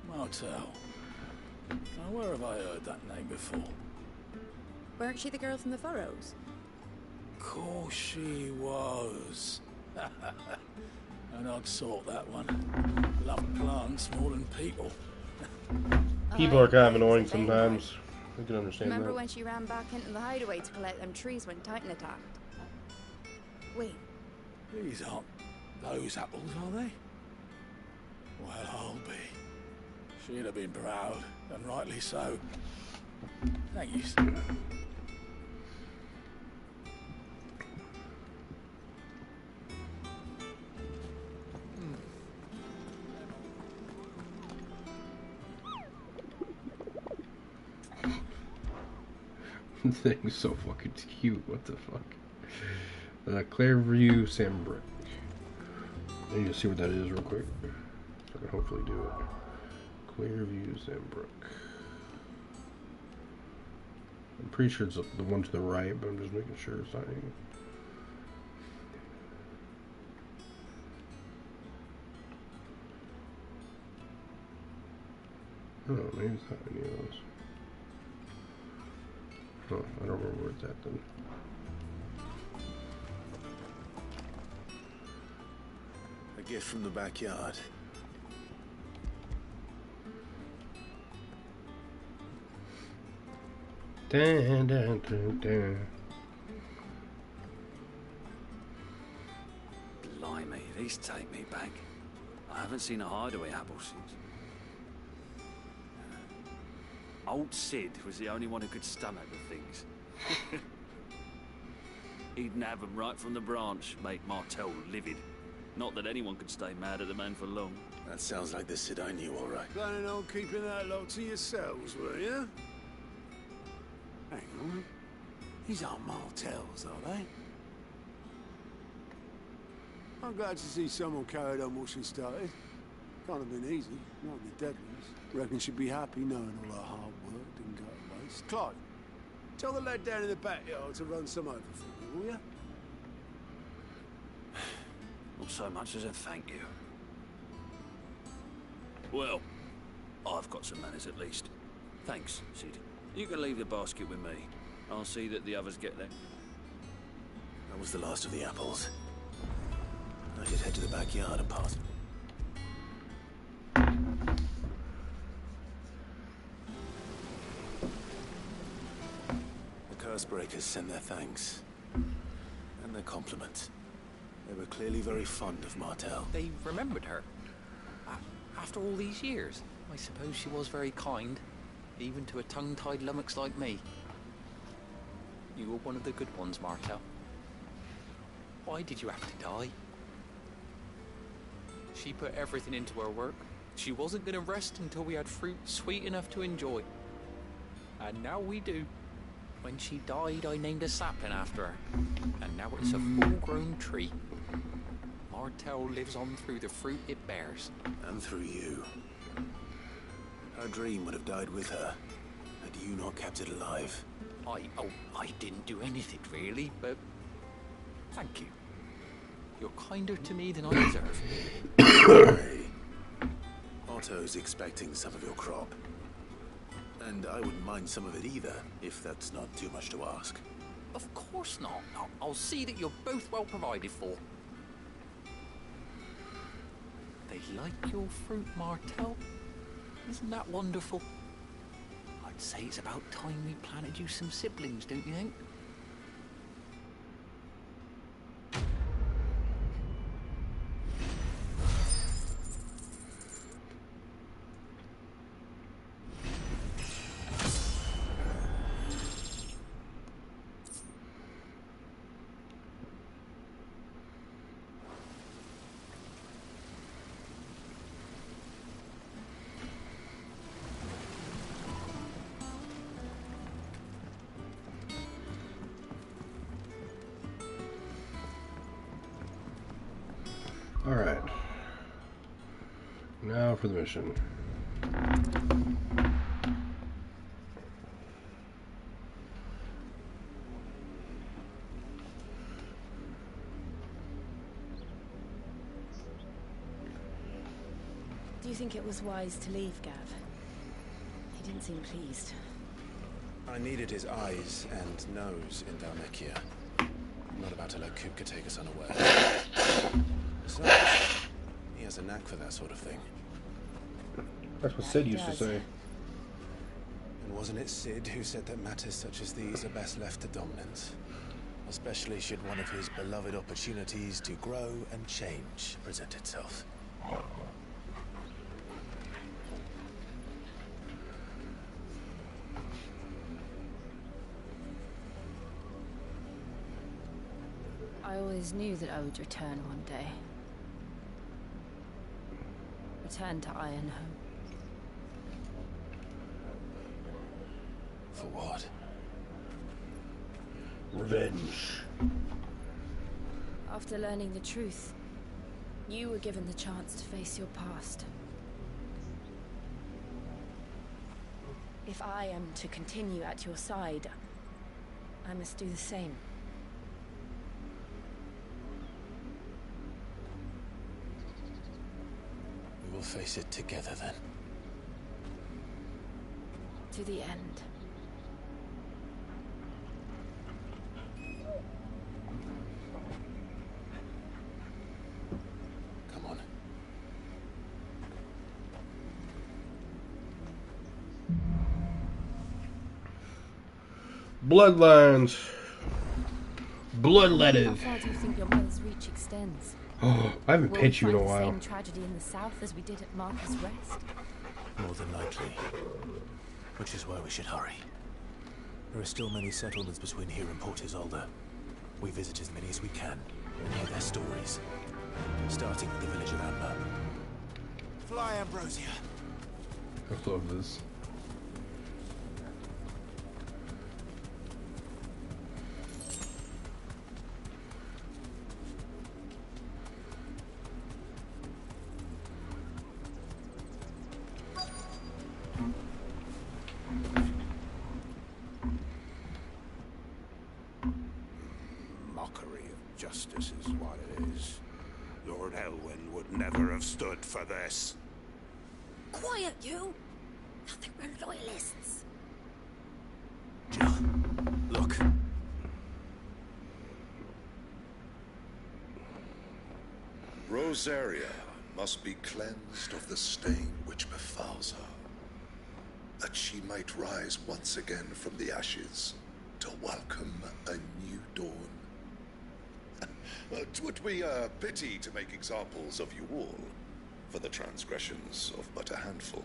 Martel. Now, where have I heard that name before? Weren't she the girl from the Furrows? Course she was. An odd sort, that one. Loved plants more than people. People are kind of annoying sometimes. I can understand Remember that. when she ran back into the hideaway to collect them trees when Titan attacked? Wait, These aren't those apples, are they? Well, I'll be. She'd have been proud, and rightly so. Thank you, sir. This thing's so fucking cute. What the fuck? Clairview Sandbrook. I need to see what that is real quick. I can hopefully do it. Clairview Sandbrook. I'm pretty sure it's the one to the right, but I'm just making sure it's not any. Oh, maybe it's not any of those. Oh, I don't remember where it's at then. A gift from the backyard. Dun, dun, dun, dun. Blimey, these take me back. I haven't seen a hideaway apple since. Old Sid was the only one who could stomach the things. He'd nab them right from the branch, make Martel livid. Not that anyone could stay mad at the man for long. That sounds like the Sid I knew, all right. Planning on keeping that lot to yourselves, were you? Hang on. These aren't Martels, are they? I'm glad to see someone carried on what she started. Can't have been easy, not in the dead ones. Reckon she'd be happy knowing all her hard work didn't go to waste. Clive, tell the lad down in the backyard to run some over for me, will you? Not so much as a thank you. Well, I've got some manners at least. Thanks, Sid. You can leave the basket with me. I'll see that the others get there. That was the last of the apples. I should head to the backyard and pass. The Cursebreakers sent their thanks. And their compliments. They were clearly very fond of Martel. They remembered her. After all these years, I suppose she was very kind, even to a tongue-tied lummox like me. You were one of the good ones, Martel. Why did you have to die? She put everything into her work. She wasn't going to rest until we had fruit sweet enough to enjoy. And now we do. When she died, I named a sapling after her. And now it's a full-grown tree. Martel lives on through the fruit it bears. And through you. Her dream would have died with her, had you not kept it alive. I didn't do anything really, but thank you. You're kinder to me than I deserve. Otto's expecting some of your crop. And I wouldn't mind some of it either, if that's not too much to ask. Of course not. I'll see that you're both well provided for. They like your fruit, Martel. Isn't that wonderful? I'd say it's about time we planted you some siblings, don't you think? Alright. Now for the mission. Do you think it was wise to leave, Gav? He didn't seem pleased. I needed his eyes and nose in Dalmekia. I'm not about to let Kupka take us unaware. Besides, he has a knack for that sort of thing. That's what Sid used to say. And wasn't it Sid who said that matters such as these are best left to dominance? Especially should one of his beloved opportunities to grow and change present itself. I always knew that I would return one day. Return to Ironhome. For what? Revenge. After learning the truth, you were given the chance to face your past. If I am to continue at your side, I must do the same. We will face it together then. To the end. Come on. Bloodlines. Bloodletted. How far do you think your mother's reach extends? Oh, I haven't Will pitched you we in a find the while. same tragedy in the south as we did at Martha's Rest? More than likely. Which is why we should hurry. There are still many settlements between here and Port Isolde. We visit as many as we can and hear their stories. Starting with the village of Amber. Fly, Ambrosia. I love this. Mockery of justice is what it is. Lord Elwyn would never have stood for this. Quiet, you! Nothing we're loyalists. Look. Rosaria must be cleansed of the stain which befouls her, that she might rise once again from the ashes to welcome a new dawn. 'Twould be a pity to make examples of you all for the transgressions of but a handful.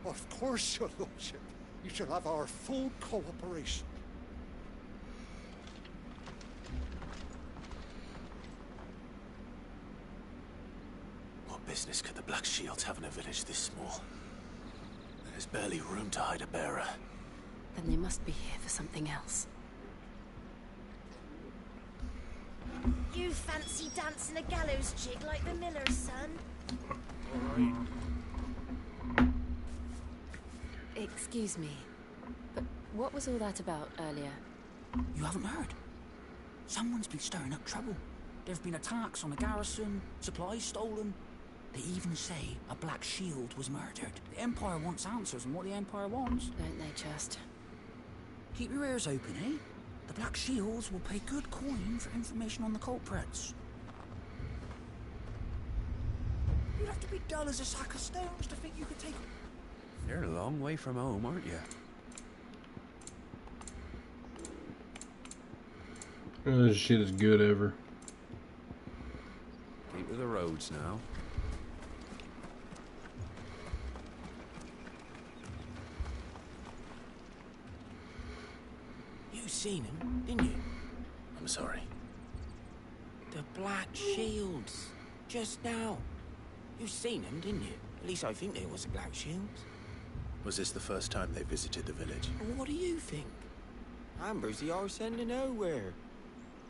Of course, your lordship. You shall have our full cooperation. What business could the Black Shields have in a village this small? There's barely room to hide a bearer. Then they must be here for something else. You fancy dancing a gallows jig like the miller's son? Excuse me, but what was all that about earlier? You haven't heard? Someone's been stirring up trouble. There've been attacks on the garrison, supplies stolen. They even say a Black Shield was murdered. The Empire wants answers on what the Empire wants. Don't they just? Keep your ears open, eh? The Black Shields will pay good coin for information on the culprits. You'd have to be dull as a sack of stones to think you could take... You're a long way from home, aren't you? This shit is good ever. Keep to the roads now. You seen him, didn't you? I'm sorry. The Black Shields. Just now. You seen them, didn't you? At least I think they was the Black Shields. Was this the first time they visited the village? What do you think? Amber's the arse end of nowhere.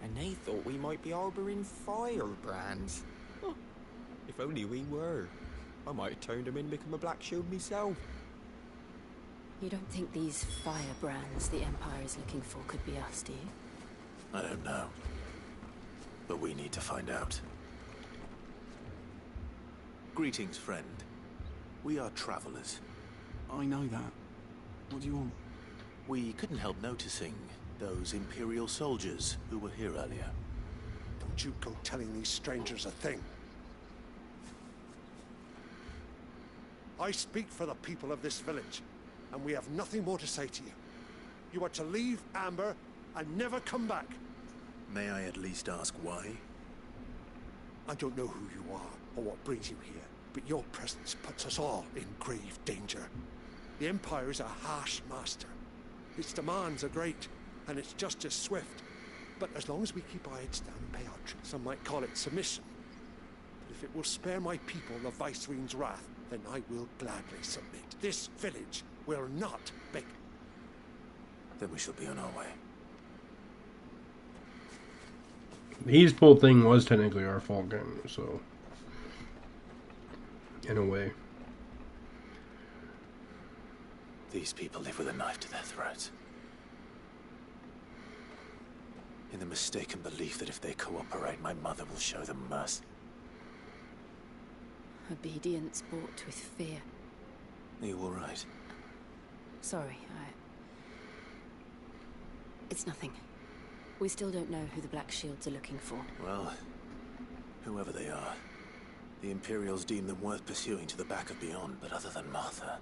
And they thought we might be harbouring firebrands. Huh. If only we were. I might have turned them in and become a Black Shield myself. You don't think these firebrands the Empire is looking for could be us, do you? I don't know. But we need to find out. Greetings, friend. We are travelers. I know that. What do you want? We couldn't help noticing those Imperial soldiers who were here earlier. Don't you go telling these strangers a thing. I speak for the people of this village, and we have nothing more to say to you. You are to leave Amber and never come back. May I at least ask why? I don't know who you are or what brings you here, but your presence puts us all in grave danger. The Empire is a harsh master. Its demands are great, and its justice swift. But as long as we keep our heads down and pay our tribute, some might call it submission. But if it will spare my people the Viceroy's wrath, then I will gladly submit. This village will not beg. Then we shall be on our way. His whole thing was technically our fault, so in a way. These people live with a knife to their throats. In the mistaken belief that if they cooperate, my mother will show them mercy. Obedience bought with fear. Are you all right? Sorry, It's nothing. We still don't know who the Black Shields are looking for. Well, whoever they are, the Imperials deem them worth pursuing to the back of beyond, but other than Martha,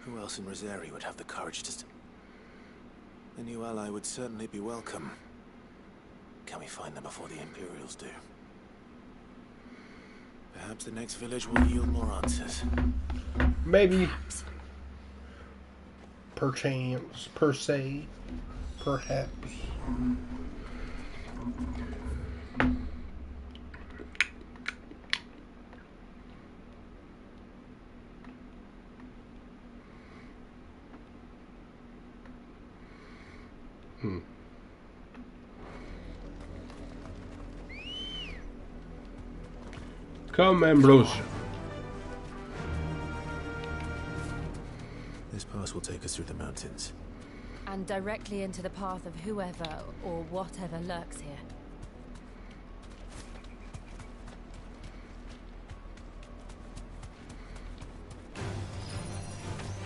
who else in Rosari would have the courage to... A new ally would certainly be welcome. Can we find them before the Imperials do? Perhaps the next village will yield more answers. Maybe. Perchance. Per se. Perhaps. Come, Ambrose. This pass will take us through the mountains. And directly into the path of whoever or whatever lurks here.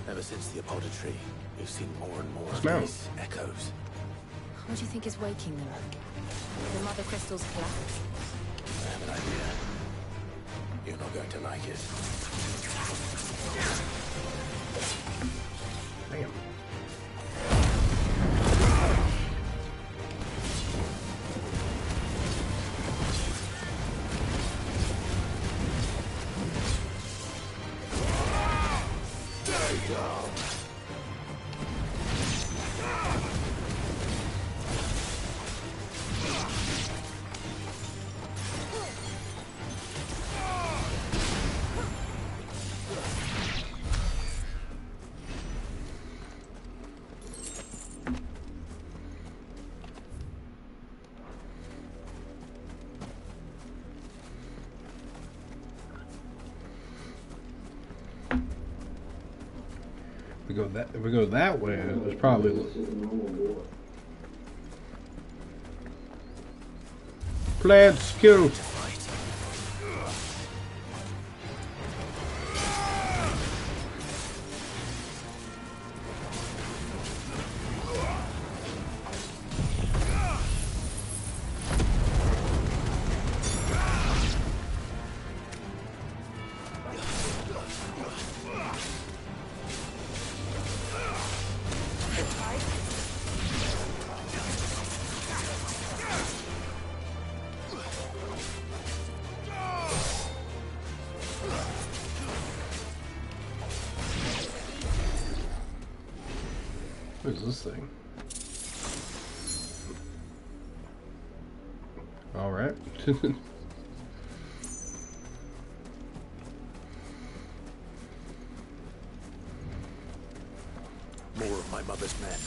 Ever since the apodatory, we've seen more and more Smell. of these echoes. What do you think is waking them? The mother crystal's collapse? I have an idea. You're not going to like it. Damn. If we go that way, there's probably let's go. What is this thing? All right. More of my mother's men.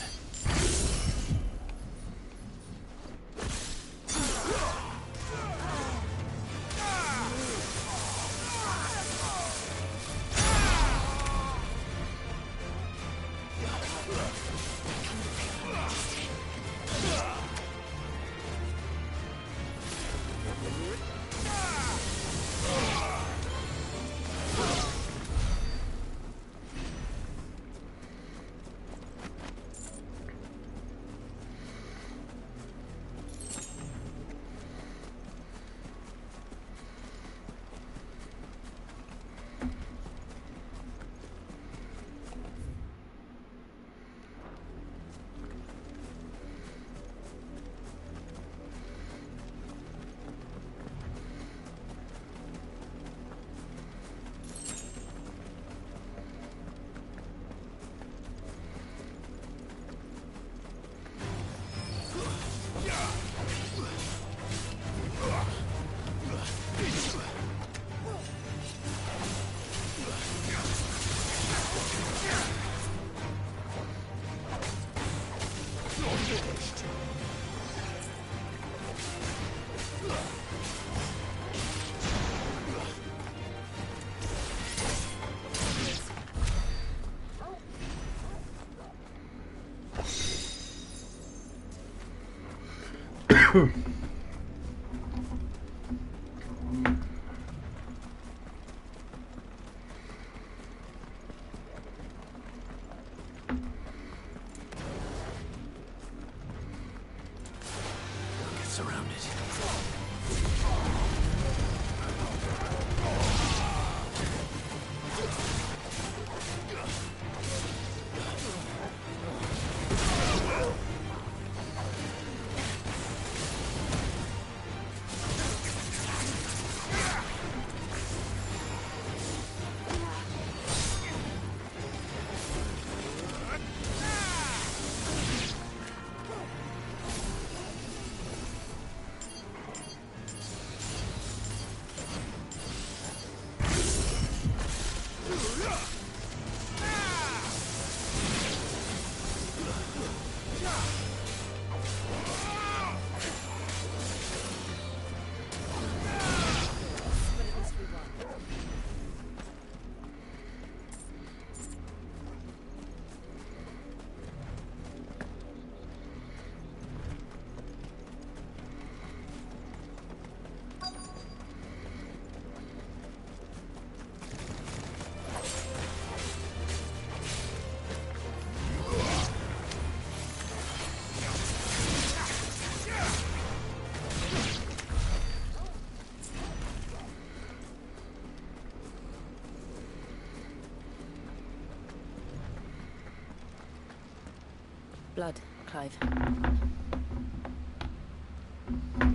Blood, Clive.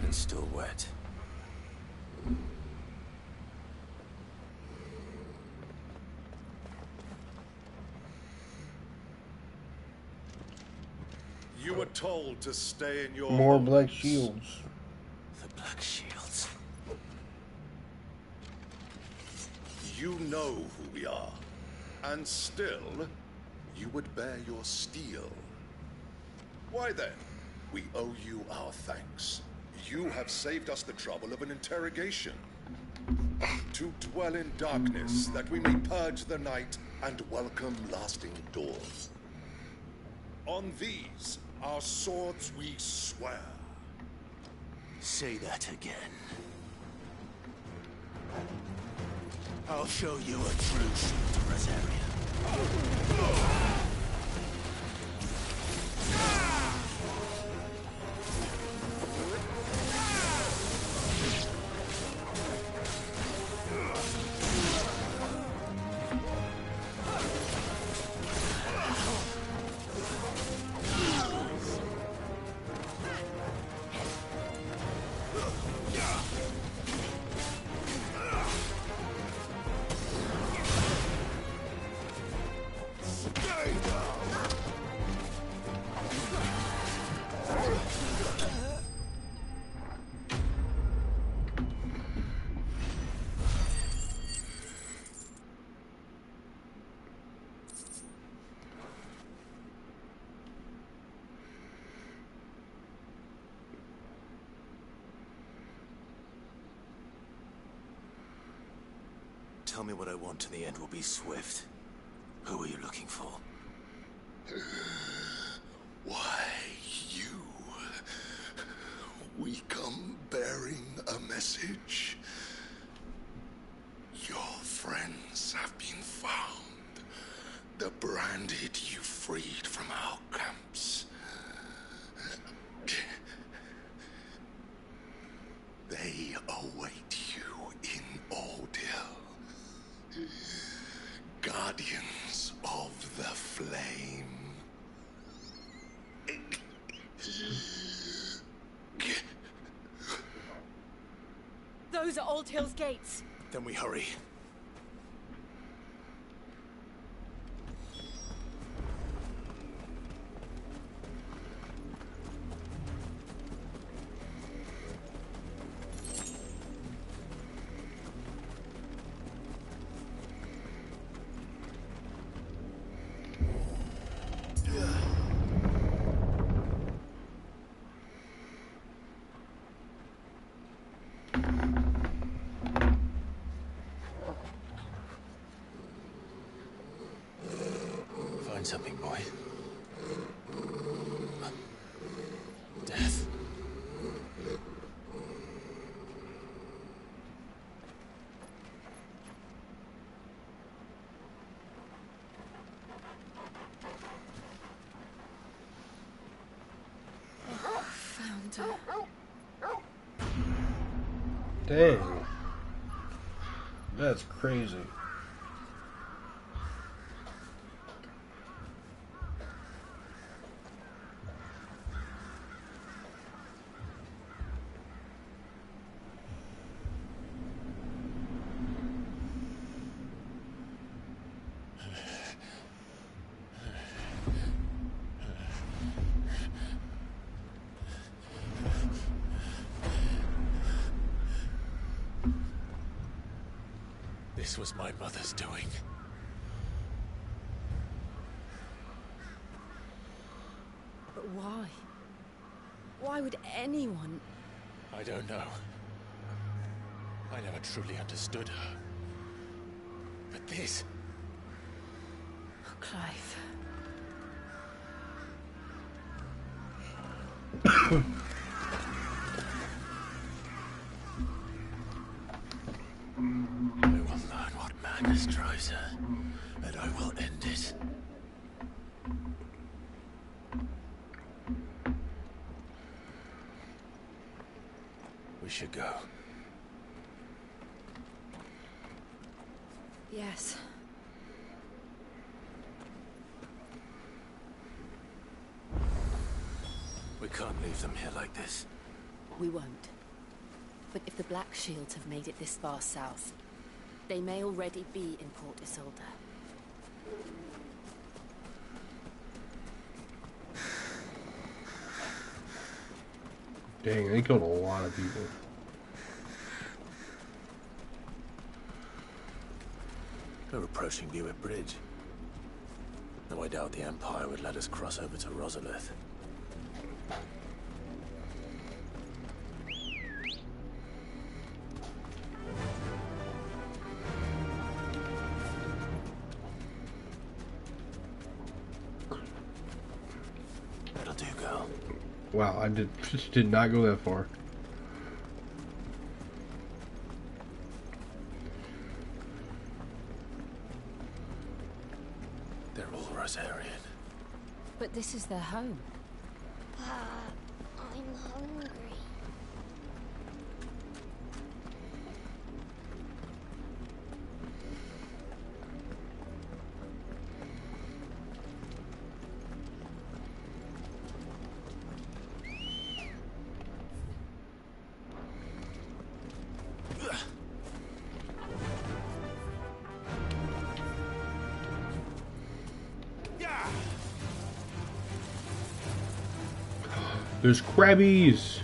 It's still wet. You were told to stay in your More homes. black shields. The Black Shields. You know who we are, and still, you would bear your steel. Why then, we owe you our thanks. You have saved us the trouble of an interrogation. To dwell in darkness, that we may purge the night and welcome lasting dawn. On these, our swords we swear. Say that again. I'll show you a true shield, Rosaria. Tell me what I want and the end will be swift. Who are you looking for? Why, you. We come bearing a message. Your friends have been found. The branded you freed from our camps. They await you in Ordeal. Guardians of the Flame. Those are Old Hill's gates. Then we hurry. Find something, boy. Death. Found her. Dang. That's crazy. This was my mother's doing. But why? Why would anyone? I don't know. I never truly understood her. But this... Oh, Clive. I will learn what madness drives her, and I will end it. We should go. Yes. can't leave them here like this. We won't. But if the Black Shields have made it this far south, they may already be in Port Isolde. Dang, they killed a lot of people. We're approaching Buick Bridge. Though I doubt the Empire would let us cross over to Rosalith. That'll do, girl. Wow, I just did not go that far. They're all Rosarian. But this is their home. I'm hungry. There's crabbies.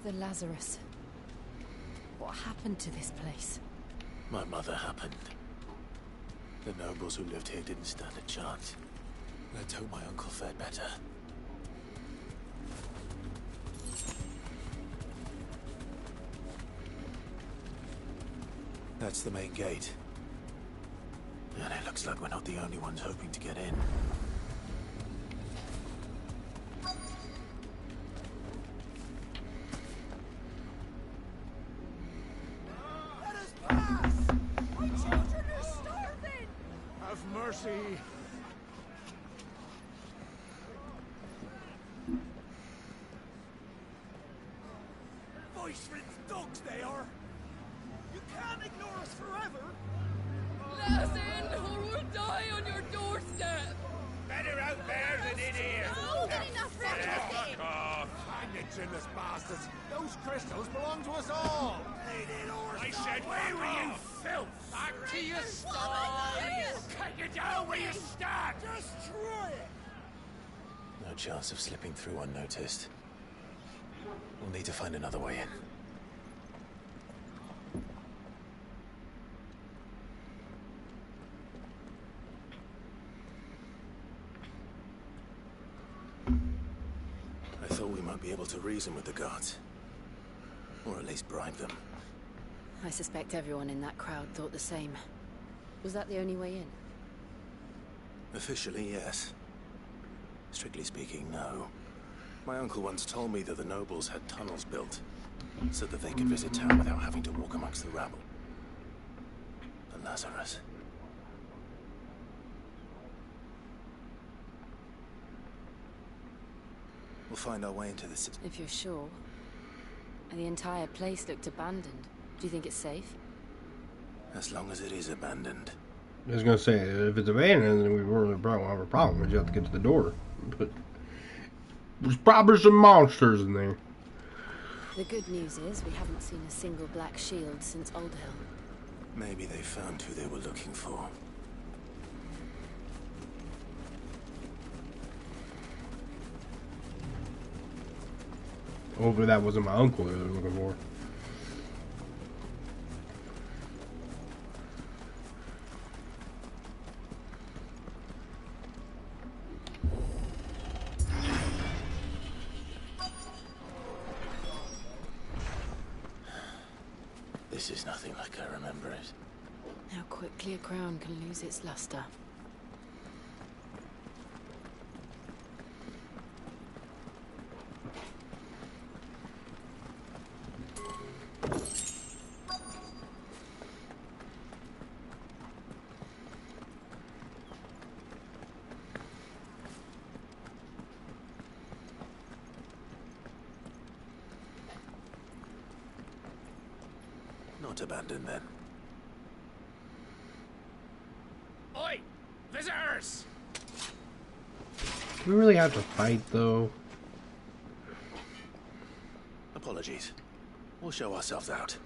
The Lazarus. What happened to this place? My mother happened. The nobles who lived here didn't stand a chance. Let's hope my uncle fared better. That's the main gate. And it looks like we're not the only ones hoping to get in. Let us pass! My children are starving! Have mercy! Voice-ridden dogs they are! You can't ignore us forever! Let us in, or we'll die on your doorstep! Better out there than in here. More than enough for everything! Fuck off. Hang it, chinless bastards! Those crystals belong to us all! I said, where were you, filth? Back to your stalls! Cut you down where you stand! Destroy it! No chance of slipping through unnoticed. We'll need to find another way in. I thought we might be able to reason with the guards. Or at least bribe them. I suspect everyone in that crowd thought the same. Was that the only way in? Officially, yes. Strictly speaking, no. My uncle once told me that the nobles had tunnels built, so that they could visit town without having to walk amongst the rabble. The Lazarus. We'll find our way into the city. If you're sure. And the entire place looked abandoned. Do you think it's safe? As long as it is abandoned. I was gonna say, if it's abandoned, then we really probably won't have a problem. We just have to get to the door. But there's probably some monsters in there. The good news is we haven't seen a single Black Shield since Old Hill. Maybe they found who they were looking for. Hopefully that wasn't my uncle they were looking for. This is nothing like I remember it. How quickly a crown can lose its luster. Not abandon then. Oi! Visitors! Do we really have to fight, though? Apologies. We'll show ourselves out.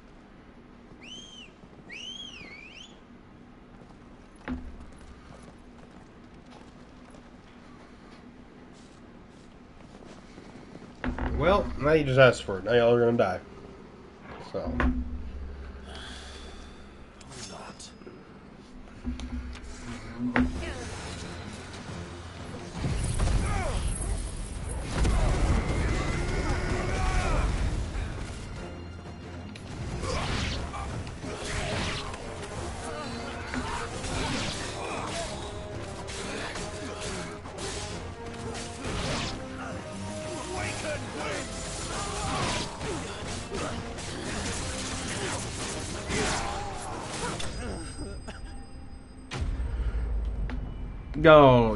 Well, now you just asked for it. Now y'all are gonna die. So.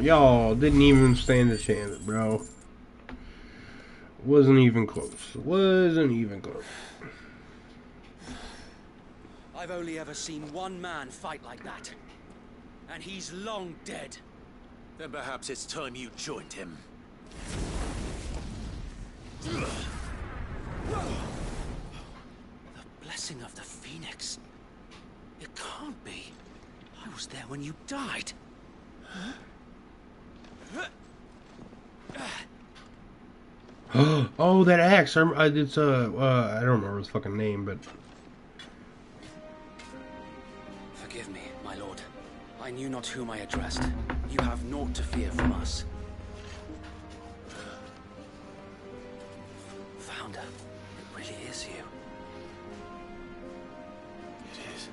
Y'all didn't even stand a chance, bro. Wasn't even close. Wasn't even close. I've only ever seen one man fight like that. And he's long dead. Then perhaps it's time you joined him. The blessing of the Phoenix. It can't be. I was there when you died. Oh, that axe! It's I don't remember his fucking name, but Forgive me, my lord. I knew not whom I addressed. You have naught to fear from us. Founder, it really is you. It is.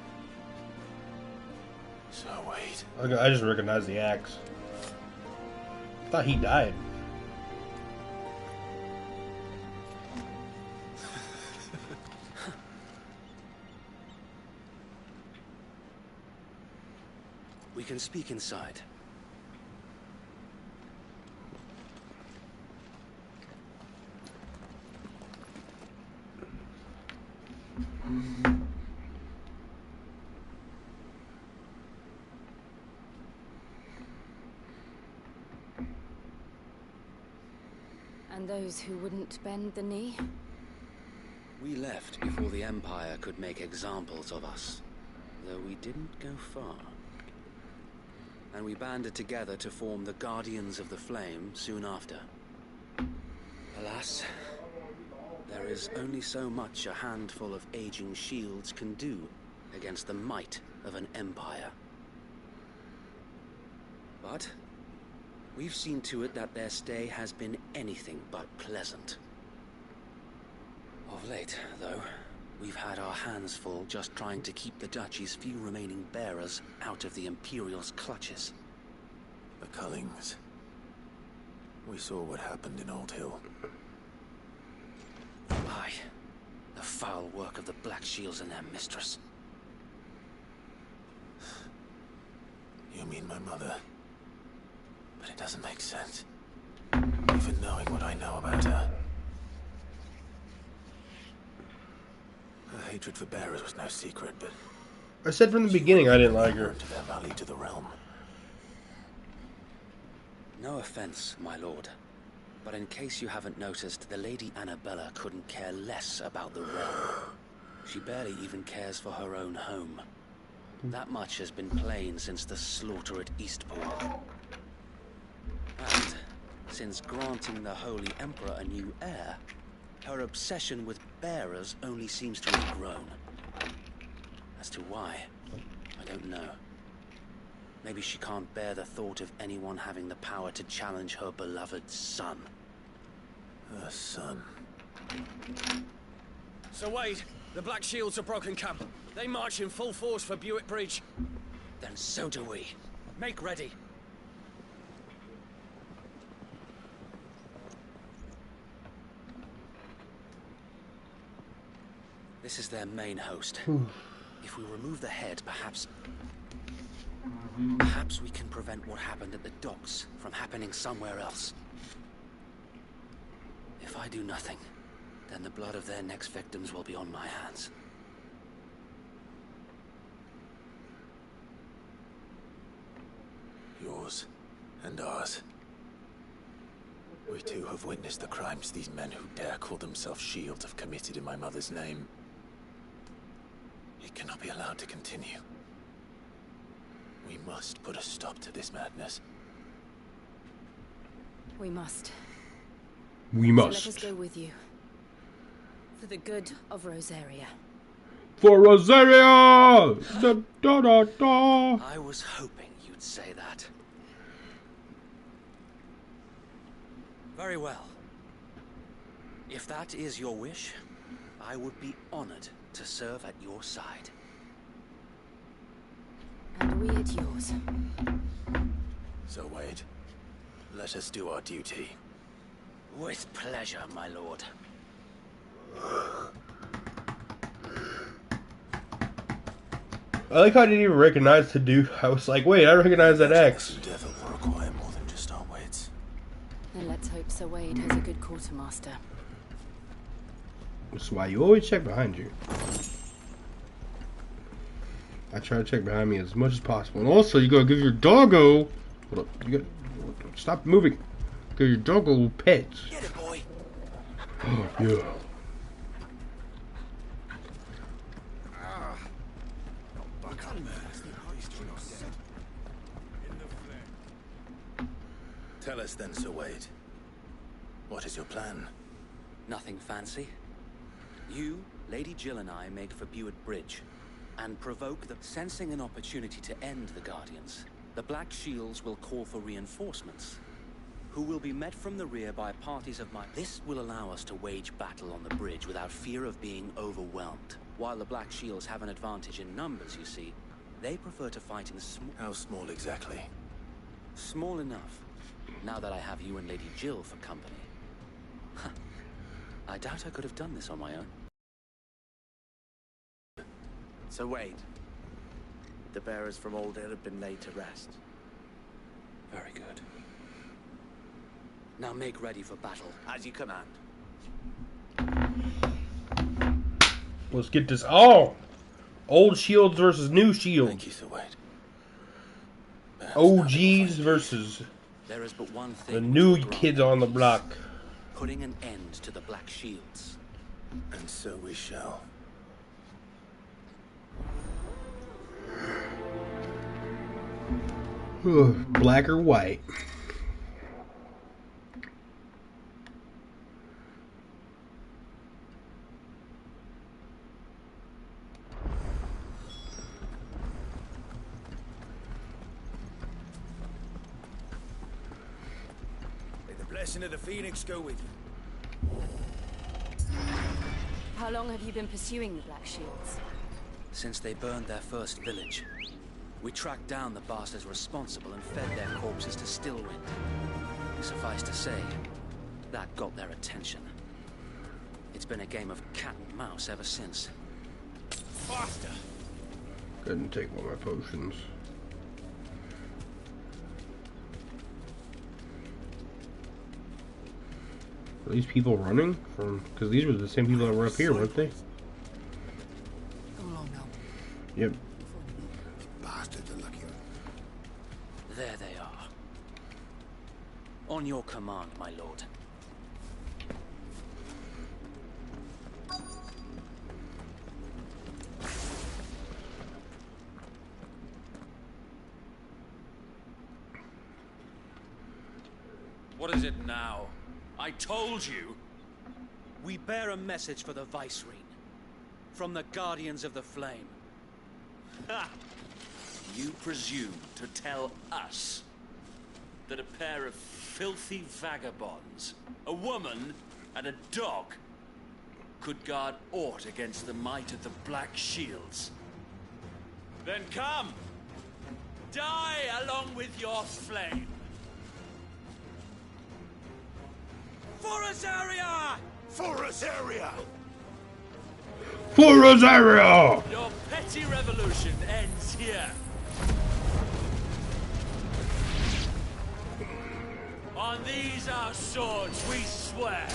So wait. I just recognized the axe. I thought he died. We can speak inside. And those who wouldn't bend the knee? We left before the Empire could make examples of us, though we didn't go far. And we banded together to form the Guardians of the Flame soon after. Alas, there is only so much a handful of aging shields can do against the might of an empire. But we've seen to it that their stay has been anything but pleasant. Of late, though, we've had our hands full just trying to keep the Duchy's few remaining bearers out of the Imperial's clutches. The Cullings. We saw what happened in Old Hill. Aye. The foul work of the Black Shields and their mistress. You mean my mother? But it doesn't make sense. Even knowing what I know about her. Her hatred for bearers was no secret, but I said from the beginning I didn't like her. to their value to the realm. No offense, my lord. But in case you haven't noticed, the Lady Annabella couldn't care less about the realm. She barely even cares for her own home. That much has been plain since the slaughter at Eastport. And since granting the Holy Emperor a new heir, her obsession with bearers only seems to have grown. As to why, I don't know. Maybe she can't bear the thought of anyone having the power to challenge her beloved son. Her son. Sir Wade, the Black Shields have broken camp. They march in full force for Buick Bridge. Then so do we. Make ready. This is their main host. If we remove the head, perhaps we can prevent what happened at the docks from happening somewhere else. If I do nothing, then the blood of their next victims will be on my hands. yours and ours. We too have witnessed the crimes these men who dare call themselves shields have committed in my mother's name. It cannot be allowed to continue. We must put a stop to this madness. We must. We So must. let us go with you. For the good of Rosaria. For Rosaria! Da, da, da, da. I was hoping you'd say that. Very well. If that is your wish, I would be honored to serve at your side. And we at yours. So, Wade, let us do our duty. With pleasure, my lord. I like how I didn't even recognize the dude. I was like, wait, I recognize that X. Endeavor will require more than just our wits. Then let's hope Sir Wade has a good quartermaster. That's why you always check behind you. I try to check behind me as much as possible. And also, you gotta give your doggo... Hold up. You gotta... Stop moving. Give your doggo pets. Get it, boy. Oh, yeah. Tell us then, Sir Wade. What is your plan? Nothing fancy. You, Lady Jill and I make for Buett Bridge and provoke the... Sensing an opportunity to end the Guardians, the Black Shields will call for reinforcements, who will be met from the rear by parties of my... This will allow us to wage battle on the bridge without fear of being overwhelmed. While the Black Shields have an advantage in numbers, you see, they prefer to fight in small... How small exactly? Small enough. Now that I have you and Lady Jill for company. I doubt I could have done this on my own. So Wade, the bearers from Oldale have been laid to rest. Very good. Now make ready for battle. As you command. Let's get this on. Old shields versus new shields. Thank you, Sir Wade. OGs versus There is but one thing the new kids on the block. Putting an end to the Black Shields. And so we shall. Black or white. May the blessing of the Phoenix go with you. How long have you been pursuing the Black Shields? Since they burned their first village, we tracked down the bastards responsible and fed their corpses to Stillwind. Suffice to say, that got their attention. It's been a game of cat and mouse ever since. Faster! Couldn't take one of my potions. Are these people running from? Because these were the same people that were up here, weren't they? Go along now. Yep. Bastards are lucky. There they are. On your command, my lord. What is it now? I told you! We bear a message for the Vicereine. From the Guardians of the Flame. Ha! You presume to tell us that a pair of filthy vagabonds, a woman and a dog, could guard aught against the might of the Black Shields? Then come! Die along with your flame! For Rosaria! For Rosaria! For Rosaria! Your petty revolution ends here. On these our swords we swear.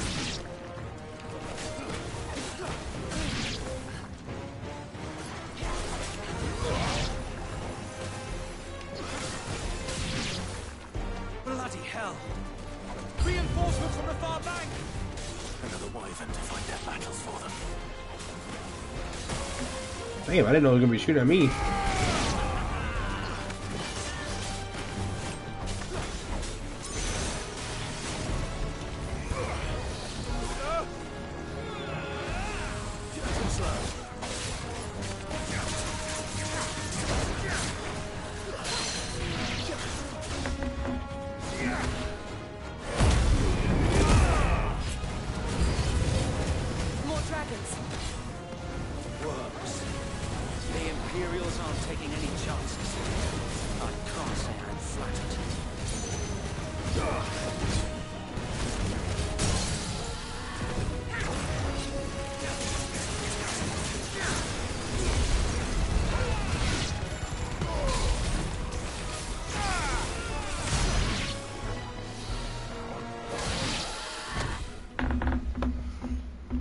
Reinforcements from the far bank! Another wyvern to fight their battles for them. Damn, I didn't know he was gonna be shooting at me. More dragons. Worms. The Imperials aren't taking any chances. I can't say I'm flattered.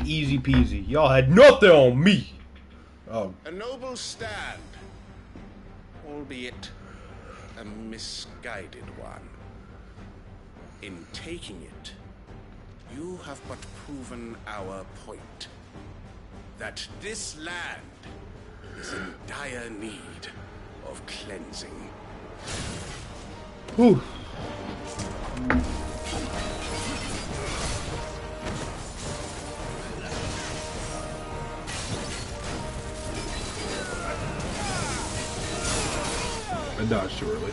Easy peasy. Y'all had nothing on me. Oh. A noble stand, albeit a misguided one. In taking it, you have but proven our point. That this land is in dire need of cleansing. Whew. I dodged too early.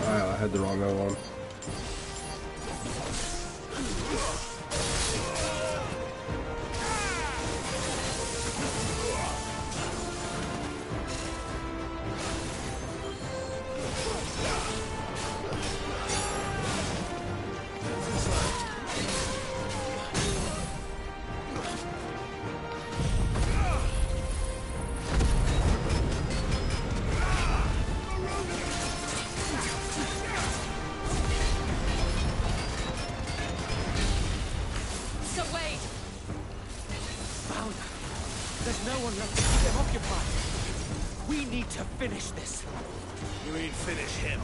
I had the wrong one. So Wade, Found her. There's no one left to keep them occupied. We need to finish this. You mean finish him?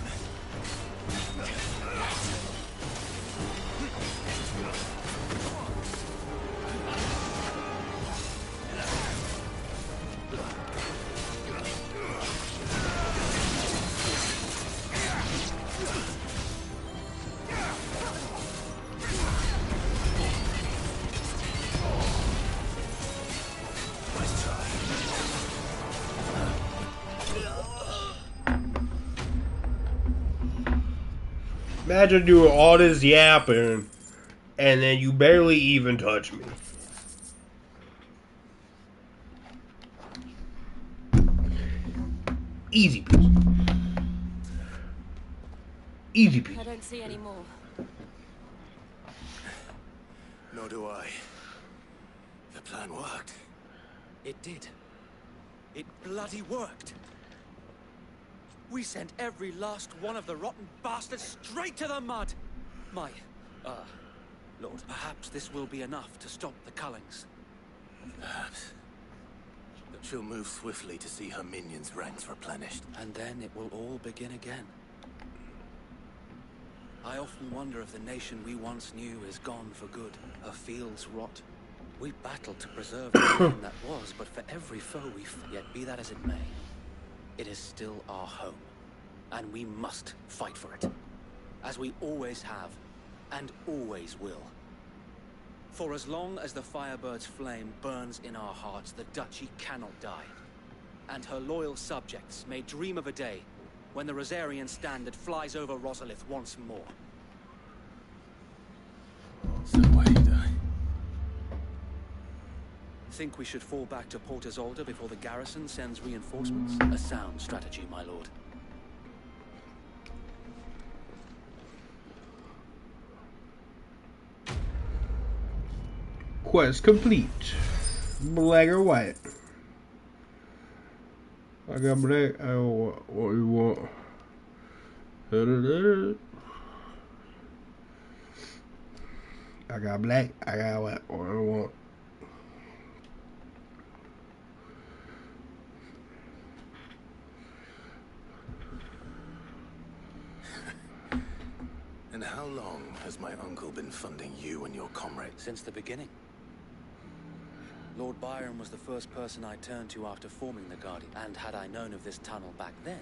Imagine doing all this yapping, and then you barely even touch me. Easy peasy. Easy peasy. I don't see any more. Nor do I. The plan worked. It did. It bloody worked. We sent every last one of the rotten bastards straight to the mud. My, Lord, perhaps this will be enough to stop the Cullings. Perhaps. But she'll move swiftly to see her minions' ranks replenished. And then it will all begin again. I often wonder if the nation we once knew is gone for good. Her fields rot. We battled to preserve the land that was, but for every foe we yet be that as it may, it is still our home. And we must fight for it. As we always have, and always will. For as long as the Firebird's flame burns in our hearts, the Duchy cannot die. And her loyal subjects may dream of a day when the Rosarian standard flies over Rosalith once more. So Wade, Think we should fall back to Port Isolde before the garrison sends reinforcements? A sound strategy, my lord. Quest complete. Black or white? I got black. I want what you want. I got black. I got white. What I want. And how long has my uncle been funding you and your comrade? Since the beginning. Lord Byron was the first person I turned to after forming the Guardian, and had I known of this tunnel back then,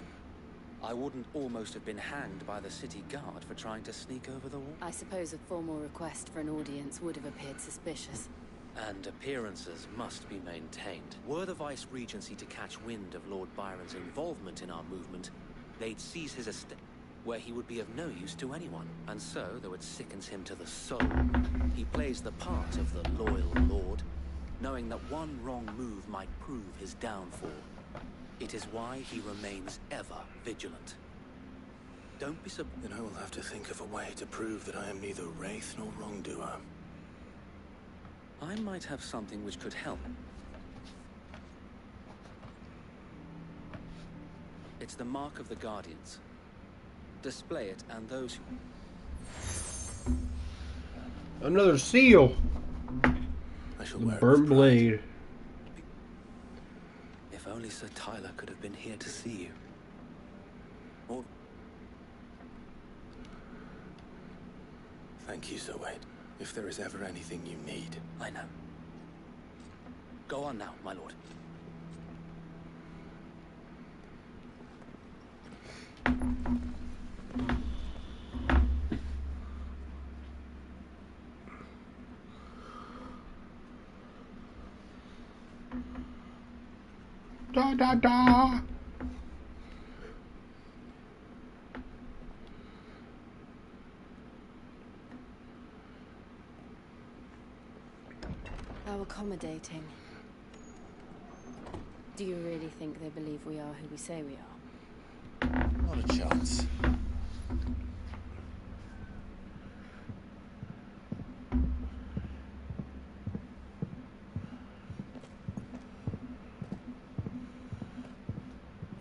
I wouldn't almost have been hanged by the city guard for trying to sneak over the wall. I suppose a formal request for an audience would have appeared suspicious. And appearances must be maintained. Were the Vice-Regency to catch wind of Lord Byron's involvement in our movement, they'd seize his estate, where he would be of no use to anyone. And so, though it sickens him to the soul, he plays the part of the loyal lord, knowing that one wrong move might prove his downfall. It is why he remains ever vigilant. Don't be surprised. Then I will have to think of a way to prove that I am neither wraith nor wrongdoer. I might have something which could help. It's the mark of the Guardians. Display it, and those who... Another seal! I shall The wear burnt blade. If only Sir Tyler could have been here to see you. Or... Thank you, Sir Wade. If there is ever anything you need. I know. Go on now, my lord. Da da da! How accommodating. Do you really think they believe we are who we say we are? Not a chance.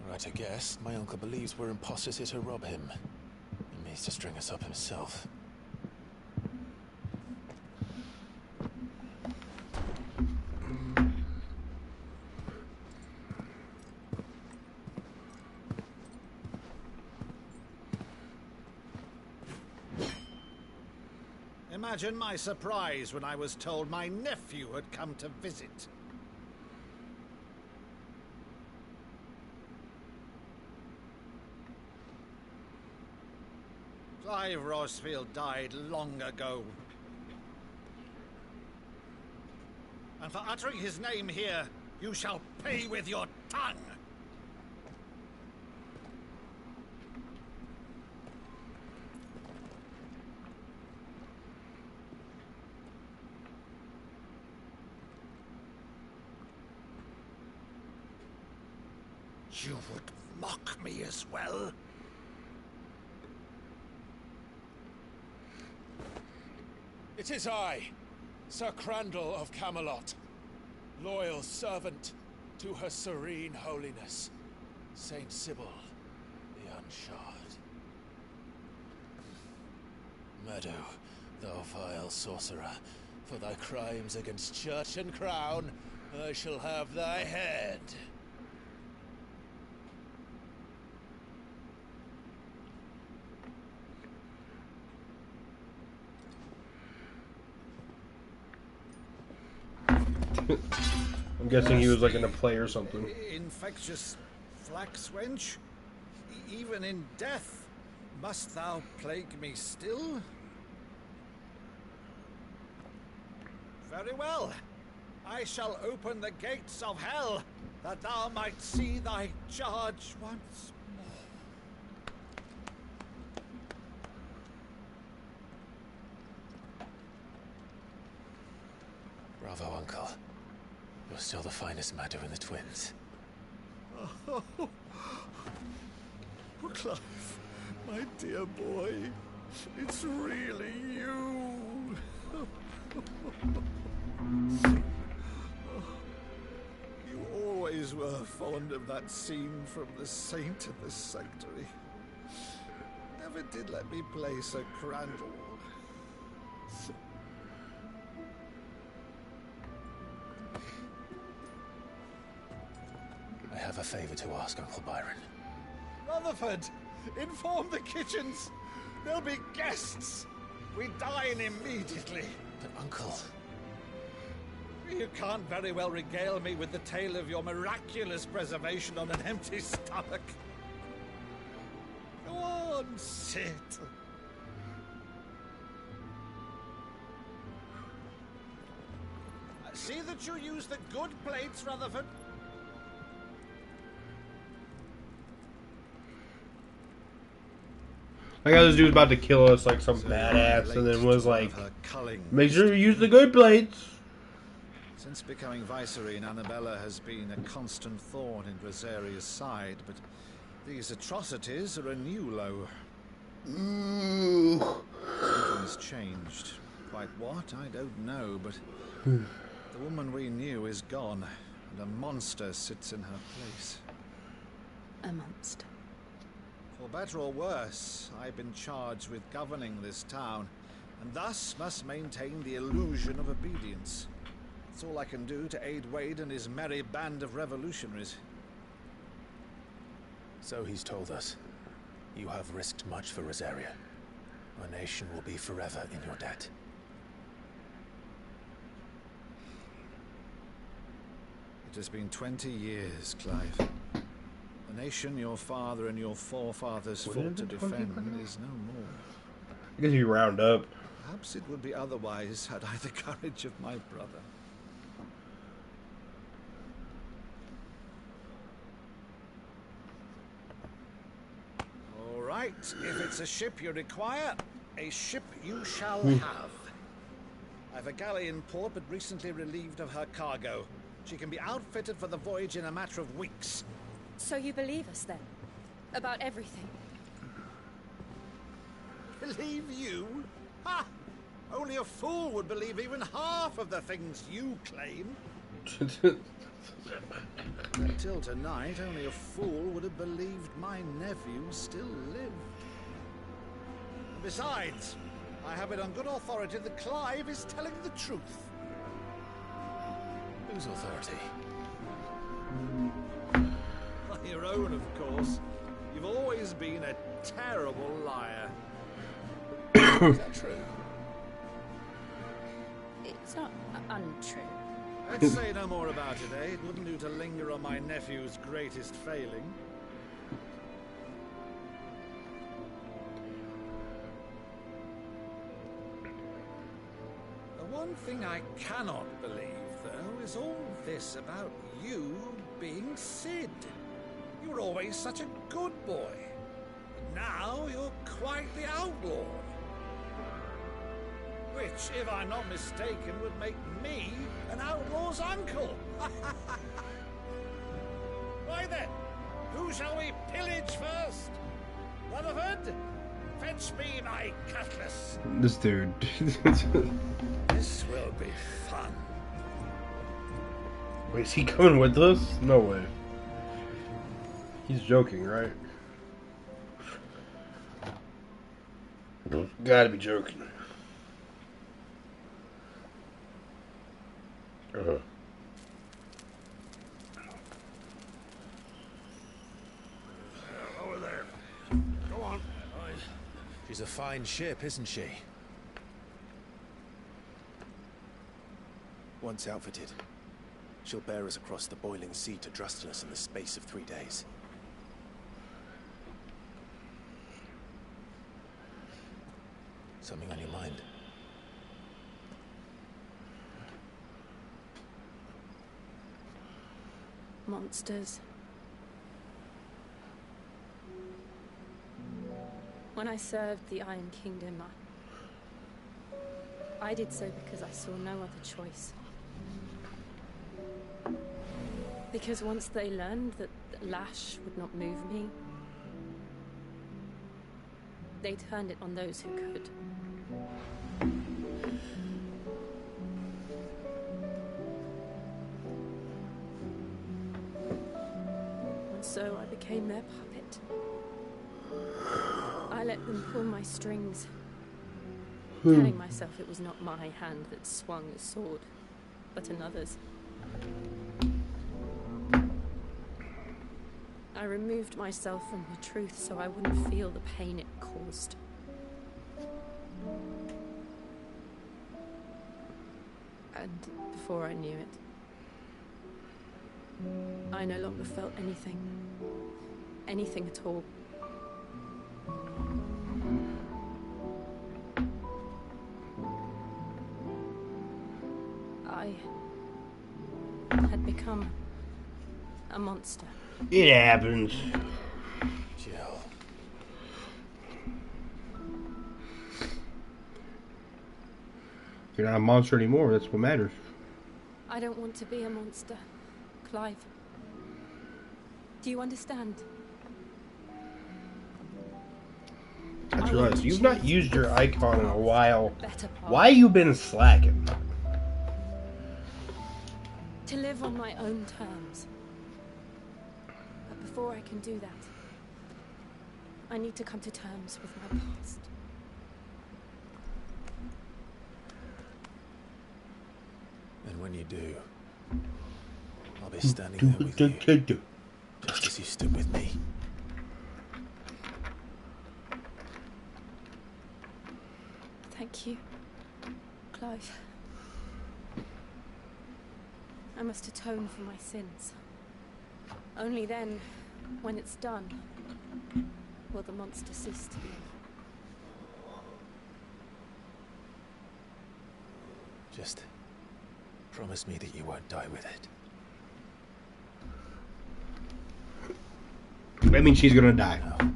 Right, I guess. My uncle believes we're imposters here to rob him. He means to string us up himself. Imagine my surprise when I was told my nephew had come to visit. Clive Rosfield died long ago. And for uttering his name here, you shall pay with your tongue! You would mock me as well? It is I, Sir Crandall of Camelot, loyal servant to Her Serene Holiness, Saint Sybil the Unshod. Meadow, thou vile sorcerer, for thy crimes against church and crown, I shall have thy head. I'm guessing he was like in a play or something. Infectious flax wench? Even in death, must thou plague me still? Very well. I shall open the gates of hell, that thou might see thy charge once more. Bravo, Uncle. You're still the finest Maddo in the twins. Oh, Clive, my dear boy, it's really you. You always were fond of that scene from The Saint and the Sanctuary. Never did let me play Sir Crandall. I have a favor to ask, Uncle Byron. Rutherford, inform the kitchens. There'll be guests. We dine immediately. But, Uncle... You can't very well regale me with the tale of your miraculous preservation on an empty stomach. Go on, sit. See that you use the good plates, Rutherford. I got this dude's about to kill us like some badass, and then was like, make sure you use the good plates. Since becoming Vicereine, Annabella has been a constant thorn in Rosaria's side, but these atrocities are a new low. Something's changed. Quite what, I don't know, but the woman we knew is gone, and a monster sits in her place. A monster. For better or worse, I've been charged with governing this town, and thus must maintain the illusion of obedience. It's all I can do to aid Wade and his merry band of revolutionaries. So he's told us. You have risked much for Rosaria. Our nation will be forever in your debt. It has been 20 years, Clive. The nation your father and your forefathers fought to defend is no more. I guess you round up. Perhaps it would be otherwise had I the courage of my brother. All right, if it's a ship you require, a ship you shall have. I've a galley in port, but recently relieved of her cargo. She can be outfitted for the voyage in a matter of weeks. So you believe us then? About everything? Believe you? Ha! Only a fool would believe even half of the things you claim. Until tonight, only a fool would have believed my nephew still lived. And besides, I have it on good authority that Clive is telling the truth. Whose authority? Your own, of course. You've always been a terrible liar. Is that true? It's not untrue. Let's say no more about it, eh? It wouldn't do to linger on my nephew's greatest failing. The one thing I cannot believe, though, is all this about you being Sid. You were always such a good boy. But now you're quite the outlaw. Which, if I'm not mistaken, would make me an outlaw's uncle. Why then, who shall we pillage first? Rutherford, fetch me my cutlass. This dude. This will be fun. Wait, is he coming with us? No way. He's joking, right? Gotta be joking. Over there. Go on. She's a fine ship, isn't she? Once outfitted, she'll bear us across the boiling sea to Drastalis in the space of 3 days. Something on your mind? Monsters. When I served the Iron Kingdom, I did so because I saw no other choice. Because once they learned that Lash would not move me, they turned it on those who could. And so I became their puppet. I let them pull my strings, telling myself it was not my hand that swung a sword, but another's. I removed myself from the truth so I wouldn't feel the pain it caused. before I knew it. I no longer felt anything. Anything at all. I had become a monster. It happens. Jill. You're not a monster anymore, that's what matters. I don't want to be a monster, Clive. Do you understand? I just realized you've not used your icon in a while. Why you been slacking? To live on my own terms. But before I can do that, I need to come to terms with my past. And when you do, I'll be standing there with you, just as you stood with me. Thank you, Clive. I must atone for my sins. Only then, when it's done, will the monster cease to be. Just promise me that you won't die with it. I mean, she's gonna die. No.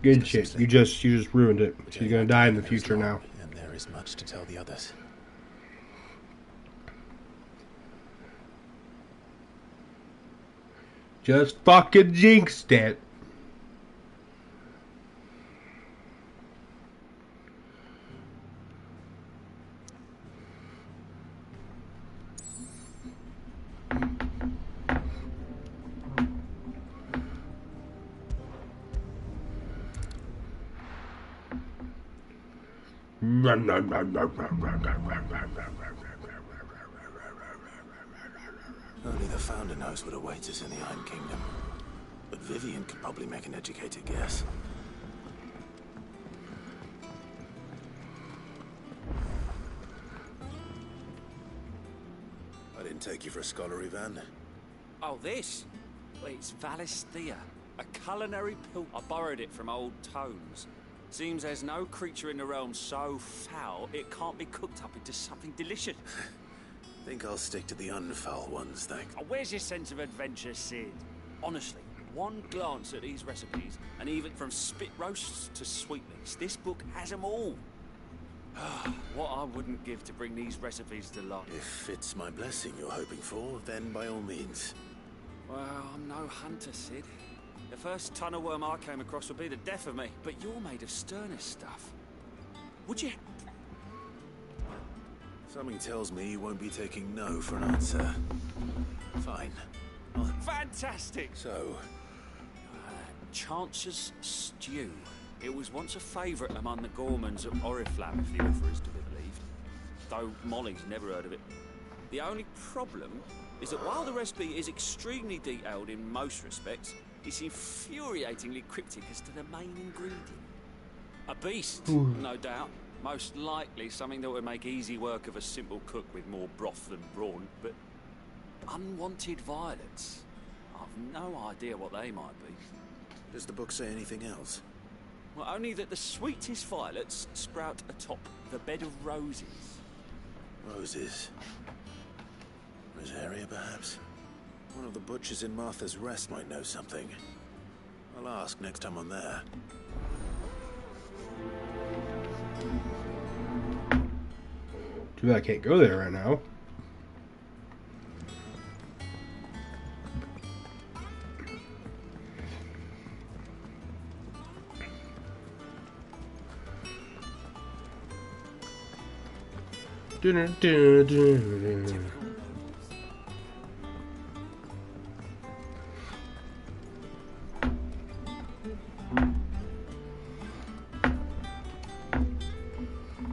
Good shit. You just ruined it. She's gonna die in the future now. And there is much to tell the others. Just fucking jinxed it. Only the Founder knows what awaits us in the Iron Kingdom. But Vivian could probably make an educated guess. I didn't take you for a scholar, Ivan. Oh, this? Well, it's Valisthea, a culinary pill. I borrowed it from old tomes. Seems there's no creature in the realm so foul it can't be cooked up into something delicious. Think I'll stick to the unfoul ones, thanks. Oh, where's your sense of adventure, Sid? Honestly, one glance at these recipes, and even from spit roasts to sweetmeats, this book has them all. What I wouldn't give to bring these recipes to life. If it's my blessing you're hoping for, then by all means. Well, I'm no hunter, Sid. The first ton of worm I came across would be the death of me, but you're made of sterner stuff. Would you? Something tells me you won't be taking no for an answer. Fine. Fantastic! So? Chance's Stew. It was once a favourite among the gourmands of Oriflamme, if the author is to be believed. Though Molly's never heard of it. The only problem is that while the recipe is extremely detailed in most respects, it's infuriatingly cryptic as to the main ingredient. A beast, no doubt. Most likely something that would make easy work of a simple cook with more broth than brawn, but unwanted violets. I've no idea what they might be. Does the book say anything else? Well, only that the sweetest violets sprout atop the bed of roses. Roses. Rosaria, perhaps? One of the butchers in Martha's Rest might know something. I'll ask next time I'm there. Too bad I can't go there right now.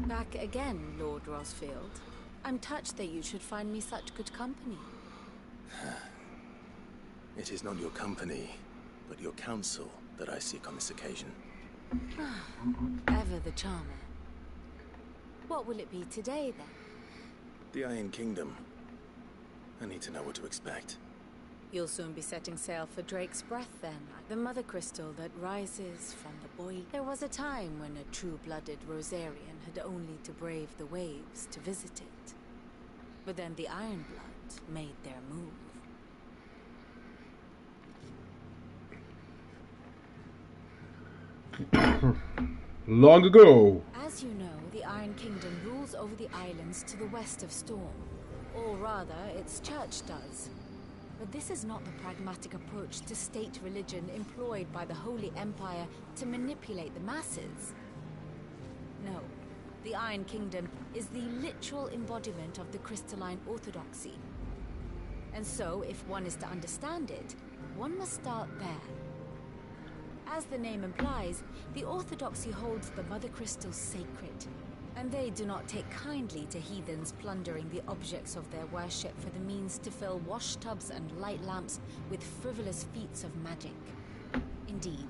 Back again, Lord Rosfield. I'm touched that you should find me such good company. It is not your company, but your counsel that I seek on this occasion. Ever the charmer. What will it be today, then? The Iron Kingdom. I need to know what to expect. You'll soon be setting sail for Drake's Breath then, the mother crystal that rises from the boil. There was a time when a true-blooded Rosarian had only to brave the waves to visit it. But then the Ironblood made their move. Long ago. As you know, the Iron Kingdom rules over the islands to the west of Storm. Or rather, its church does. But this is not the pragmatic approach to state religion employed by the Holy Empire to manipulate the masses. No, the Iron Kingdom is the literal embodiment of the crystalline orthodoxy. And so, if one is to understand it, one must start there. As the name implies, the orthodoxy holds the Mother Crystals sacred, and they do not take kindly to heathens plundering the objects of their worship for the means to fill washtubs and light lamps with frivolous feats of magic. Indeed,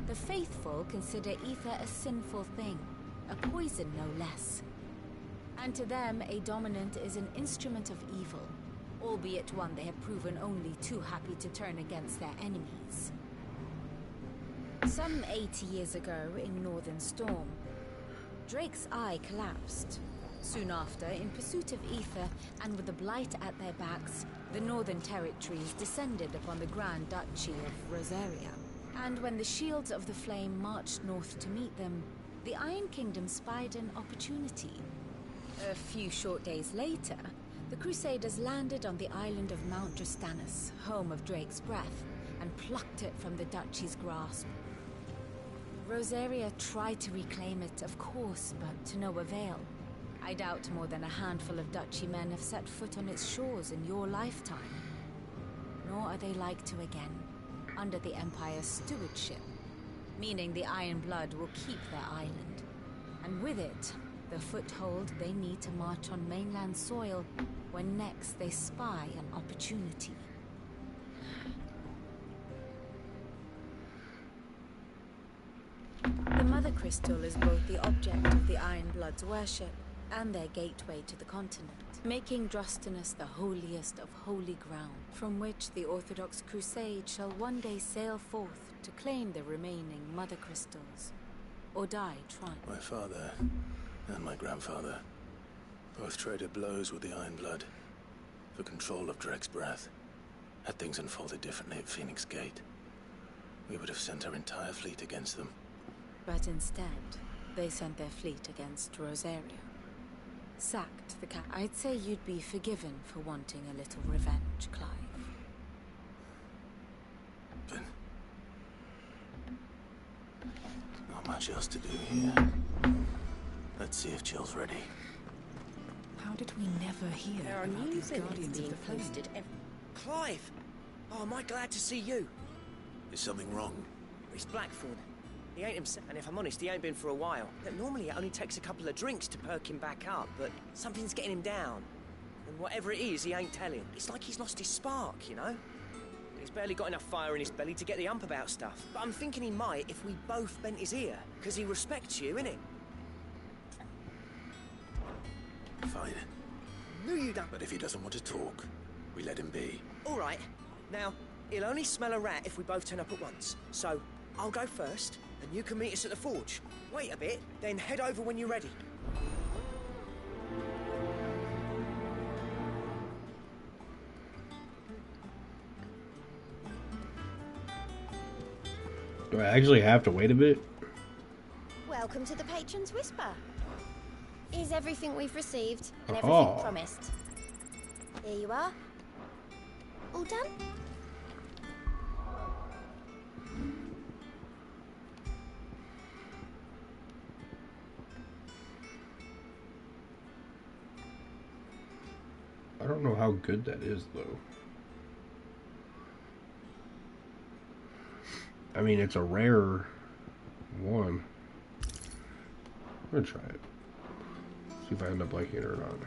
the faithful consider ether a sinful thing, a poison no less. And to them, a dominant is an instrument of evil, albeit one they have proven only too happy to turn against their enemies. Some 80 years ago, in Northern Storm, Drake's eye collapsed. Soon after, in pursuit of ether, and with the Blight at their backs, the Northern Territories descended upon the Grand Duchy of Rosaria. And when the Shields of the Flame marched north to meet them, the Iron Kingdom spied an opportunity. A few short days later, the Crusaders landed on the island of Mount Drastanus, home of Drake's Breath, and plucked it from the Duchy's grasp. Rosaria tried to reclaim it, of course, but to no avail. I doubt more than a handful of Duchy men have set foot on its shores in your lifetime. Nor are they like to again, under the Empire's stewardship, meaning the Iron Blood will keep their island. And with it, the foothold they need to march on mainland soil when next they spy an opportunity. The Mother Crystal is both the object of the Iron Blood's worship and their gateway to the continent, making Drastanus the holiest of holy ground, from which the Orthodox Crusade shall one day sail forth to claim the remaining Mother Crystals, or die trying. My father and my grandfather both traded blows with the Iron Blood for control of Drake's Breath. Had things unfolded differently at Phoenix Gate, we would have sent our entire fleet against them. But instead, they sent their fleet against Rosaria. Sacked the cap. I'd say you'd be forgiven for wanting a little revenge, Clive. But not much else to do here. Let's see if Jill's ready. How did we never hear There are about new these villains Guardians of being the Flame? posted Clive! Oh, am I glad to see you? Is something wrong? It's Blackthorn. He ain't himself, and if I'm honest, he ain't been for a while. Look, normally it only takes a couple of drinks to perk him back up, but something's getting him down. And whatever it is, he ain't telling. It's like he's lost his spark, you know? He's barely got enough fire in his belly to get the ump about stuff. But I'm thinking he might if we both bent his ear, because he respects you, innit? Fine. Knew you don't. But if he doesn't want to talk, we let him be. All right. Now, he'll only smell a rat if we both turn up at once. So, I'll go first, and you can meet us at the forge. Wait a bit, then head over when you're ready. Do I actually have to wait a bit? Welcome to the Patron's Whisper. Is everything we've received and Aha. everything promised? Here you are. All done? I don't know how good that is, though. I mean, it's a rare one. I'm gonna try it. See if I end up liking it or not.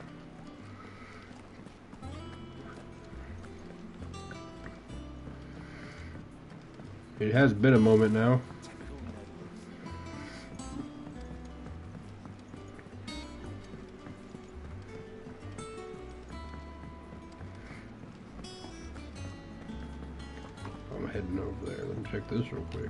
It has been a moment now. heading over there. Let me check this real quick.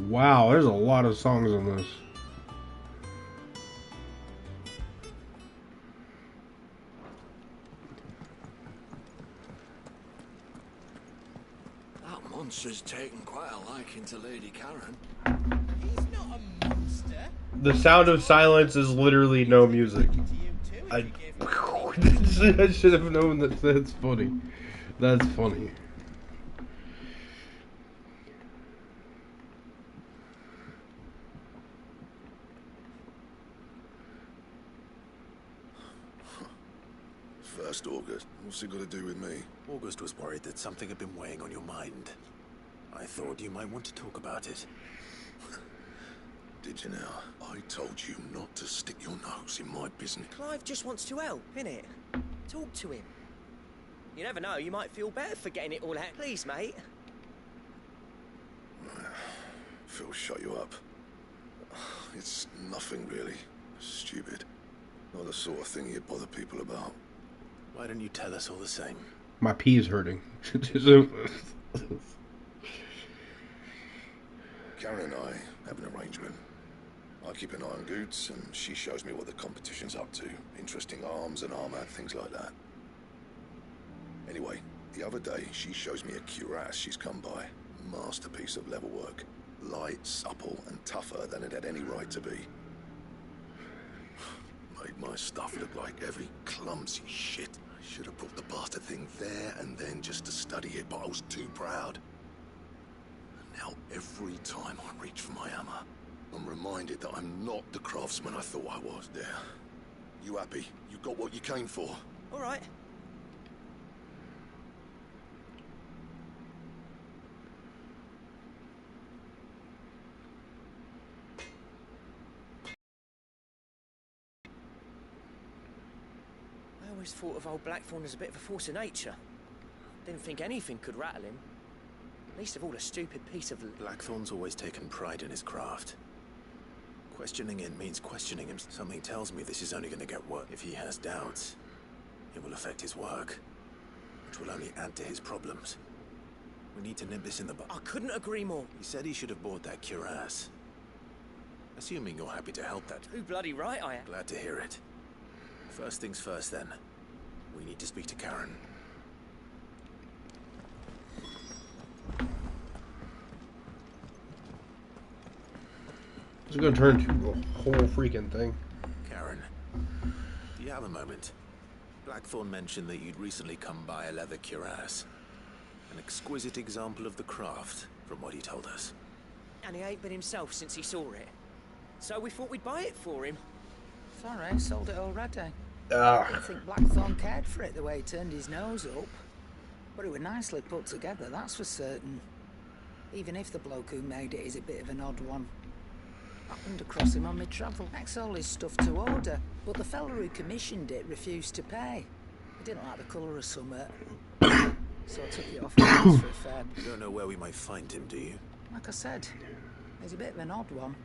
Wow, there's a lot of songs on this. That monster's taken quite a liking to Lady Karen. He's not a monster. The sound of silence is literally no music. I should have known that. That's funny. That's funny. First August. What's it got to do with me? August was worried that something had been weighing on your mind. I thought you might want to talk about it. Did you now? I told you not to stick your nose in my business. Clive just wants to help, innit? Talk to him. You never know, you might feel better for getting it all out. Please, mate. Phil, shut you up. It's nothing really. Stupid. Not the sort of thing you bother people about. Why don't you tell us all the same? My pee is hurting. Karen and I have an arrangement. I keep an eye on Goots, and she shows me what the competition's up to. Interesting arms and armor, things like that. Anyway, the other day, she shows me a cuirass she's come by. Masterpiece of level work. Light, supple, and tougher than it had any right to be. Made my stuff look like heavy, clumsy shit. I should have brought the bastard thing there and then just to study it, but I was too proud. And now every time I reach for my hammer, I'm reminded that I'm not the craftsman I thought I was. There. You happy? You got what you came for? All right. I always thought of old Blackthorn as a bit of a force of nature. Didn't think anything could rattle him. Least of all a stupid piece of... Blackthorn's always taken pride in his craft. Questioning it means questioning him. Something tells me this is only going to get worse. If he has doubts, it will affect his work, which will only add to his problems. We need to nip this in the bud. I couldn't agree more. He said he should have bought that cuirass. Assuming you're happy to help that. Too bloody right I am. Glad to hear it. First things first, then. We need to speak to Karen. It's gonna turn into a whole freaking thing. Karen, do you have a moment? Blackthorn mentioned that you'd recently come by a leather cuirass. An exquisite example of the craft, from what he told us. And he ain't been himself since he saw it. So we thought we'd buy it for him. Sorry, sold it already. Ah. I think Blackthorn cared for it the way he turned his nose up. But it was nicely put together, that's for certain. Even if the bloke who made it is a bit of an odd one. Happened across him on my travel. Next all his stuff to order, but the fella who commissioned it refused to pay. He didn't like the colour of something. So I took it off for a fair. You don't know where we might find him, do you? Like I said, he's a bit of an odd one.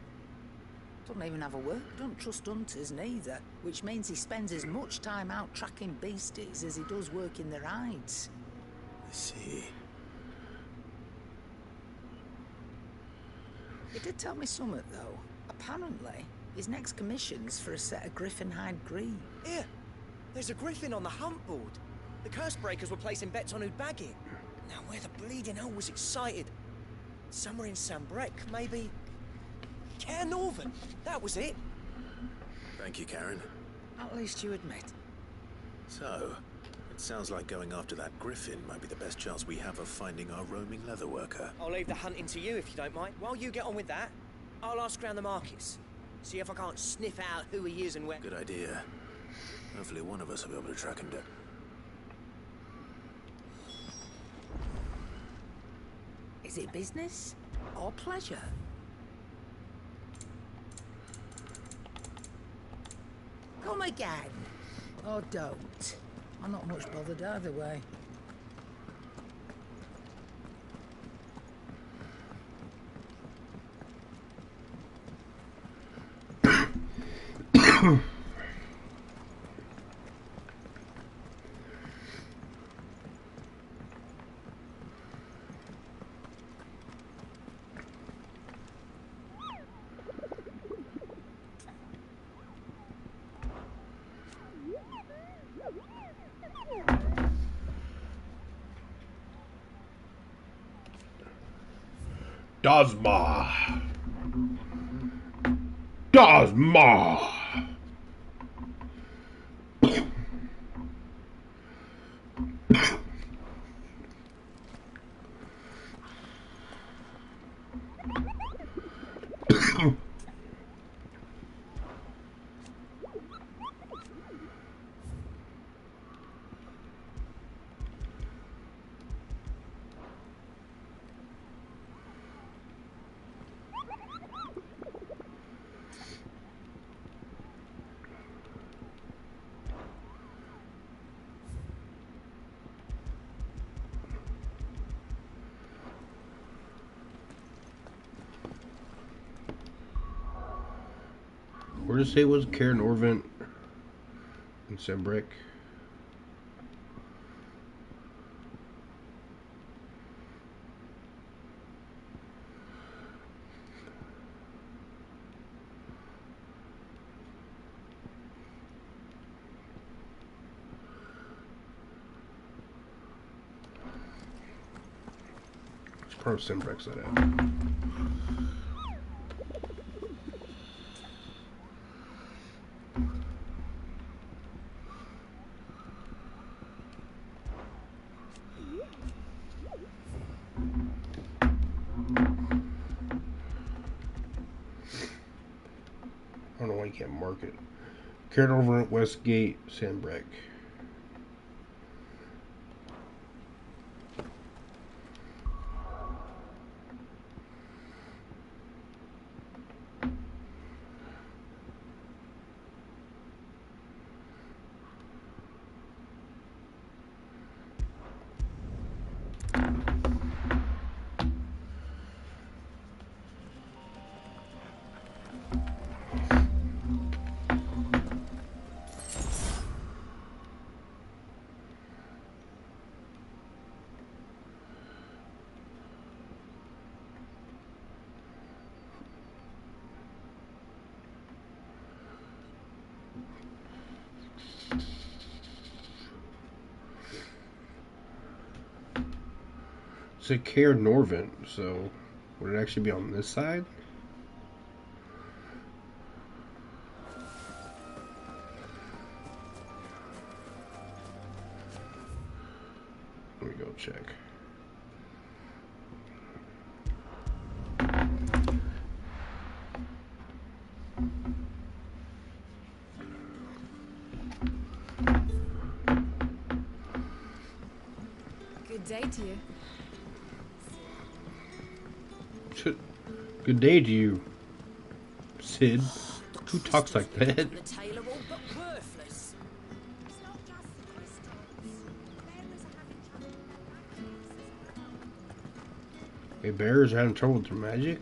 Doesn't even have a work, don't trust hunters neither, which means he spends as much time out tracking beasties as he does working their hides. I see. He did tell me something, though. Apparently, his next commission's for a set of griffin hide greaves. Here, there's a griffin on the hunt board. The curse breakers were placing bets on who'd bag it. Now, where the bleeding hell was it sighted? Somewhere in Sambrec, maybe... Care Northern, that was it. Thank you, Karen. At least you admit. So, it sounds like going after that griffin might be the best chance we have of finding our roaming leather worker. I'll leave the hunting to you if you don't mind. While you get on with that, I'll ask around the markets. See if I can't sniff out who he is and where... Good idea. Hopefully one of us will be able to track him down. Is it business or pleasure? Come again. Or don't. I'm not much bothered either way. Dazma. Dazma. Where did it say it was? Karen Orvent and Sembrick. It's part of Sembrick's that out. I don't know why you can't mark it. Karen over at Westgate, Sandbreak. It's a Care Norvent, so would it actually be on this side? Let me go check. Good day to you. Good day to you, Sid. Who talks like that? Hey, bears are having trouble with their magic?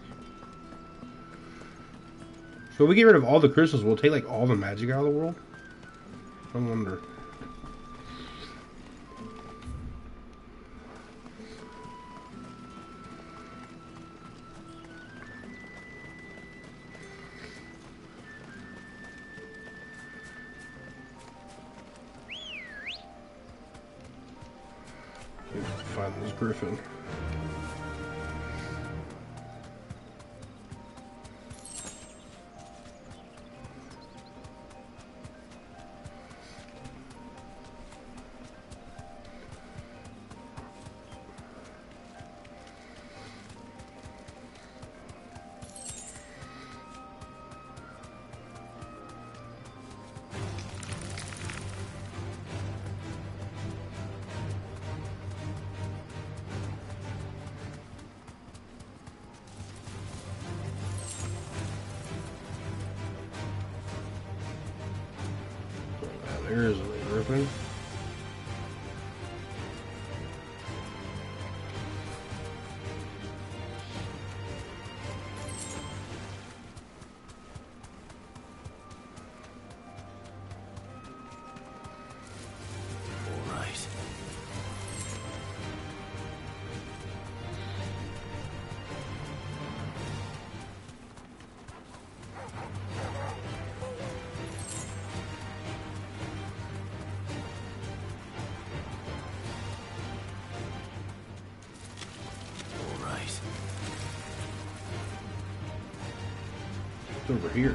So if we get rid of all the crystals, we'll take like all the magic out of the world? I wonder. Find this griffin. There is a griffin. All right. It's over here.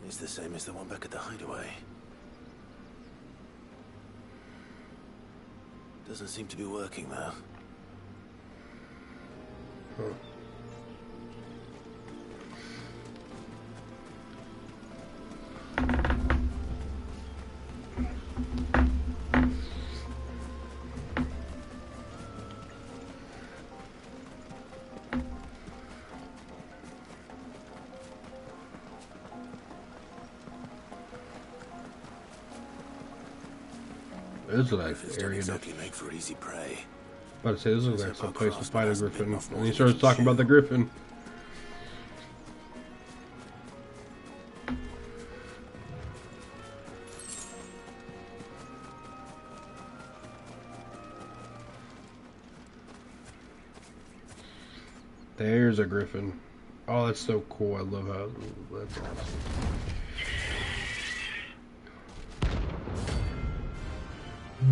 It's the same as the one back at the hideaway. Doesn't seem to be working though. Huh. This is like the area exactly make for easy prey. About to say this looks like some place to fight a griffin. And he starts talking about the griffin. There's a griffin. Oh, that's so cool. I love how that's awesome.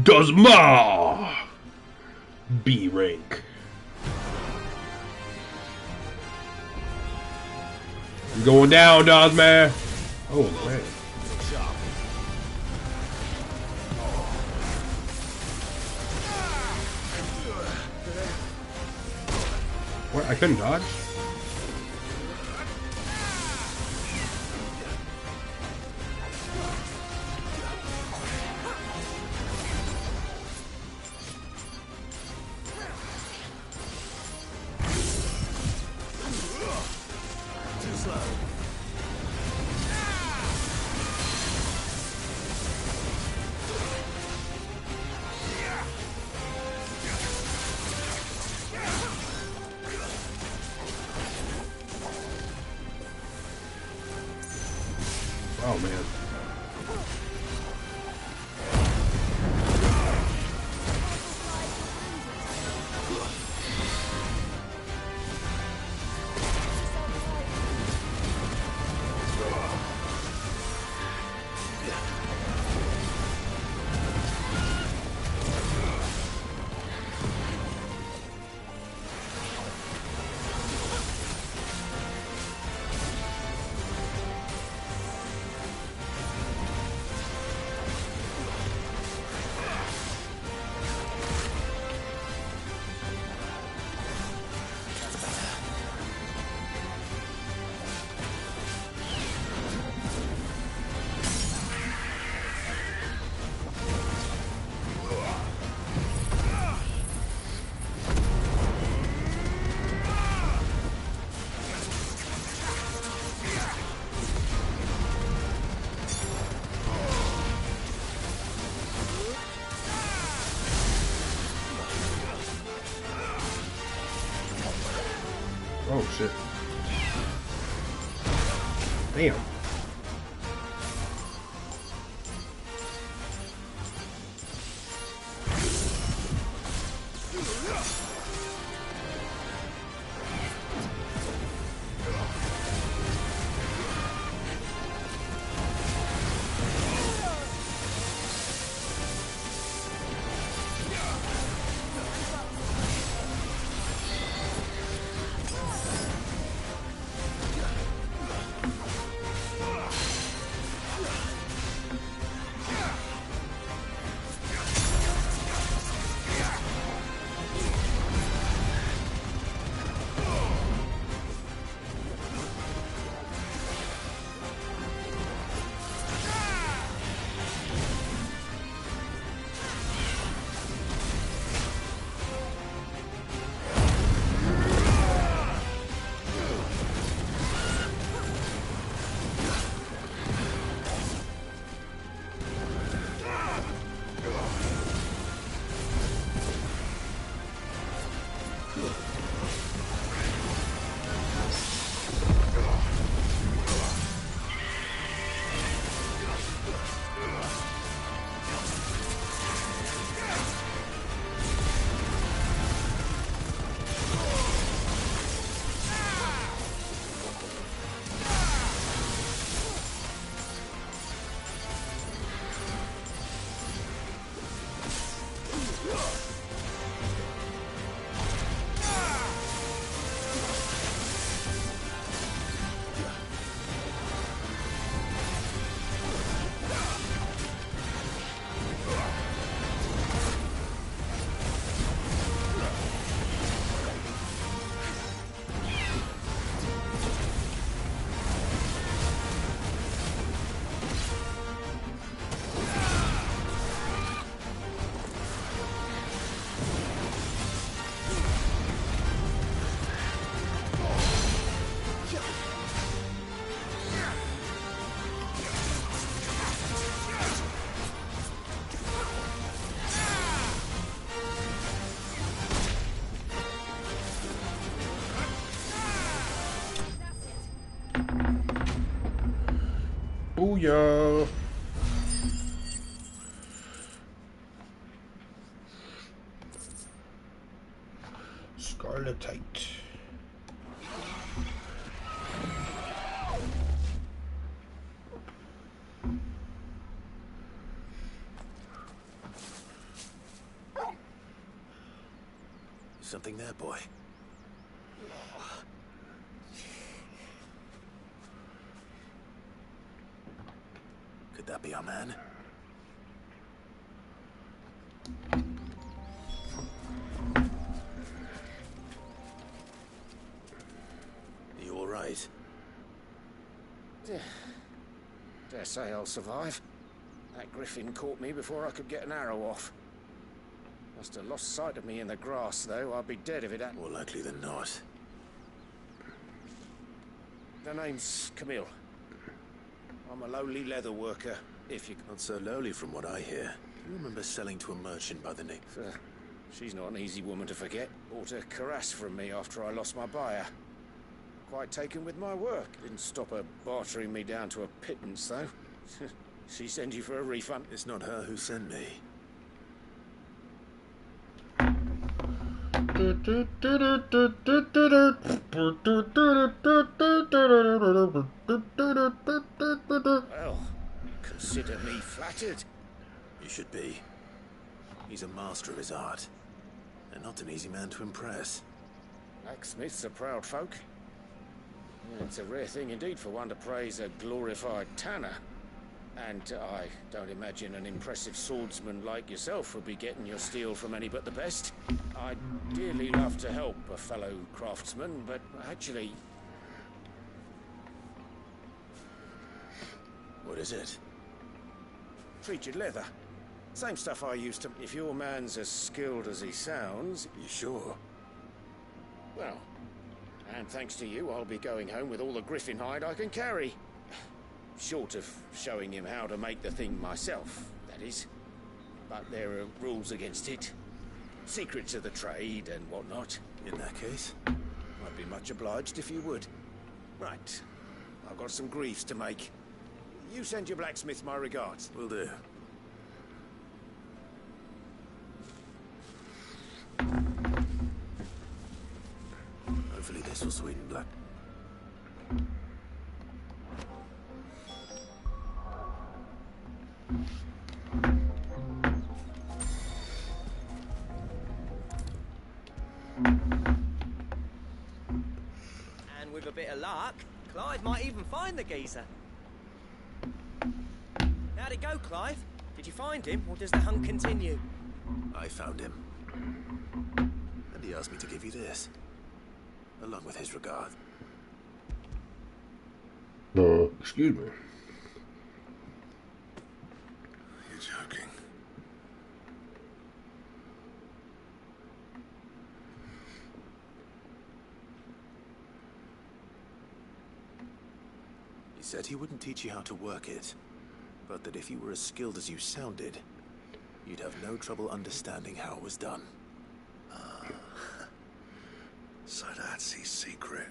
Does Ma B rank? You're going down, Dozman. Oh man. What? I couldn't dodge? Oh man. Oh shit. Damn. Hallelujah. Scarletite. Something there, boy. Could that be our man? You all right? Dare say I'll survive. That griffin caught me before I could get an arrow off. Must have lost sight of me in the grass, though. I'd be dead if it hadn't. More likely than not. The name's Camille. I'm a lowly leather worker, if you... Not so lowly from what I hear. You remember selling to a merchant by the name... She's not an easy woman to forget. Bought a cuirass from me after I lost my buyer. Quite taken with my work. Didn't stop her bartering me down to a pittance, though. She sent you for a refund. It's not her who sent me. Well, consider me flattered. You should be. He's a master of his art, and not an easy man to impress. Blacksmiths are proud folk. Yeah, it's a rare thing indeed for one to praise a glorified tanner. And I don't imagine an impressive swordsman like yourself would be getting your steel from any but the best. I'd dearly love to help a fellow craftsman, but actually... What is it? Treated leather. Same stuff I used to... If your man's as skilled as he sounds... You sure? Well, and thanks to you, I'll be going home with all the griffin hide I can carry. Short of showing him how to make the thing myself, that is. But there are rules against it. Secrets of the trade and whatnot. In that case? I'd be much obliged if you would. Right. I've got some griefs to make. You send your blacksmith my regards. Will do. Hopefully this will sweeten black. And with a bit of luck, Clive might even find the geezer. How'd it go, Clive? Did you find him, or does the hunt continue? I found him. And he asked me to give you this. Along with his regard. Excuse me. You're joking. He said he wouldn't teach you how to work it, but that if you were as skilled as you sounded, you'd have no trouble understanding how it was done. So that's his secret.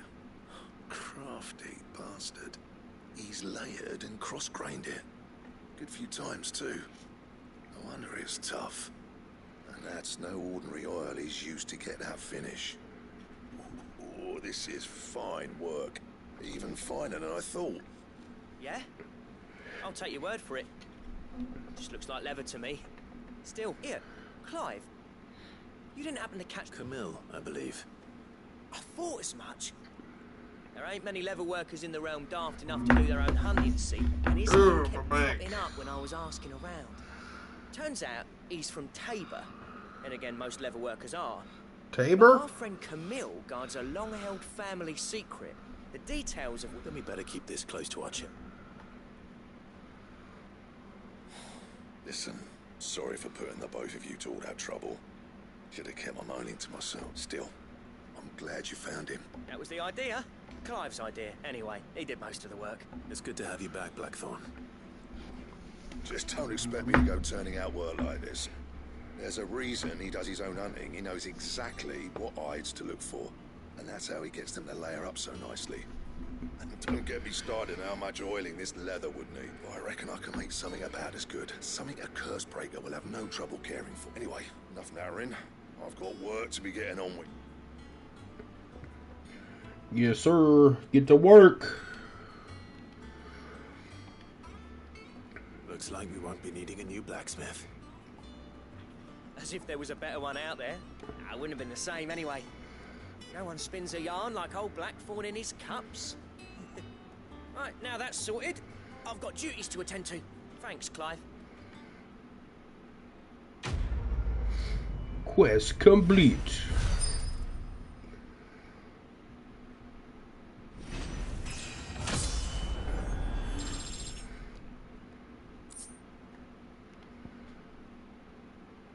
Crafty bastard. He's layered and cross-grained it. Good few times, too. No wonder it's tough. And that's no ordinary oil he's used to get that finish. Oh, this is fine work. Even finer than I thought. Yeah? I'll take your word for it. Just looks like leather to me. Still, here, Clive. You didn't happen to catch... Camille, I believe. I thought as much. There ain't many leather workers in the realm daft enough to do their own hunting, see? And his name kept popping up when I was asking around. Turns out he's from Tabor. And again, most leather workers are. Tabor? But our friend Camille guards a long-held family secret. The details of... Then we better keep this close to our chip. Listen, sorry for putting the both of you to all that trouble. Should have kept my moaning to myself. Still, I'm glad you found him. That was the idea. Clive's idea, anyway. He did most of the work. It's good to have you back, Blackthorn. Just don't expect me to go turning out work like this. There's a reason he does his own hunting. He knows exactly what hides to look for. And that's how he gets them to layer up so nicely. And don't get me started on how much oiling this leather would need. I reckon I can make something about as good. Something a curse breaker will have no trouble caring for. Anyway, enough narrowing. I've got work to be getting on with. Yes, sir. Get to work. Looks like we won't be needing a new blacksmith. As if there was a better one out there. I wouldn't have been the same anyway. No one spins a yarn like old Blackthorn in his cups. Right, now that's sorted. I've got duties to attend to. Thanks, Clive. Quest complete.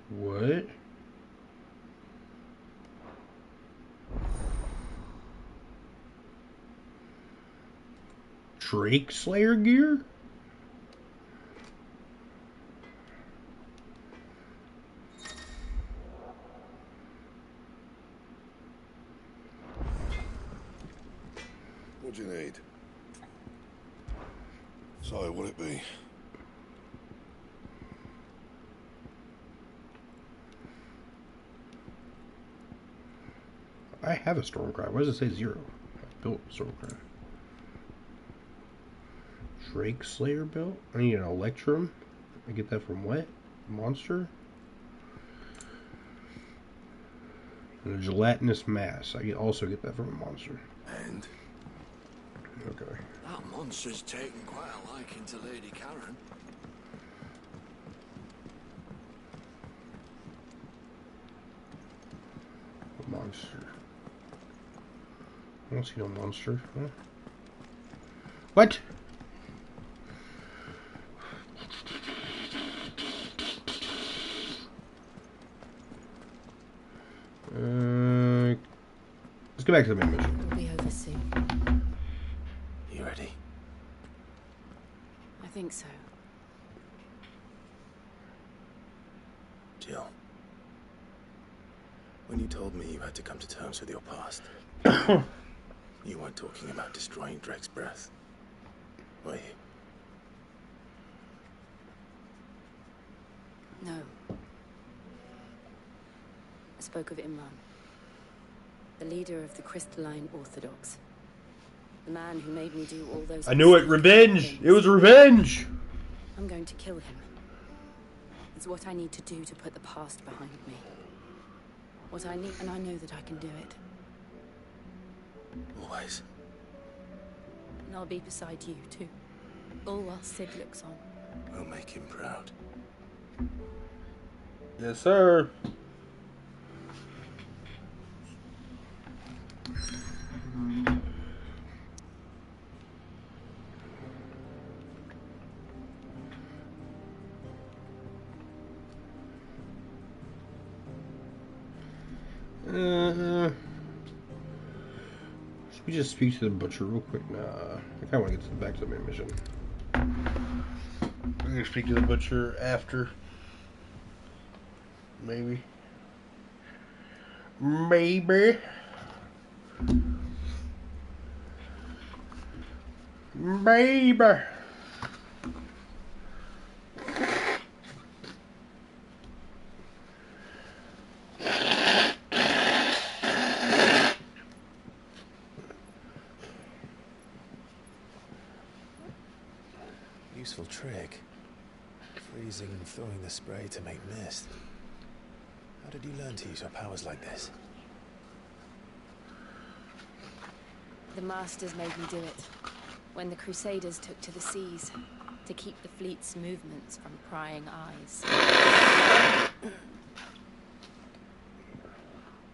What? Drake Slayer gear? What do you need? So, what'll it be? I have a Stormcry. Why does it say 0? I built Stormcry. Drake Slayer built? I need an Electrum. I get that from what? Monster? And a gelatinous mass. I also get that from a monster. And? Okay. That monster's taken quite a liking to Lady Karen. A monster. I don't see no monster. Huh? What? Let's go back to the main mission. It'll be over soon. You ready? I think so. Jill, when you told me you had to come to terms with your past, you weren't talking about destroying Drake's breath, were you? No. I spoke of Imran, the leader of the Crystalline Orthodox. The man who made me do all those... I knew it! Revenge! It was revenge! I'm going to kill him. It's what I need to do to put the past behind me. What I need, and I know that I can do it. Always. And I'll be beside you, too. All while Sid looks on. We'll make him proud. Yes, sir. Should we just speak to the butcher real quick? Nah, I kind of want to get back to the main mission. We're gonna speak to the butcher after. Maybe. Maybe. Maybe. Useful trick. Freezing and throwing the spray to make mist. How did you learn to use your powers like this? The Masters made me do it. When the Crusaders took to the seas, to keep the fleet's movements from prying eyes.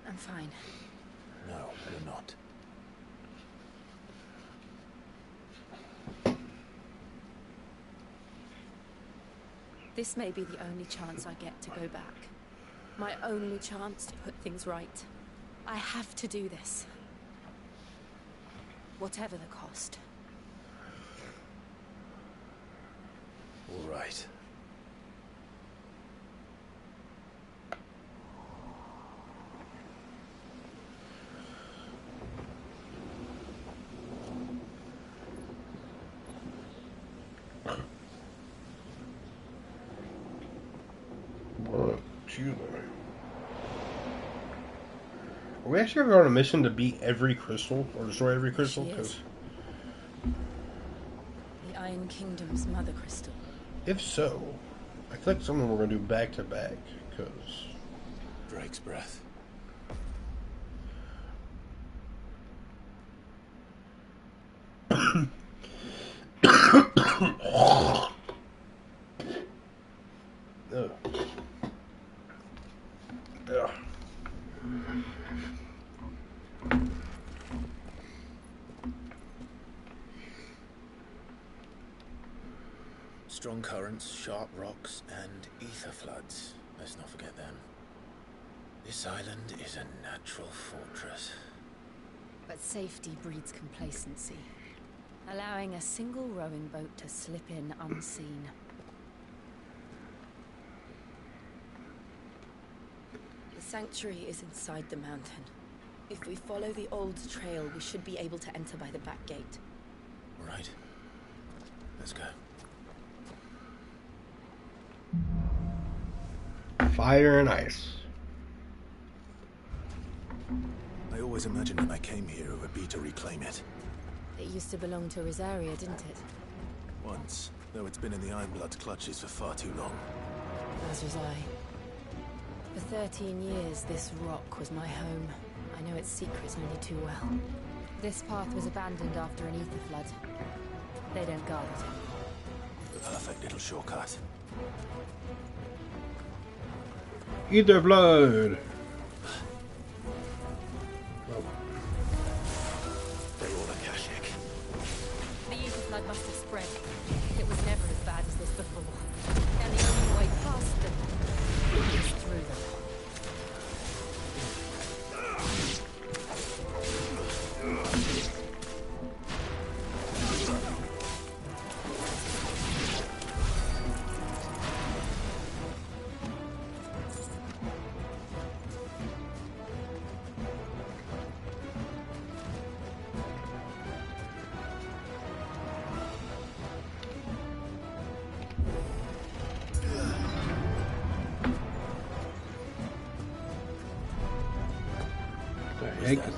I'm fine. No, you're not. This may be the only chance I get to go back. My only chance to put things right. I have to do this. Whatever the cost. All right. Excuse me. Are we actually going on a mission to beat every crystal or destroy every crystal? She is. The Iron Kingdom's mother crystal. If so, I think something we're going to do back to back. Because Drake's breath. Ugh. Ugh. Strong currents, sharp rocks, and ether floods. Let's not forget them. This island is a natural fortress. But safety breeds complacency, allowing a single rowing boat to slip in unseen. The sanctuary is inside the mountain. If we follow the old trail, we should be able to enter by the back gate. Right. Let's go. Fire and ice. I always imagined when I came here it would be to reclaim it. It used to belong to Rosaria, didn't it? Once, though it's been in the Ironblood's clutches for far too long. As was I. For 13 years, this rock was my home. I know its secrets only too well. This path was abandoned after an ether flood. They don't guard it. The perfect little shortcut. Ether blood. They're all Akashic. The ether flood must have spread. It was never as bad as this before. And the only way past them is through them.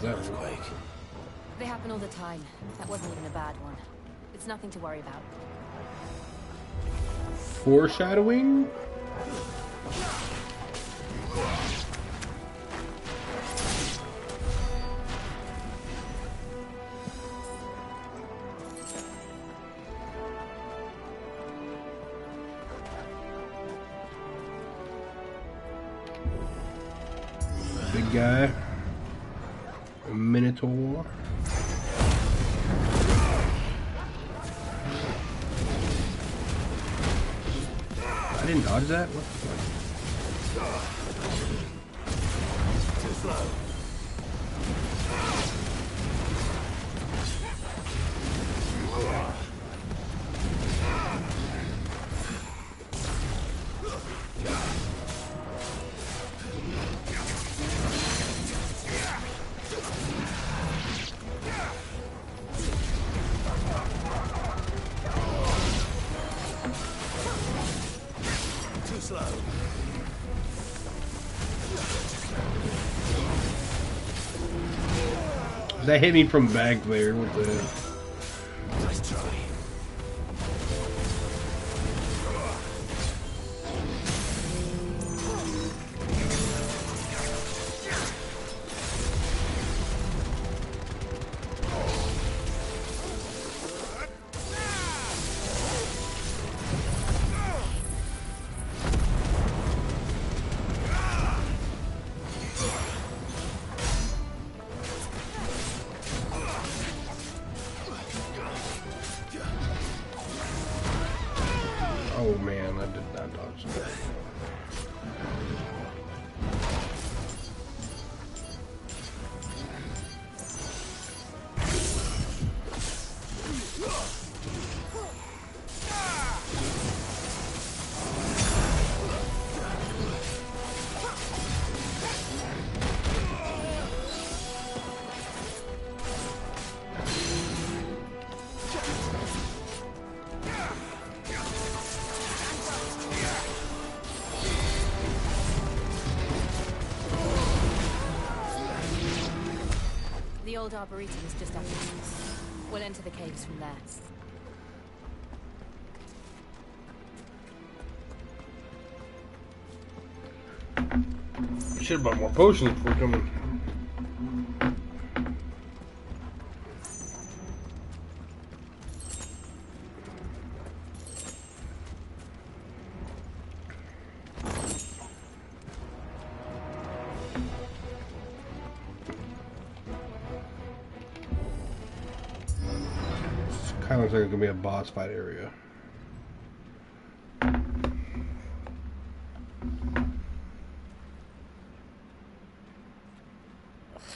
Earthquake. They happen all the time. That wasn't even a bad one. It's nothing to worry about. Foreshadowing? Big guy. A Minotaur. I didn't dodge that? What the fuck? Too slow. That hit me from back there with the... Nice try. old arboretum is just up ahead. We'll enter the caves from there. Should have bought more potions before coming. Kind of looks like it's gonna be a boss fight area.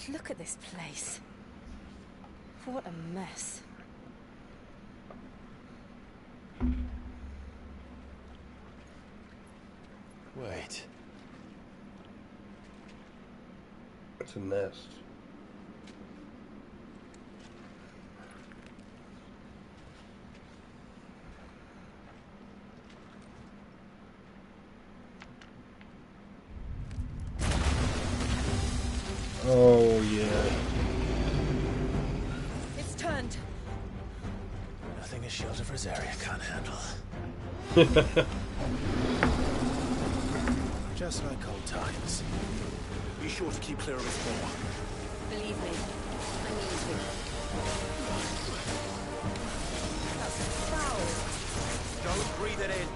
Look at this place. What a mess. Wait. It's a nest. Oh, yeah. It's turned. Nothing a shield of Rosaria can't handle. Just like old times. Be sure to keep clear of its paw. Believe me, I need to. That's foul. Don't breathe it in.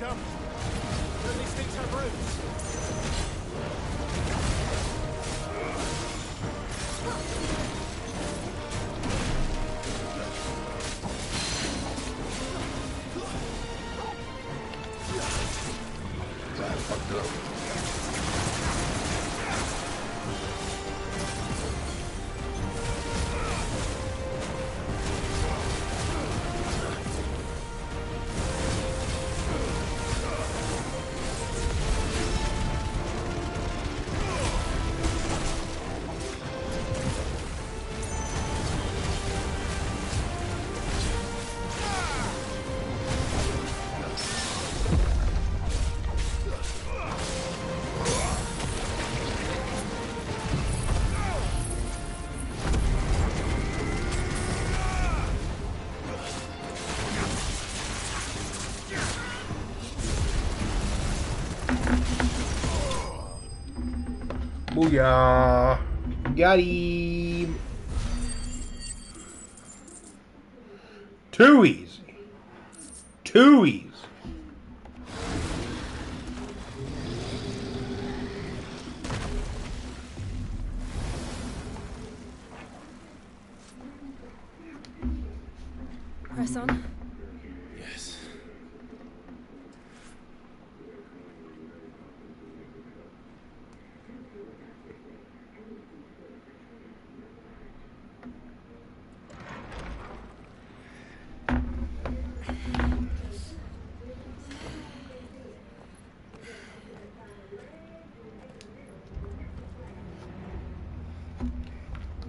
Jump. But these things have roots. Fucked up. Booyah! Got him! Too easy. Too easy. Press on. Yes.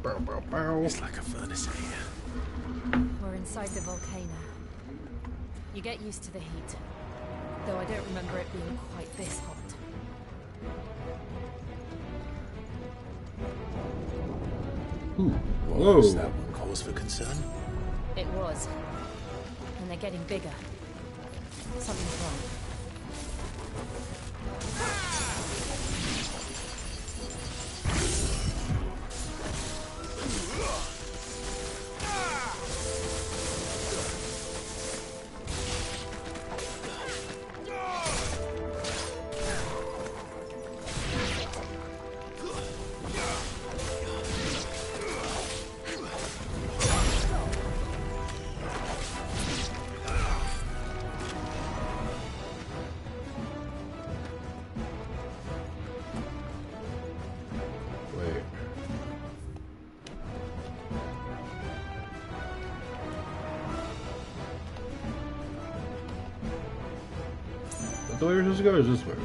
Bow, bow, bow. It's like a furnace in here. We're inside the volcano. You get used to the heat, though I don't remember it being quite this hot. Whoa. Was that one cause for concern? It was. And they're getting bigger. Something's wrong. Wait. Is that the way we're supposed to go, or is this way?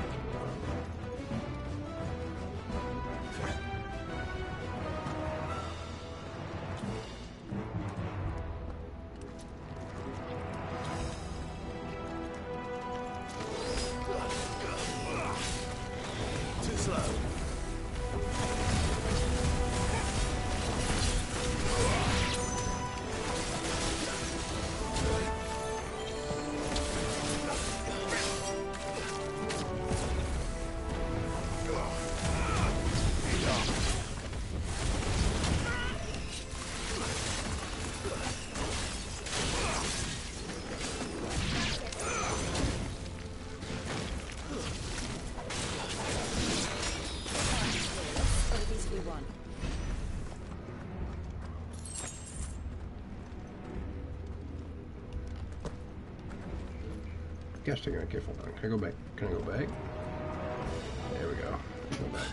Too slow. Or at least we won. Guess they're gonna careful now. Can I go back? Can I go back? There we go. Go back.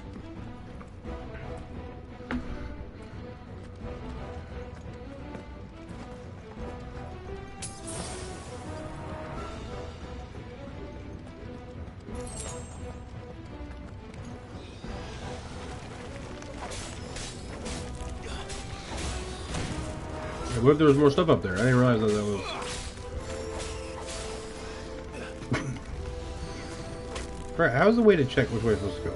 Yeah, what if there was more stuff up there? I didn't realize that was... Right, how's the way to check which way it's supposed to go?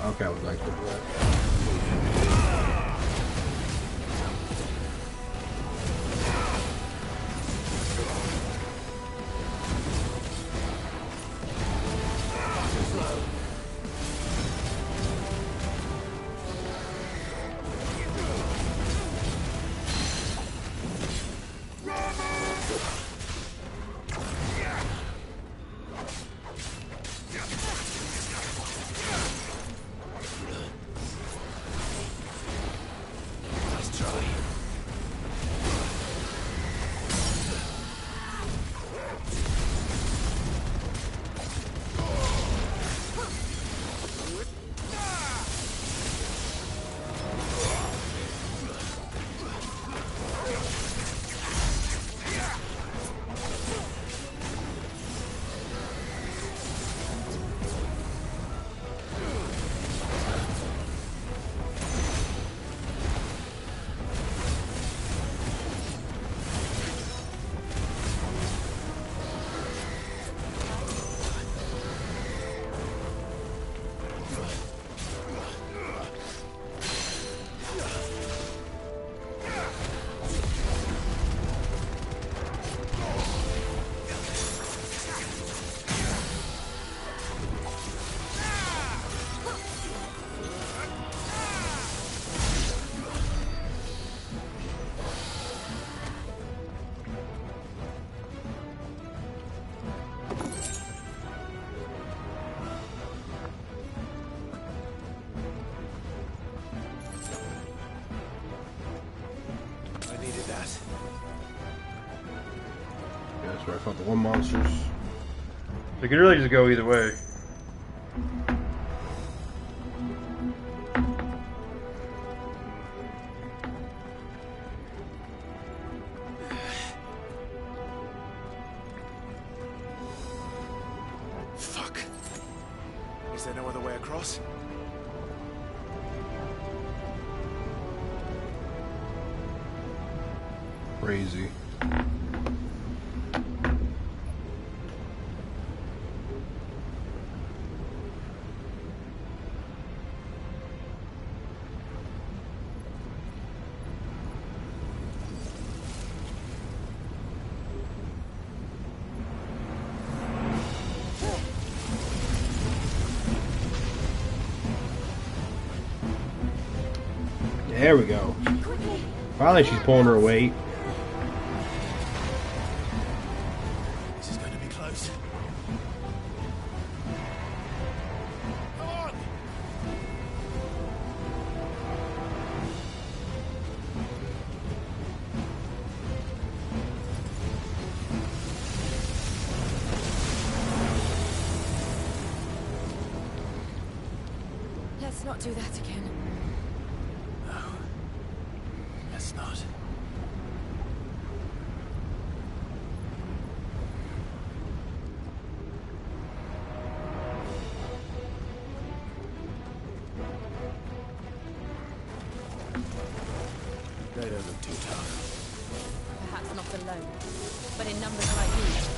Okay, I was like, fought the one monsters. They could really just go either way. Fuck. Is there no other way across? Crazy. There we go. Finally, she's pulling her weight. This is going to be close. Come on! Let's not do that again. No. Let's not. They don't look too tough. Perhaps not alone, but in numbers like these.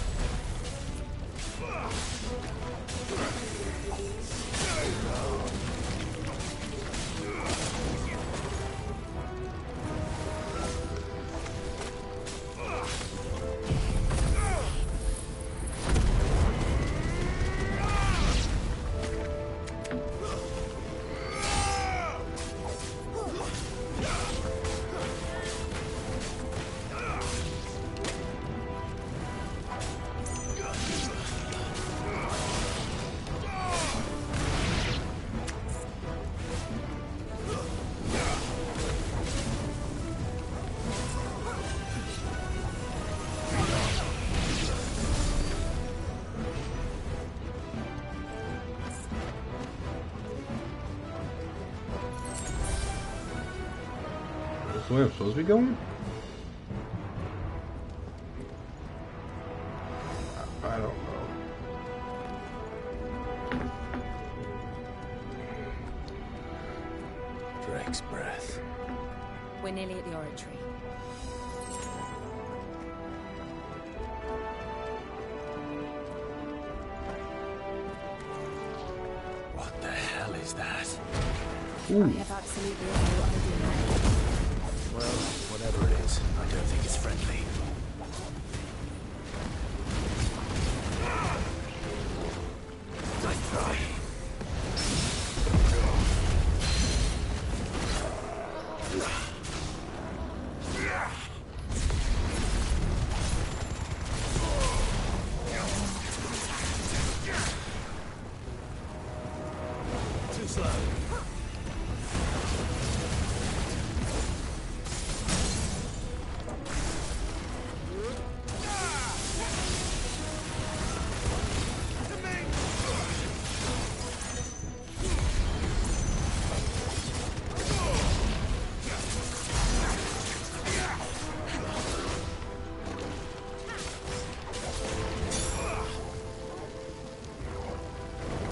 That's the way I'm supposed to be going? I don't know. Drake's breath. We're nearly at the oratory. What the hell is that? I have absolutely no idea. Well, whatever it is, I don't think it's friendly. Nice try. Too slow.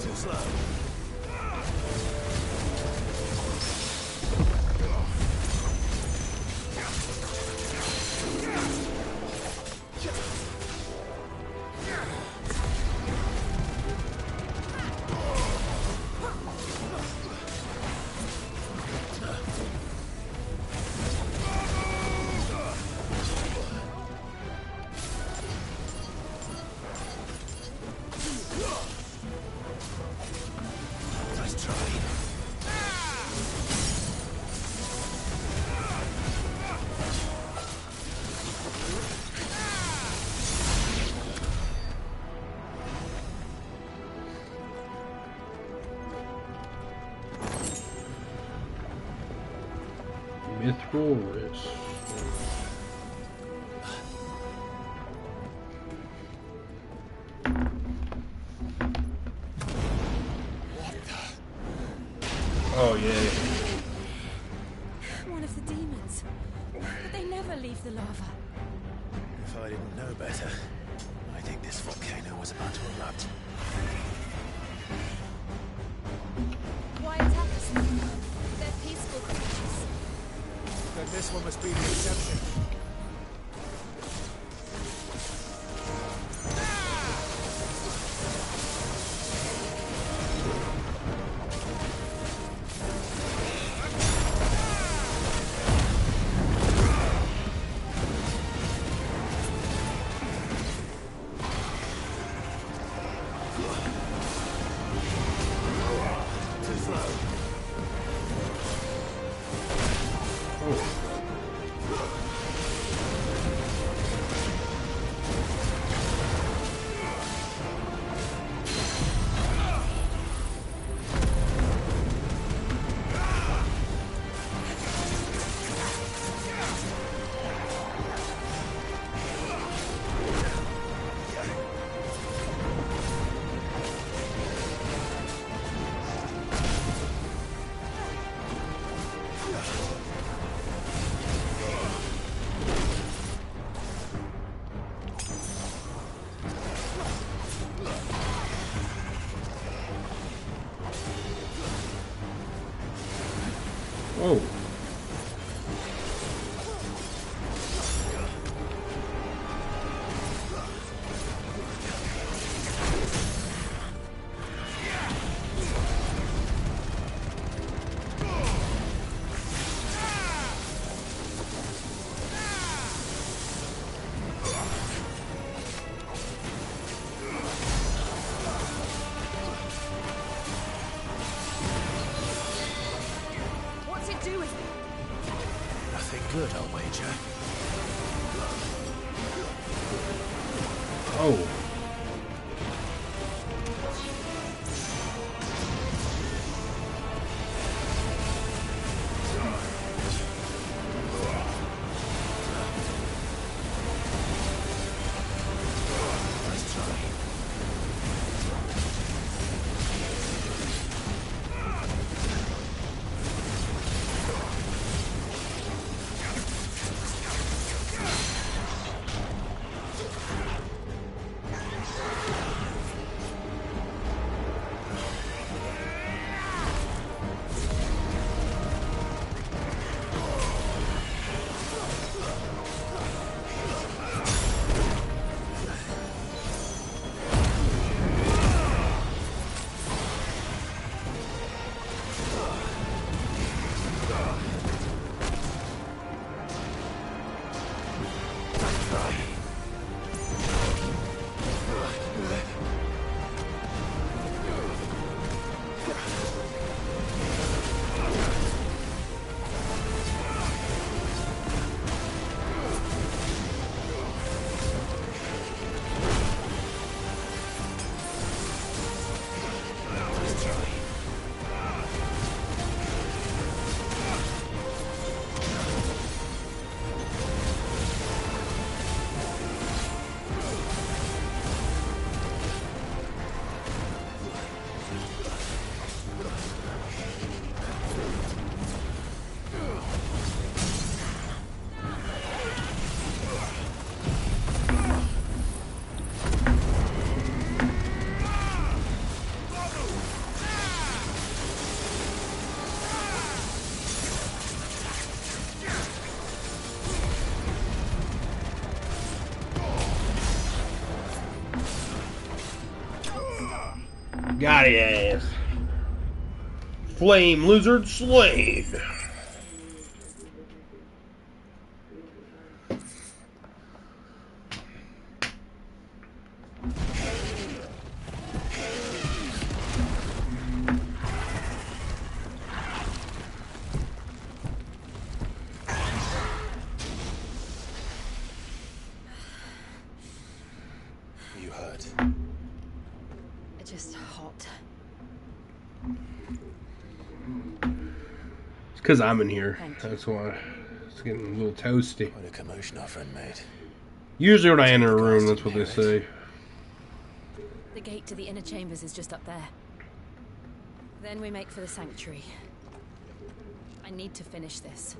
Too slow. Nice try. Mithril wrist. Oh, yeah. One of the demons. But they never leave the lava. If I didn't know better, I think this volcano was about to erupt. Why attack us? They're peaceful creatures. Then this one must be the exception. Whoa. What's it doing? Nothing good, I'll wager. Oh. Got his ass. Flame lizard slain. You hurt. Just hot. It's because I'm in here. That's why. It's getting a little toasty. What a commotion our friend made. Usually when I enter a room, that's what they say. The gate to the inner chambers is just up there. Then we make for the sanctuary. I need to finish this.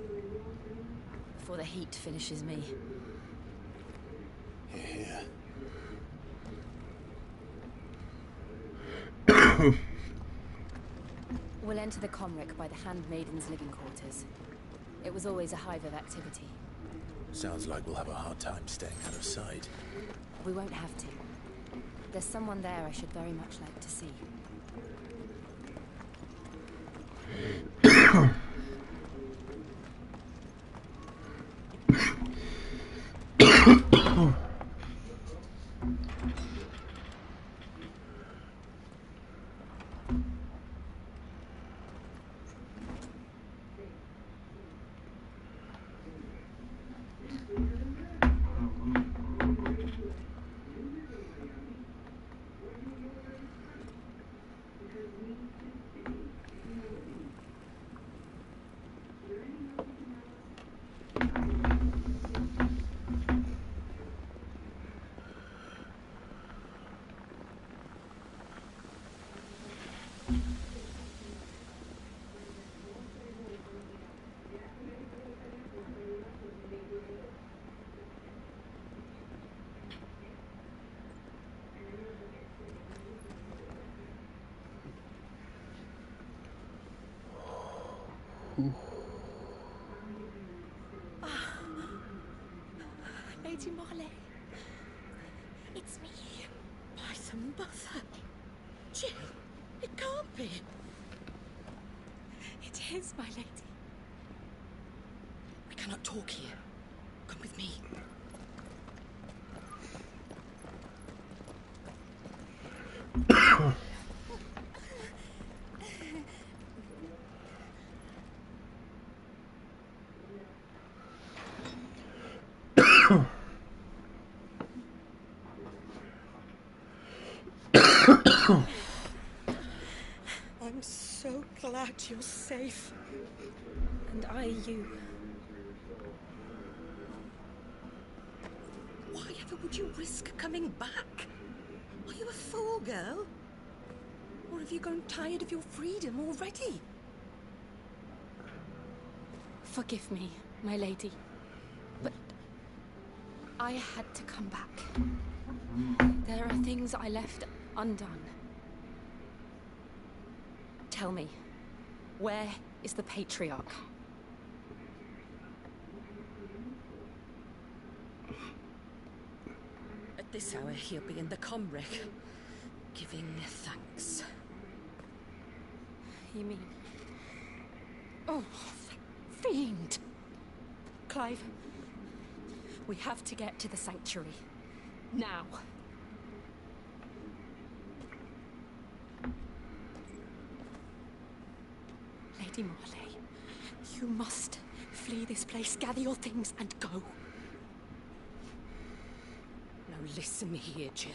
Before the heat finishes me. Here. We'll enter the Comric by the Handmaiden's living quarters. It was always a hive of activity. Sounds like we'll have a hard time staying out of sight. We won't have to. There's someone there I should very much like to see. Lady Marley, it's me. By the mother. Jill, it can't be. It is, my lady. We cannot talk here. Come with me. I'm so glad you're safe. And I you. Why ever would you risk coming back? Are you a fool, girl? Or have you grown tired of your freedom already? Forgive me, my lady. But I had to come back. There are things I left undone. Tell me, where is the Patriarch? At this hour, he'll be in the Comric, giving thanks. You mean... Oh, fiend! Clive, we have to get to the sanctuary. Now. Lady Marley, you must flee this place, gather your things, and go. Now listen here, Jill.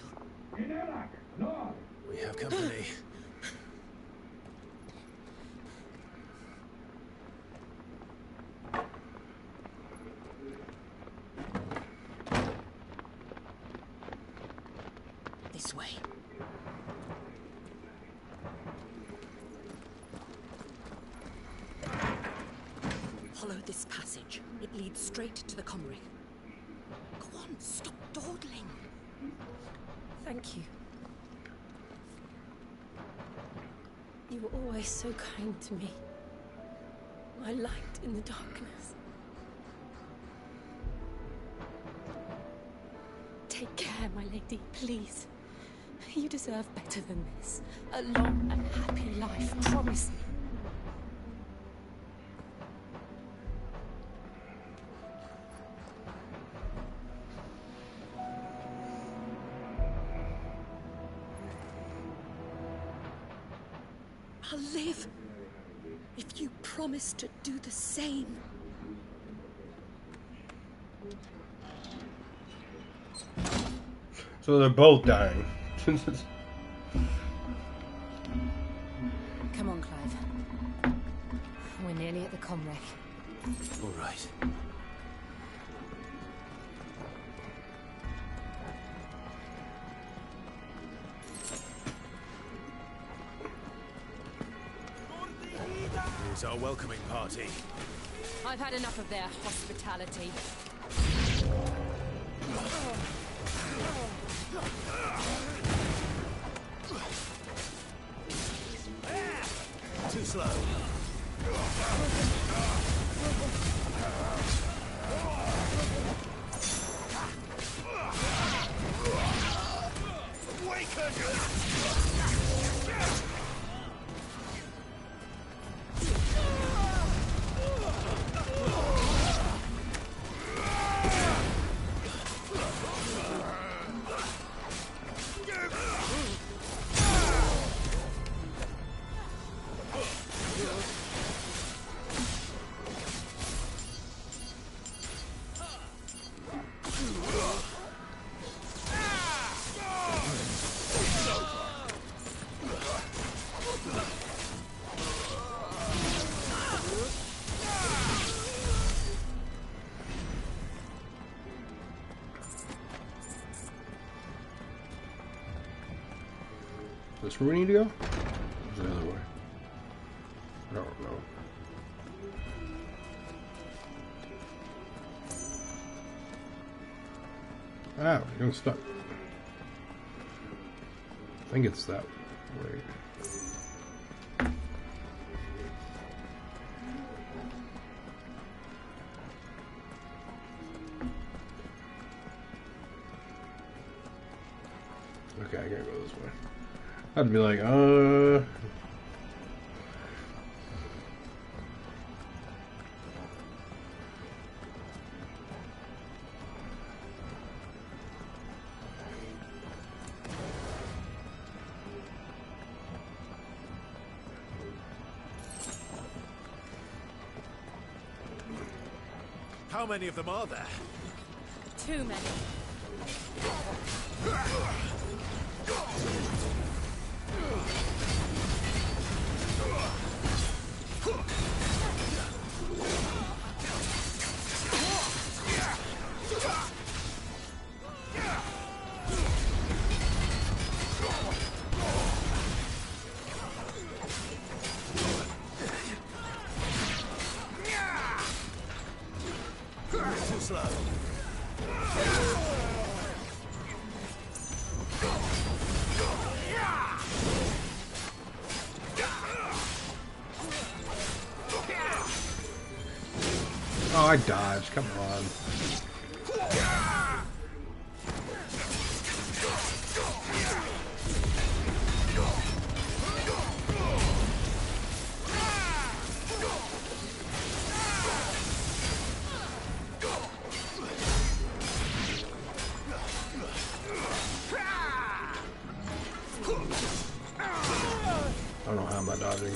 We have company. This way. Follow this passage. It leads straight to the Comric. Go on, stop dawdling. Thank you. You were always so kind to me. My light in the darkness. Take care, my lady, please. You deserve better than this. A long and happy life, promise me. I'll live if you promise to do the same. So they're both dying. Come on, Clive. We're nearly at the Comric. All right. is our welcoming party. I've had enough of their hospitality. Too slow. This where we need to go? Or the other way? I don't know. Ah, you're stuck. I think it's that way. Okay, I gotta go this way. I'd be like, How many of them are there? Too many. Too slow. oh, I dodged. Come on. I don't know how am I dodging.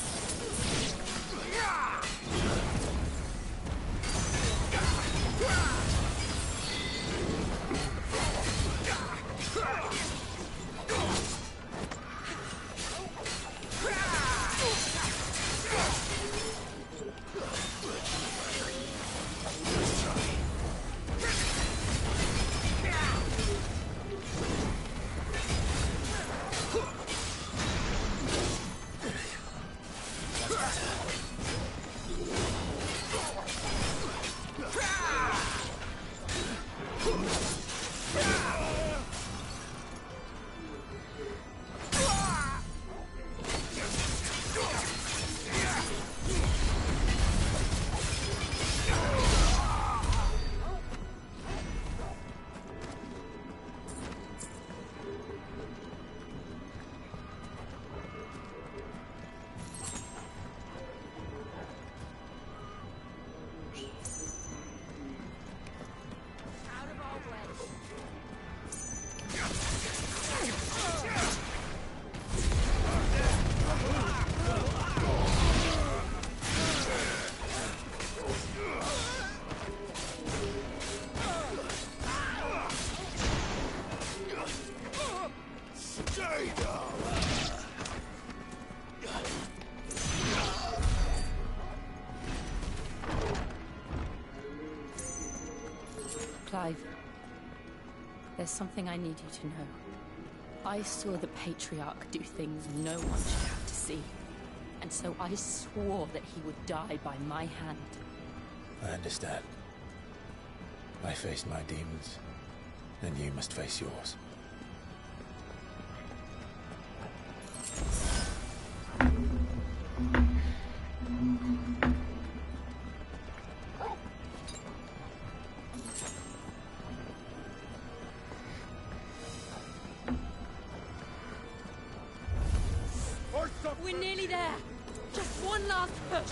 Clive, there's something I need you to know. I saw the Patriarch do things no one should have to see. and so I swore that he would die by my hand. I understand. I faced my demons, and you must face yours. We're nearly there. Just one last push.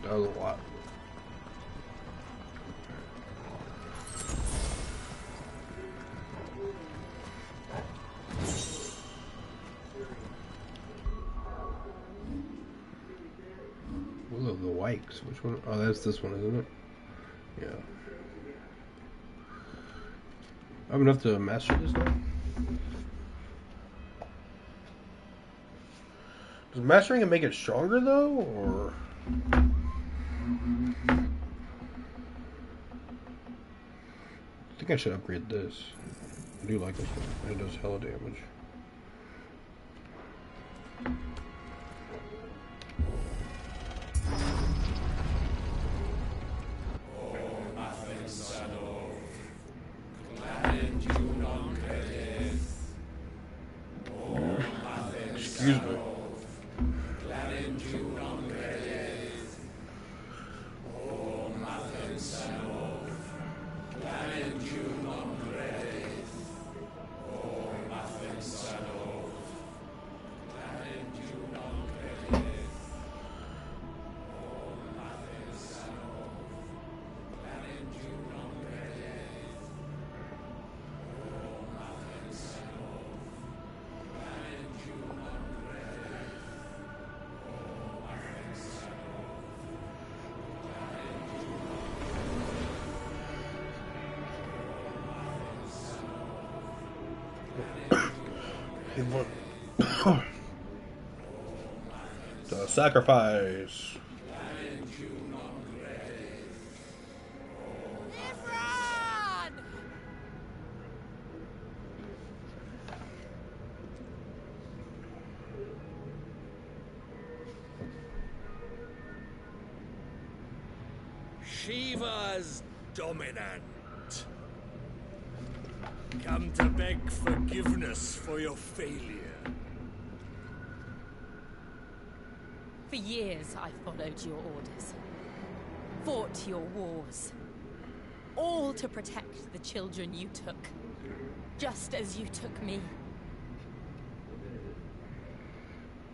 That was a lot. Will of the Wikes. Which one? Oh, that's this one, isn't it? Yeah. I have enough to master this now? Does mastering it make it stronger though, or? I think I should upgrade this. I do like this one. It does hella damage. Excuse me. The sacrifice. Shiva's dominant. Come to beg forgiveness for your failure. For years, I followed your orders. Fought your wars. All to protect the children you took. Just as you took me.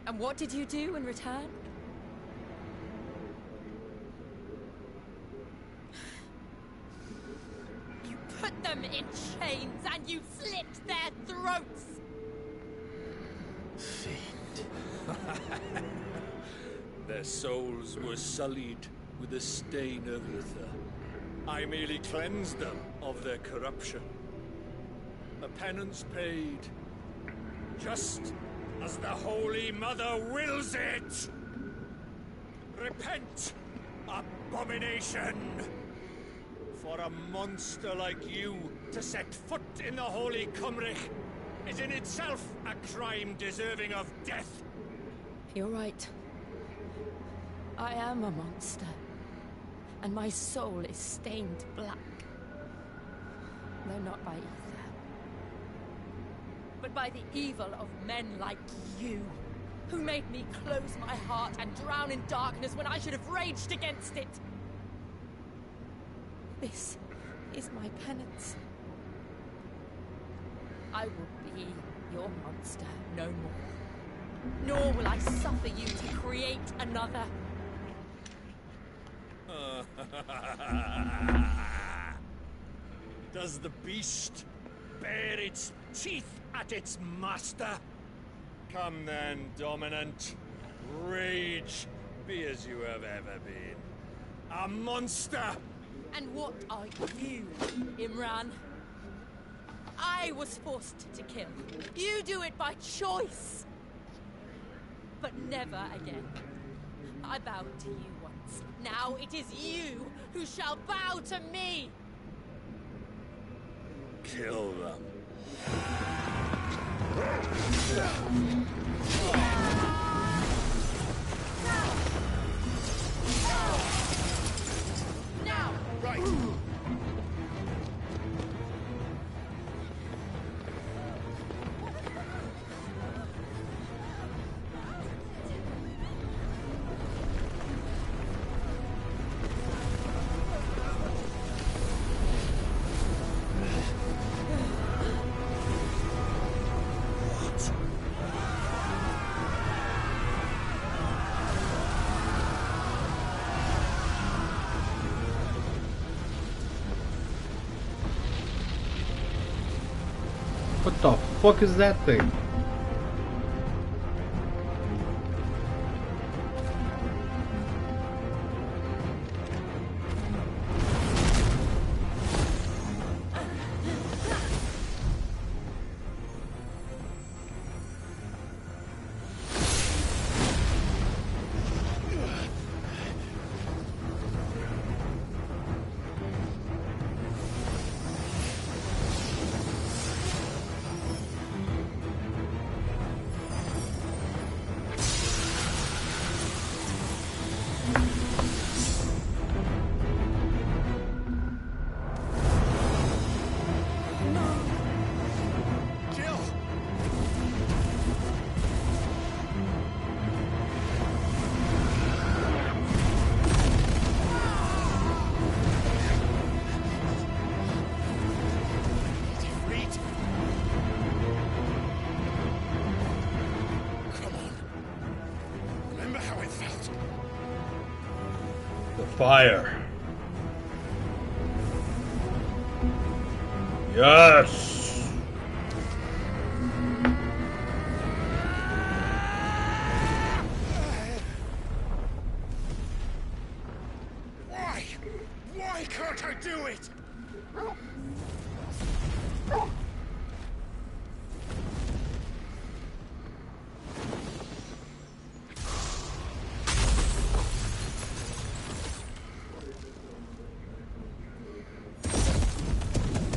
And what did you do in return? You put them in chains and you slit their throats! Fiend. Their souls were sullied with the stain of ether. I merely cleansed them of their corruption. A penance paid, just as the Holy Mother wills it! Repent, abomination! For a monster like you to set foot in the Holy Cymric is in itself a crime deserving of death. You're right. I am a monster. And my soul is stained black. Though not by ether. But by the evil of men like you, who made me close my heart and drown in darkness when I should have raged against it. This is my penance. I will be your monster no more. Nor will I suffer you to create another. Does the beast bare its teeth at its master? Come then, Dominant. Rage, be as you have ever been. A monster! And what are you, Imran? I was forced to kill. You do it by choice. But never again. I bowed to you once. Now it is you who shall bow to me! Kill them. Now! Right! What the fuck is that thing? Fire. Yes. Why can't I do it?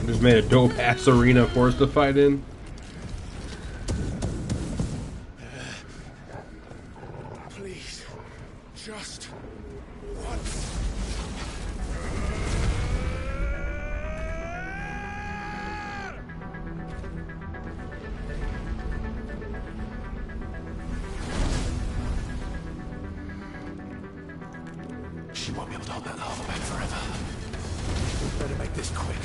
Just made a dope ass arena for us to fight in. Please, just once. She won't be able to hold that lava back forever. We better make this quick.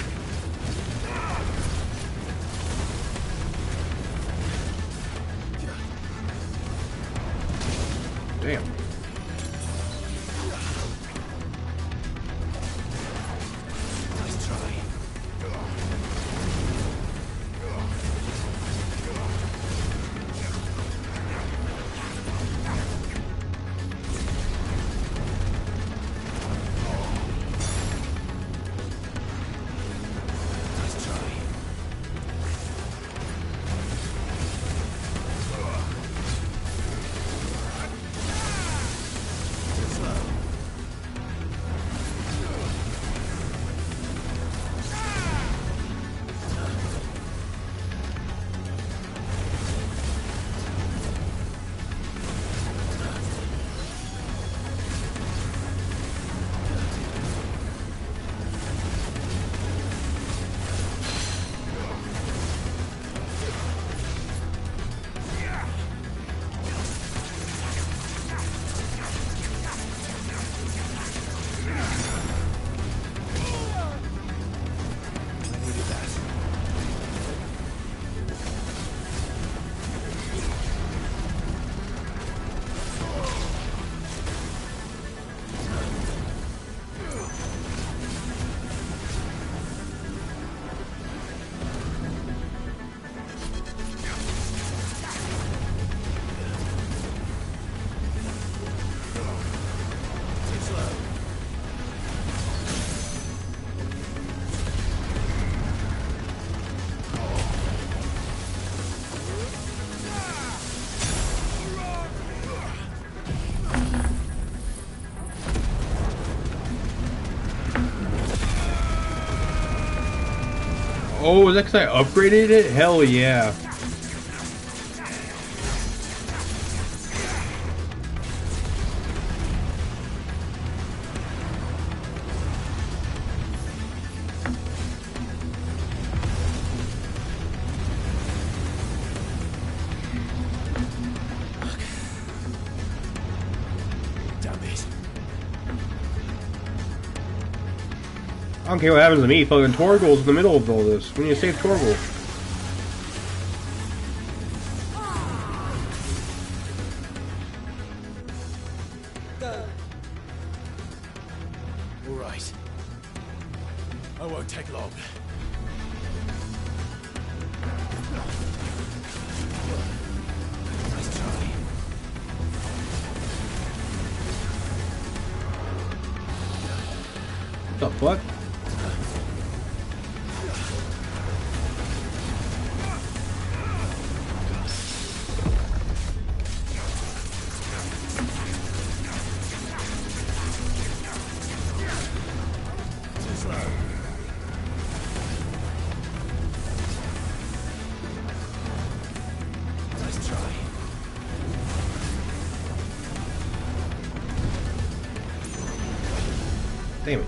Oh, is that because I upgraded it? Hell yeah. I don't care what happens to me, fucking Torgal's in the middle of all this. We need to save Torgal. All right. I won't take long. Nice try. What the fuck? Damn it.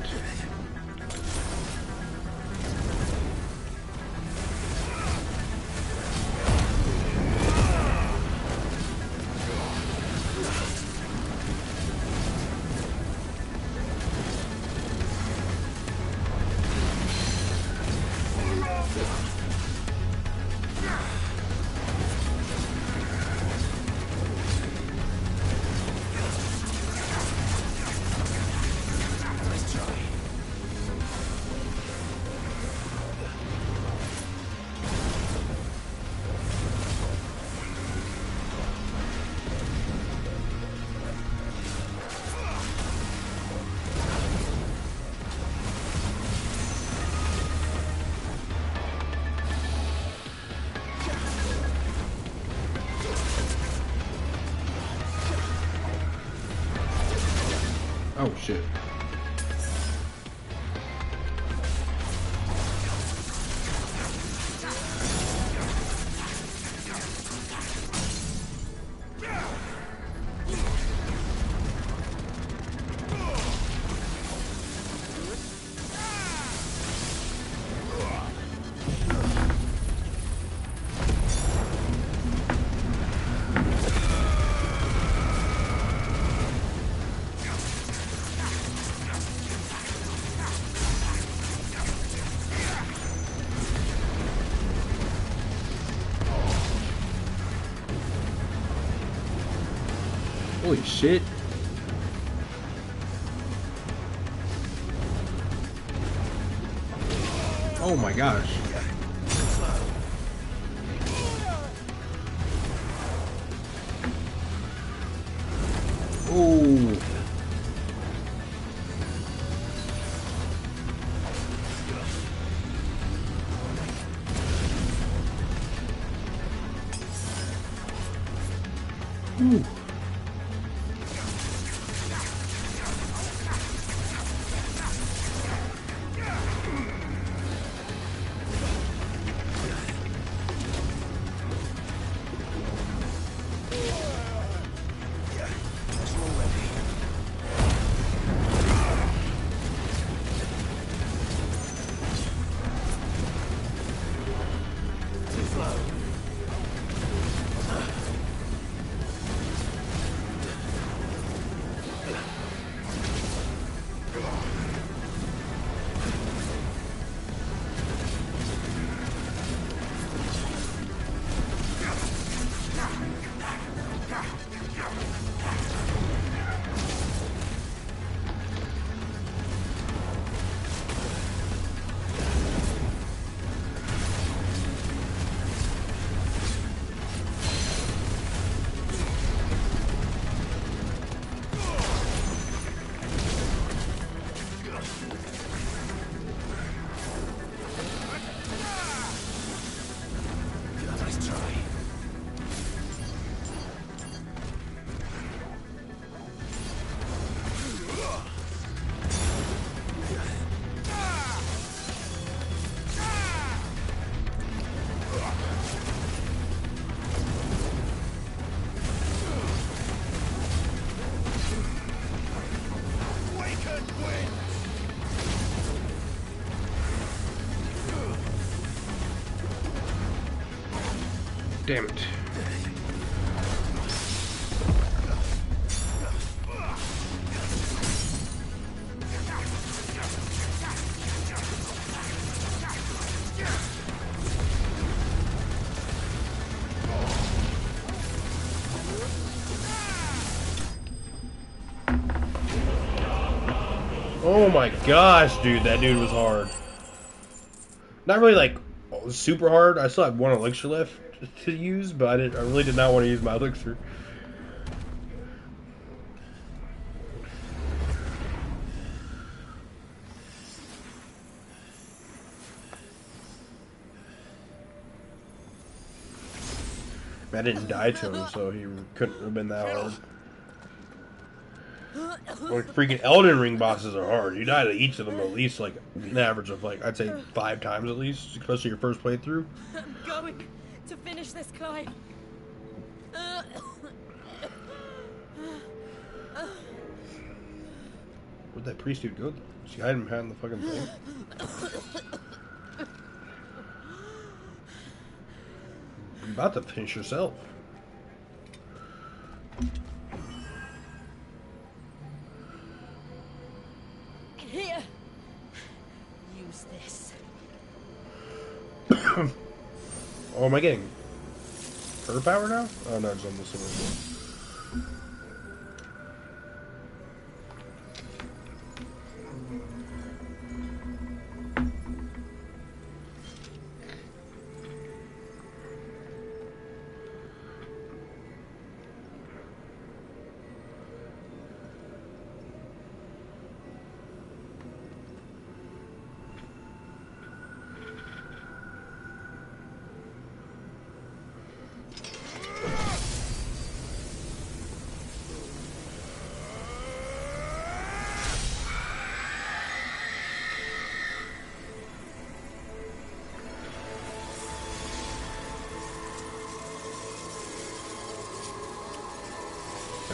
Oh shit. Holy shit. Oh my gosh. Oh. Ooh. Damn it. Oh my gosh, dude, that dude was hard. Not really like super hard. I still had one elixir left to use, but I really did not want to use my elixir. I didn't die to him, so he couldn't have been that hard. Like freaking Elden Ring bosses are hard. You die to each of them at least like an average of like I'd say 5 times at least, especially your first playthrough. I'm going to finish this climb. Where'd that priest dude go? Is he hiding behind the fucking thing? You're about to finish yourself. Here. Use this. Oh, am I getting her power now? Oh no, it's on this one.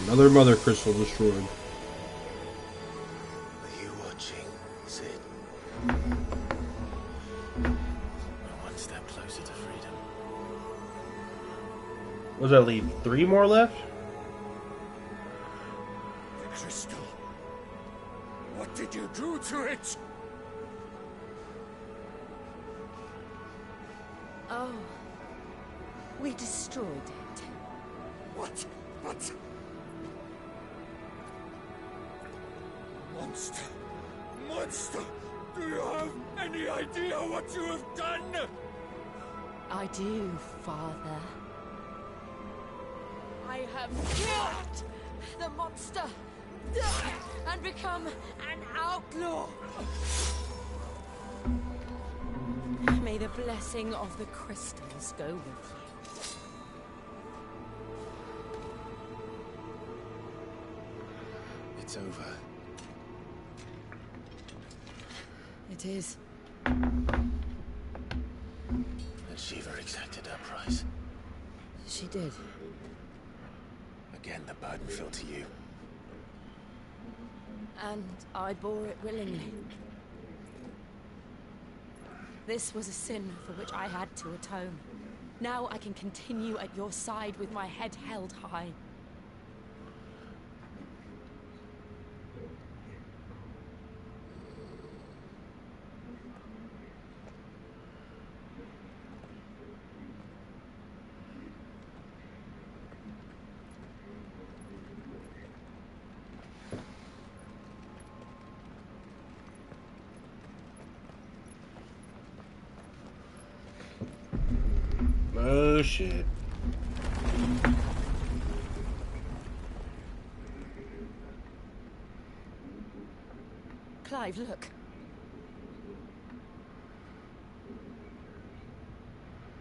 Another mother crystal destroyed. Are you watching, Sid? We're one step closer to freedom. What does that leave? 3 more left? The crystal. What did you do to it? Oh. We destroyed it. What? What? Monster! Monster! Do you have any idea what you have done? I do, Father. I have killed the monster and become an outlaw. May the blessing of the crystals go with you. It's over. It is. And Shiva exacted her price. She did. Again, the burden fell to you. And I bore it willingly. This was a sin for which I had to atone. Now I can continue at your side with my head held high. Oh shit. Clive, look.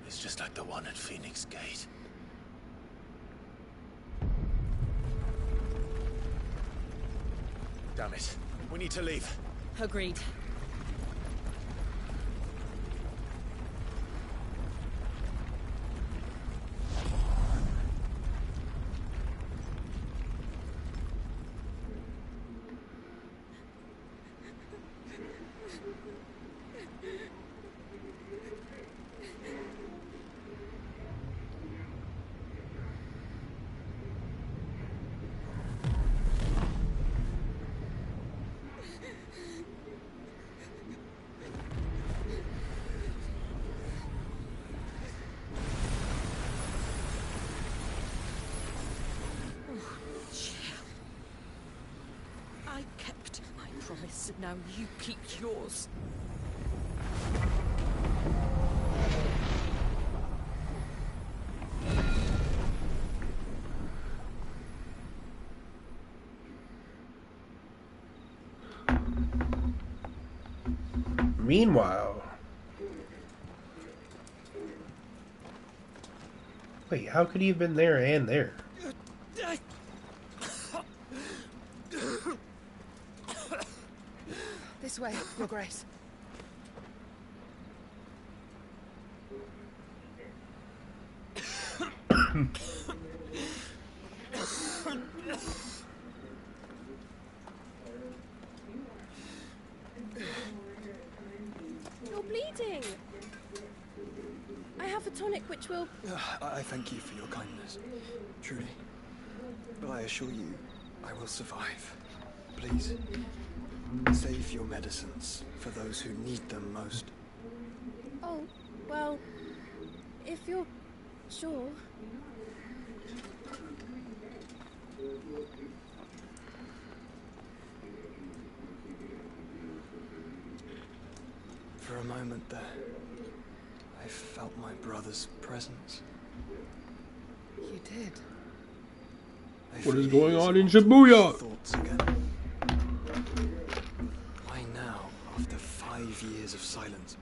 It's just like the one at Phoenix Gate. Damn it. We need to leave. Agreed. now you keep yours. Meanwhile... Wait, how could he have been there and there? This way, Your Grace. You're bleeding. I have a tonic which will... I thank you for your kindness, truly. But I assure you, I will survive. Please, save your medicines for those who need them most. Oh, well, if you're sure. For a moment there, I felt my brother's presence. You did. What is going on in Shibuya? Thoughts again. Why now, after 5 years of silence?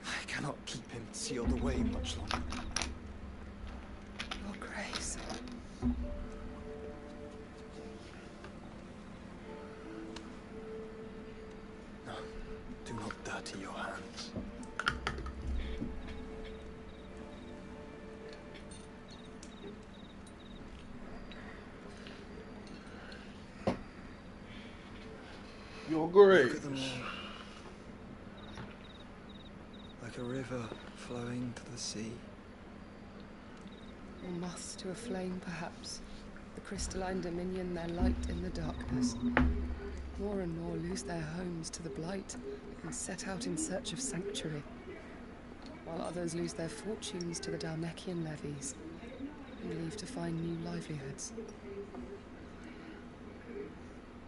I cannot keep him sealed away much longer. Your Grace. No, do not dirty your hands. Your Grace. Look at them all. Like a river flowing to the sea. Or moths to a flame, perhaps. The crystalline dominion, their light in the darkness. More and more lose their homes to the blight and set out in search of sanctuary, while others lose their fortunes to the Dalmekian levies and leave to find new livelihoods.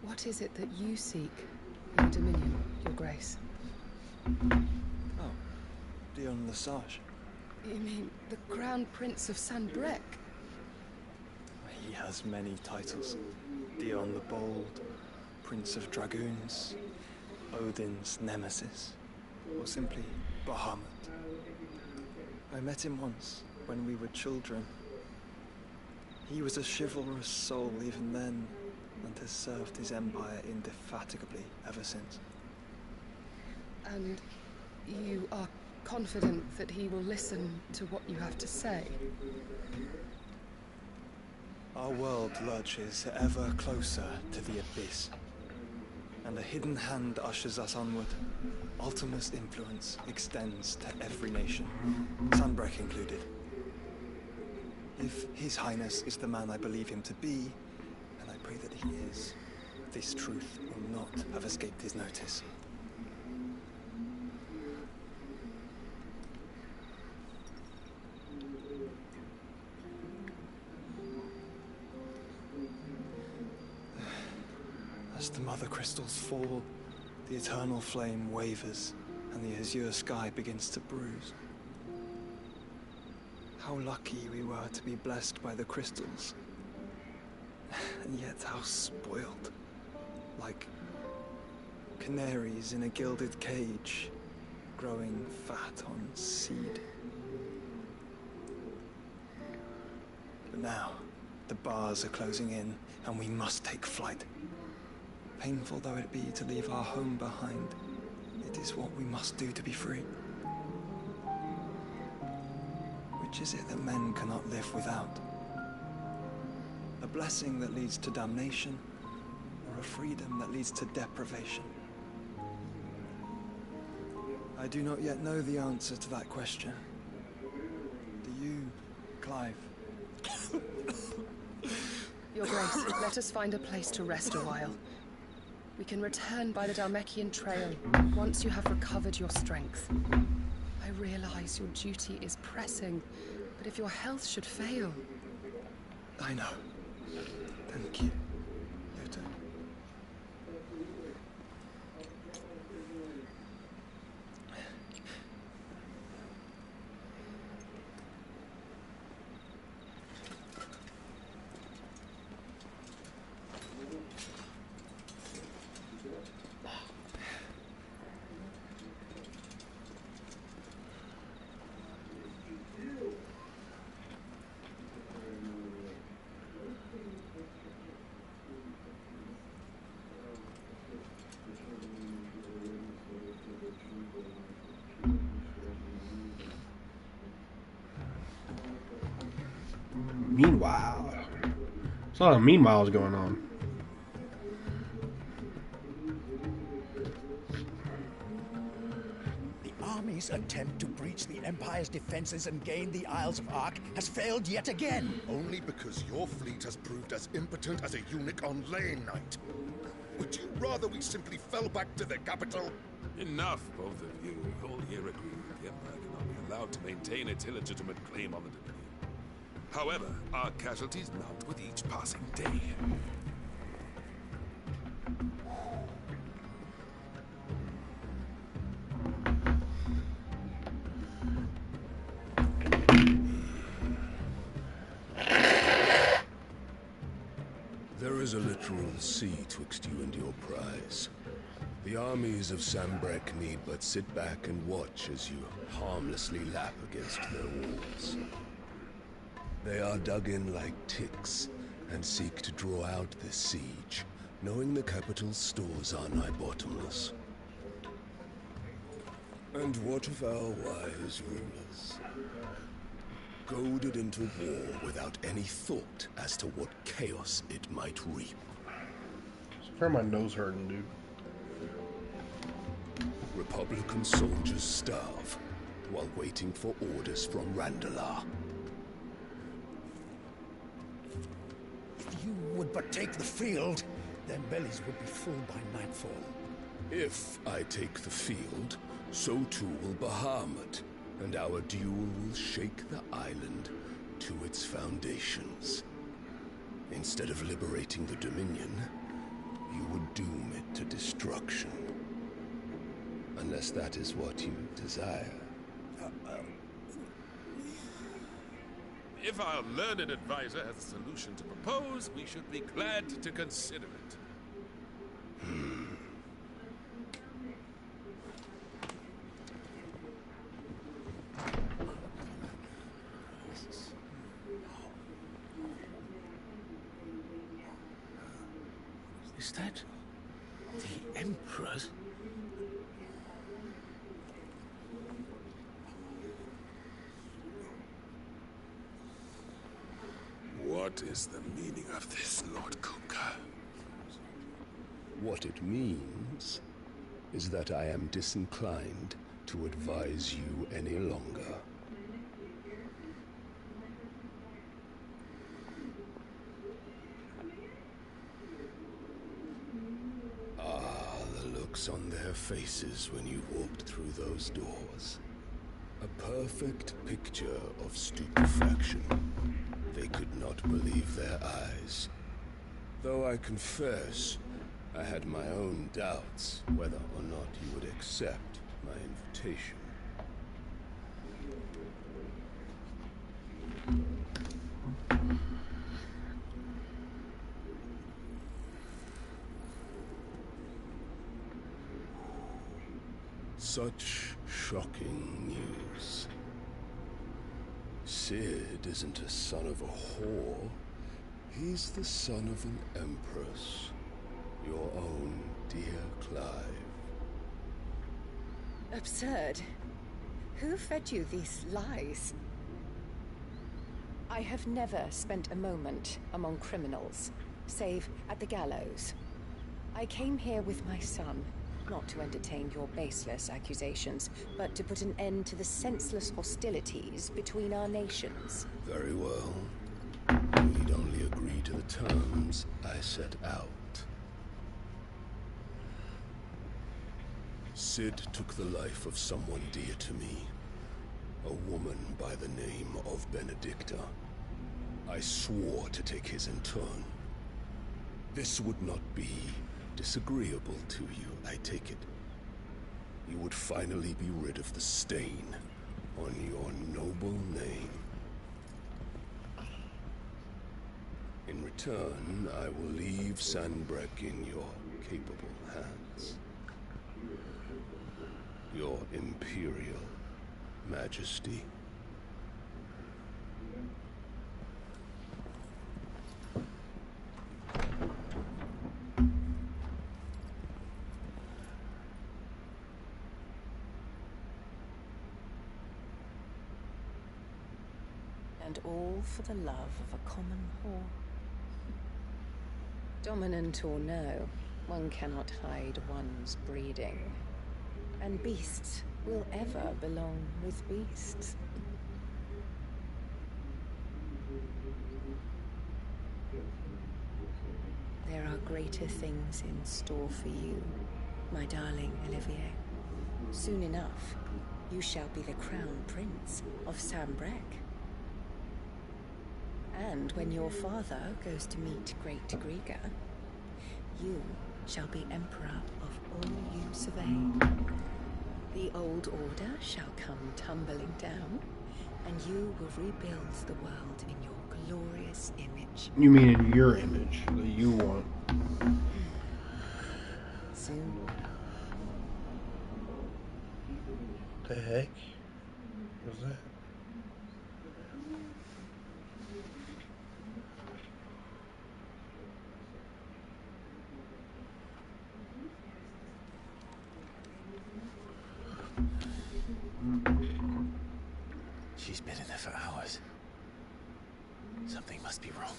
What is it that you seek in the Dominion, Your Grace? Oh, Dion Lesage. You mean the Crown Prince of Sanbrec? He has many titles. Dion the Bold, Prince of Dragoons, Odin's Nemesis, or simply Bahamut. I met him once, when we were children. He was a chivalrous soul even then, and has served his empire indefatigably ever since. And you are confident that he will listen to what you have to say? Our world lurches ever closer to the abyss, and a hidden hand ushers us onward. Ultima's influence extends to every nation, Sanbrec included. If His Highness is the man I believe him to be, and I pray that he is, this truth will not have escaped his notice. As the mother crystals fall, the eternal flame wavers, and the azure sky begins to bruise. How lucky we were to be blessed by the crystals. And yet how spoiled. Like canaries in a gilded cage, growing fat on seed. But now, the bars are closing in, and we must take flight. Painful though it be to leave our home behind, it is what we must do to be free. Which is it that men cannot live without? A blessing that leads to damnation, or a freedom that leads to deprivation? I do not yet know the answer to that question. Do you, Clive? Your Grace, let us find a place to rest a while. We can return by the Dalmekian trail once you have recovered your strength. I realize your duty is pressing, but if your health should fail... I know. Thank you, Yota. Meanwhile, there's a lot of meanwhiles going on. The army's attempt to breach the Empire's defenses and gain the Isles of Ark has failed yet again. Only because your fleet has proved as impotent as a eunuch on lane night. Would you rather we simply fell back to the capital? Enough, both of you. All here agree that the Empire cannot be allowed to maintain its illegitimate claim on the Dominion. However, our casualties mount with each passing day. There is a literal sea twixt you and your prize. The armies of Sambrek need but sit back and watch as you harmlessly lap against their walls. They are dug in like ticks and seek to draw out this siege, knowing the capital's stores are nigh bottomless. And what of our wise rulers? Goaded into war without any thought as to what chaos it might reap. It's my nose hurting, dude. Republican soldiers starve while waiting for orders from Randalar. If you would but take the field, their bellies would be full by nightfall. If I take the field, so too will Bahamut, and our duel will shake the island to its foundations. Instead of liberating the Dominion, you would doom it to destruction. Unless that is what you desire. If our learned advisor has a solution to propose, we should be glad to consider it. Is that the Emperor's? What is the meaning of this, Lord Kupka? What it means is that I am disinclined to advise you any longer. Ah, the looks on their faces when you walked through those doors. A perfect picture of stupefaction. They could not believe their eyes. Though I confess, I had my own doubts whether or not you would accept my invitation. Such shocking news. Sid isn't a son of a whore. He's the son of an empress. Your own dear Clive. Absurd. Who fed you these lies? I have never spent a moment among criminals, save at the gallows. I came here with my son, not to entertain your baseless accusations, but to put an end to the senseless hostilities between our nations. Very well. You need only agree to the terms I set out. Sid took the life of someone dear to me. A woman by the name of Benedicta. I swore to take his in turn. This would not be disagreeable to you, I take it. You would finally be rid of the stain on your noble name. In return, I will leave Sanbrek in your capable hands. Your Imperial Majesty. and all for the love of a common whore. Dominant or no, one cannot hide one's breeding. And beasts will ever belong with beasts. There are greater things in store for you, my darling Olivier. Soon enough, you shall be the crown prince of Sambrec. And when your father goes to meet Great Griga, you shall be emperor of all you survey. The old order shall come tumbling down, and you will rebuild the world in your glorious image. You mean in your image that you want? Soon. The heck was that? She's been in there for hours. Something must be wrong.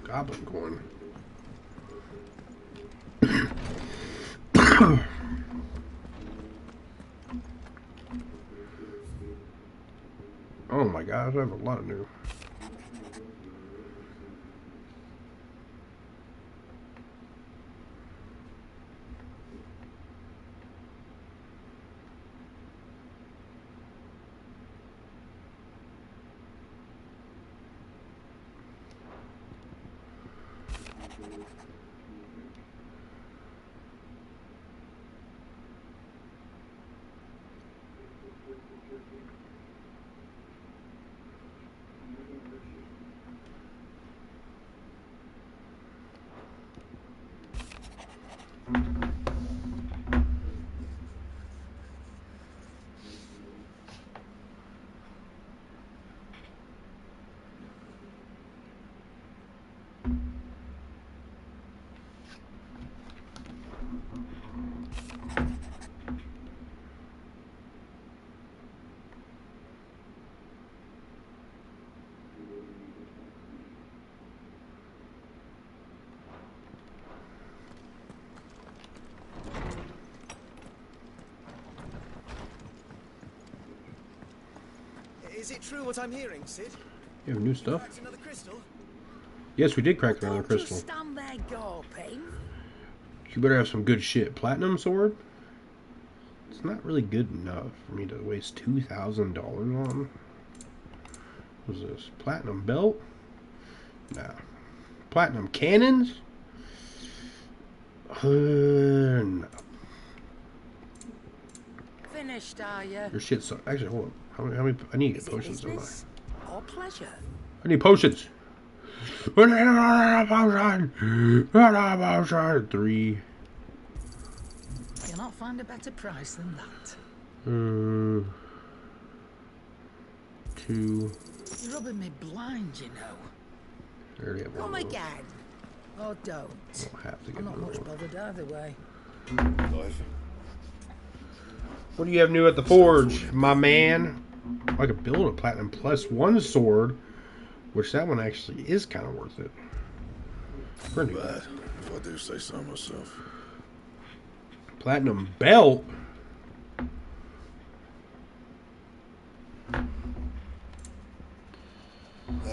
Goblin corn. Oh my gosh, I have a lot of new. Is it true what I'm hearing, Sid? You have new stuff? Cracked another crystal? Yes, we did crack another crystal. Just stand there gawping. You better have some good shit. Platinum sword? It's not really good enough for me to waste $2,000 on. What is this? Platinum belt? Nah. Platinum cannons? No. Finished, are you? Your shit sucks. Actually, hold on. How many? I need to get potions, don't I? Business or pleasure? I need potions. Potion. 3. You'll not find a better price than that. 2. You're rubbing me blind, you know. I already have one Come of those. again. Or don't. I'll have to get I'm not another much one. bothered either way. What do you have new at the forge, my man? I could build a platinum +1 sword, which that one actually is kind of worth it. Pretty bad, if I do say so myself. Platinum belt. That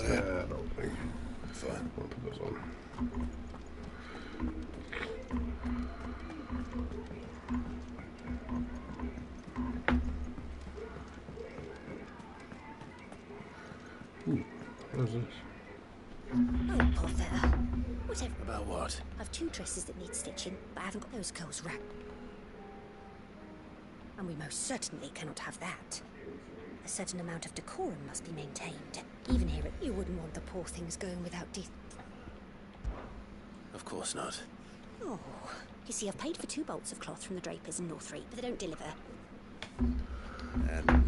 it? I don't think. Fine. I'll put those on. Ooh, what is this? Oh, bother. Whatever. About what? I've 2 dresses that need stitching, but I haven't got those curls wrapped. And we most certainly cannot have that. A A certain amount of decorum must be maintained. Even here, you wouldn't want the poor things going without Of course not. Oh, you see, I've paid for 2 bolts of cloth from the drapers in Northreach, but they don't deliver. And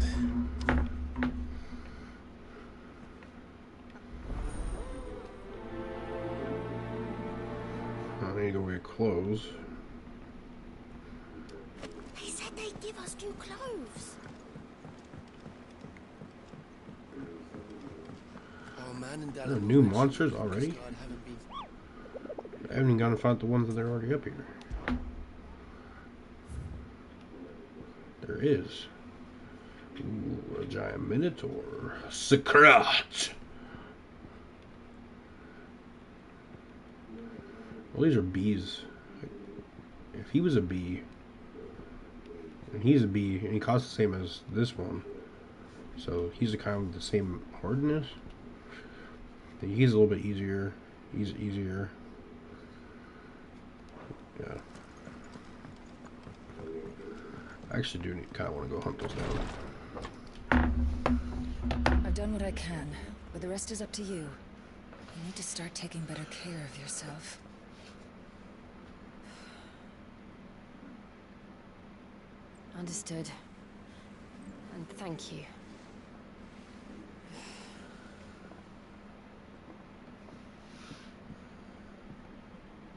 I need to wear clothes. They said they'd give us new clothes. Oh, man, and There are new monsters already? I haven't even gone to find the ones that are already up here. There is. Ooh, a giant minotaur. Secret! Well, these are bees. If he was a bee, and he's a bee, and he costs the same as this one, so he's kind of the same hardness. He's a little bit easier. He's easier. Yeah. I actually do kind of want to go hunt those down. I've done what I can, but the rest is up to you. You need to start taking better care of yourself. Understood. And thank you.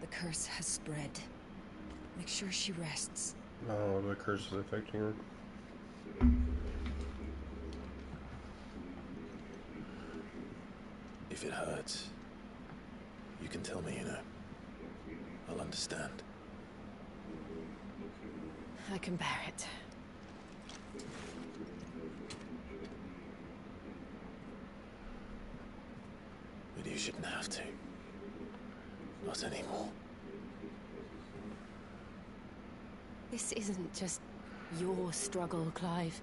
The curse has spread. Make sure she rests. Oh, the curse is affecting her. if it hurts, you can tell me, you know. I'll understand. I can bear it. But you shouldn't have to. Not anymore. This isn't just your struggle, Clive.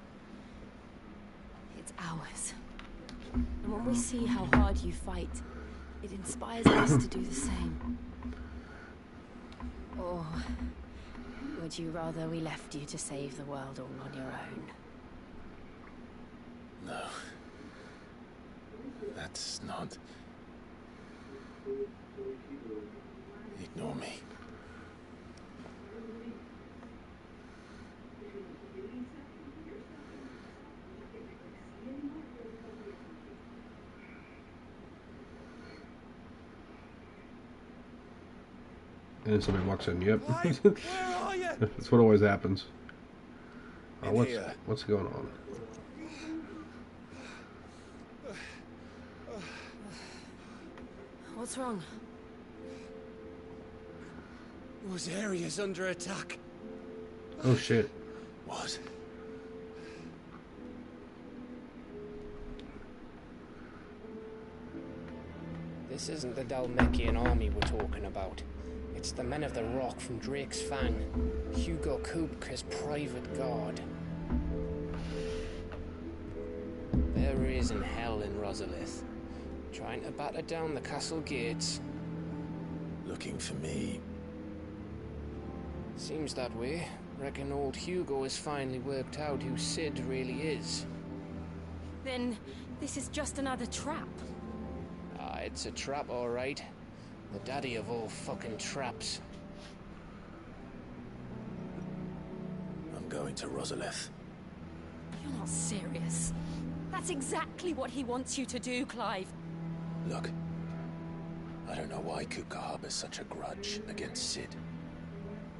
It's ours. And when we see how hard you fight, it inspires us to do the same. Or would you rather we left you to save the world all on your own? No. That's not... Ignore me. And then somebody walks in. Yep. Where are you? That's what always happens. Here. What's going on? What's wrong? Those areas under attack. Oh shit. What? This isn't the Dalmekian army we're talking about. It's the men of the Rock from Drake's Fang. Hugo Kupka's private guard. There is in hell in Rosalith, trying to batter down the castle gates. Looking for me. Seems that way. Reckon old Hugo has finally worked out who Sid really is. Then this is just another trap. Ah, it's a trap, all right. The daddy of all fucking traps. I'm going to Rosalith. You're not serious. That's exactly what he wants you to do, Clive. Look, I don't know why Kupka harbors such a grudge against Sid.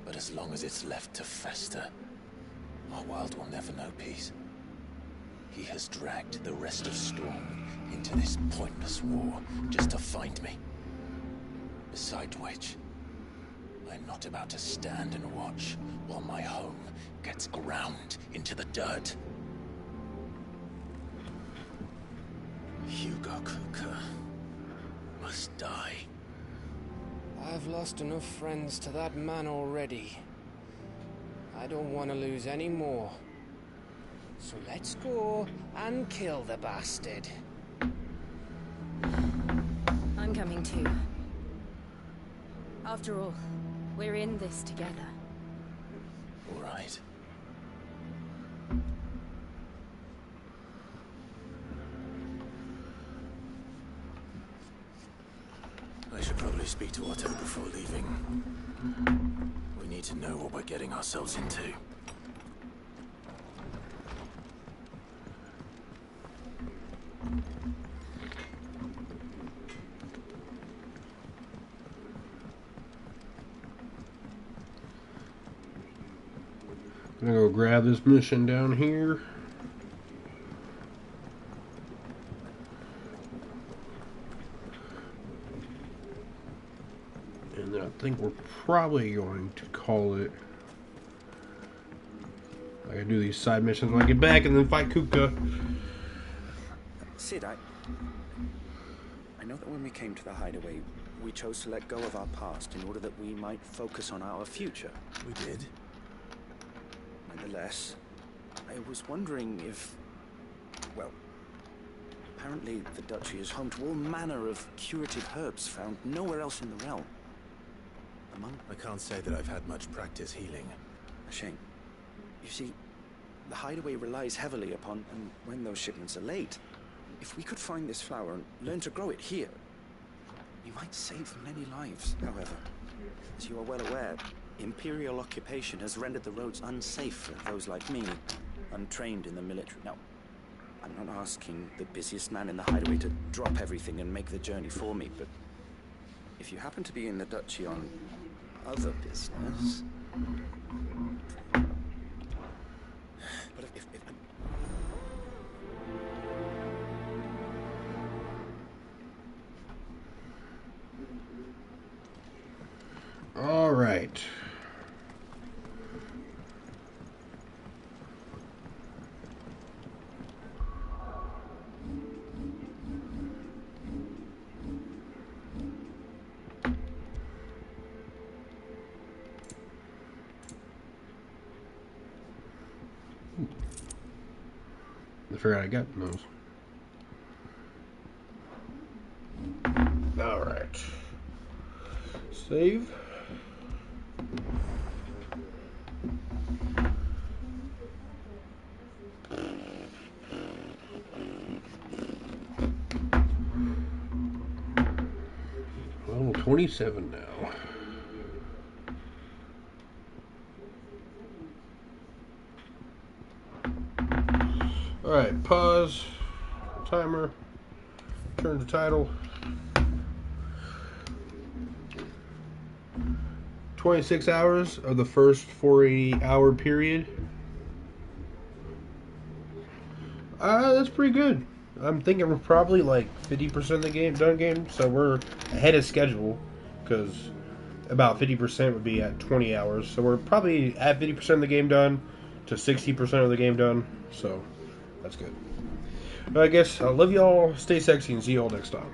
But as long as it's left to fester, our world will never know peace. He has dragged the rest of Storm into this pointless war just to find me. Besides which, I'm not about to stand and watch while my home gets ground into the dirt. Hugo Kupka must die. I've lost enough friends to that man already. I don't want to lose any more. So let's go and kill the bastard. I'm coming too. After all, we're in this together. All right. probably speak to Otto before leaving. We need to know what we're getting ourselves into. I'm gonna go grab this mission down here. And then I think we're probably going to call it. I gotta do these side missions when I get back and then fight Kupka. Sid, I know that when we came to the hideaway, we chose to let go of our past in order that we might focus on our future. We did. Nonetheless, I was wondering if, well, apparently the Duchy is home to all manner of curative herbs found nowhere else in the realm. I can't say that I've had much practice healing. A shame. You see, the hideaway relies heavily upon, and when those shipments are late, if we could find this flower and learn to grow it here, we might save many lives. However, as you are well aware, Imperial occupation has rendered the roads unsafe for those like me, untrained in the military. Now, I'm not asking the busiest man in the hideaway to drop everything and make the journey for me, but if you happen to be in the Duchy on other business... But if All right. I forgot I got those. All right. Save. Level 27 now. Alright, pause, timer, turn to title. 26 hours of the first 40-hour period. That's pretty good. I'm thinking we're probably like 50% of the game, so we're ahead of schedule, because about 50% would be at 20 hours. So we're probably at 50% of the game done to 60% of the game done, so that's good. I guess I'll love y'all, stay sexy, and see y'all next time.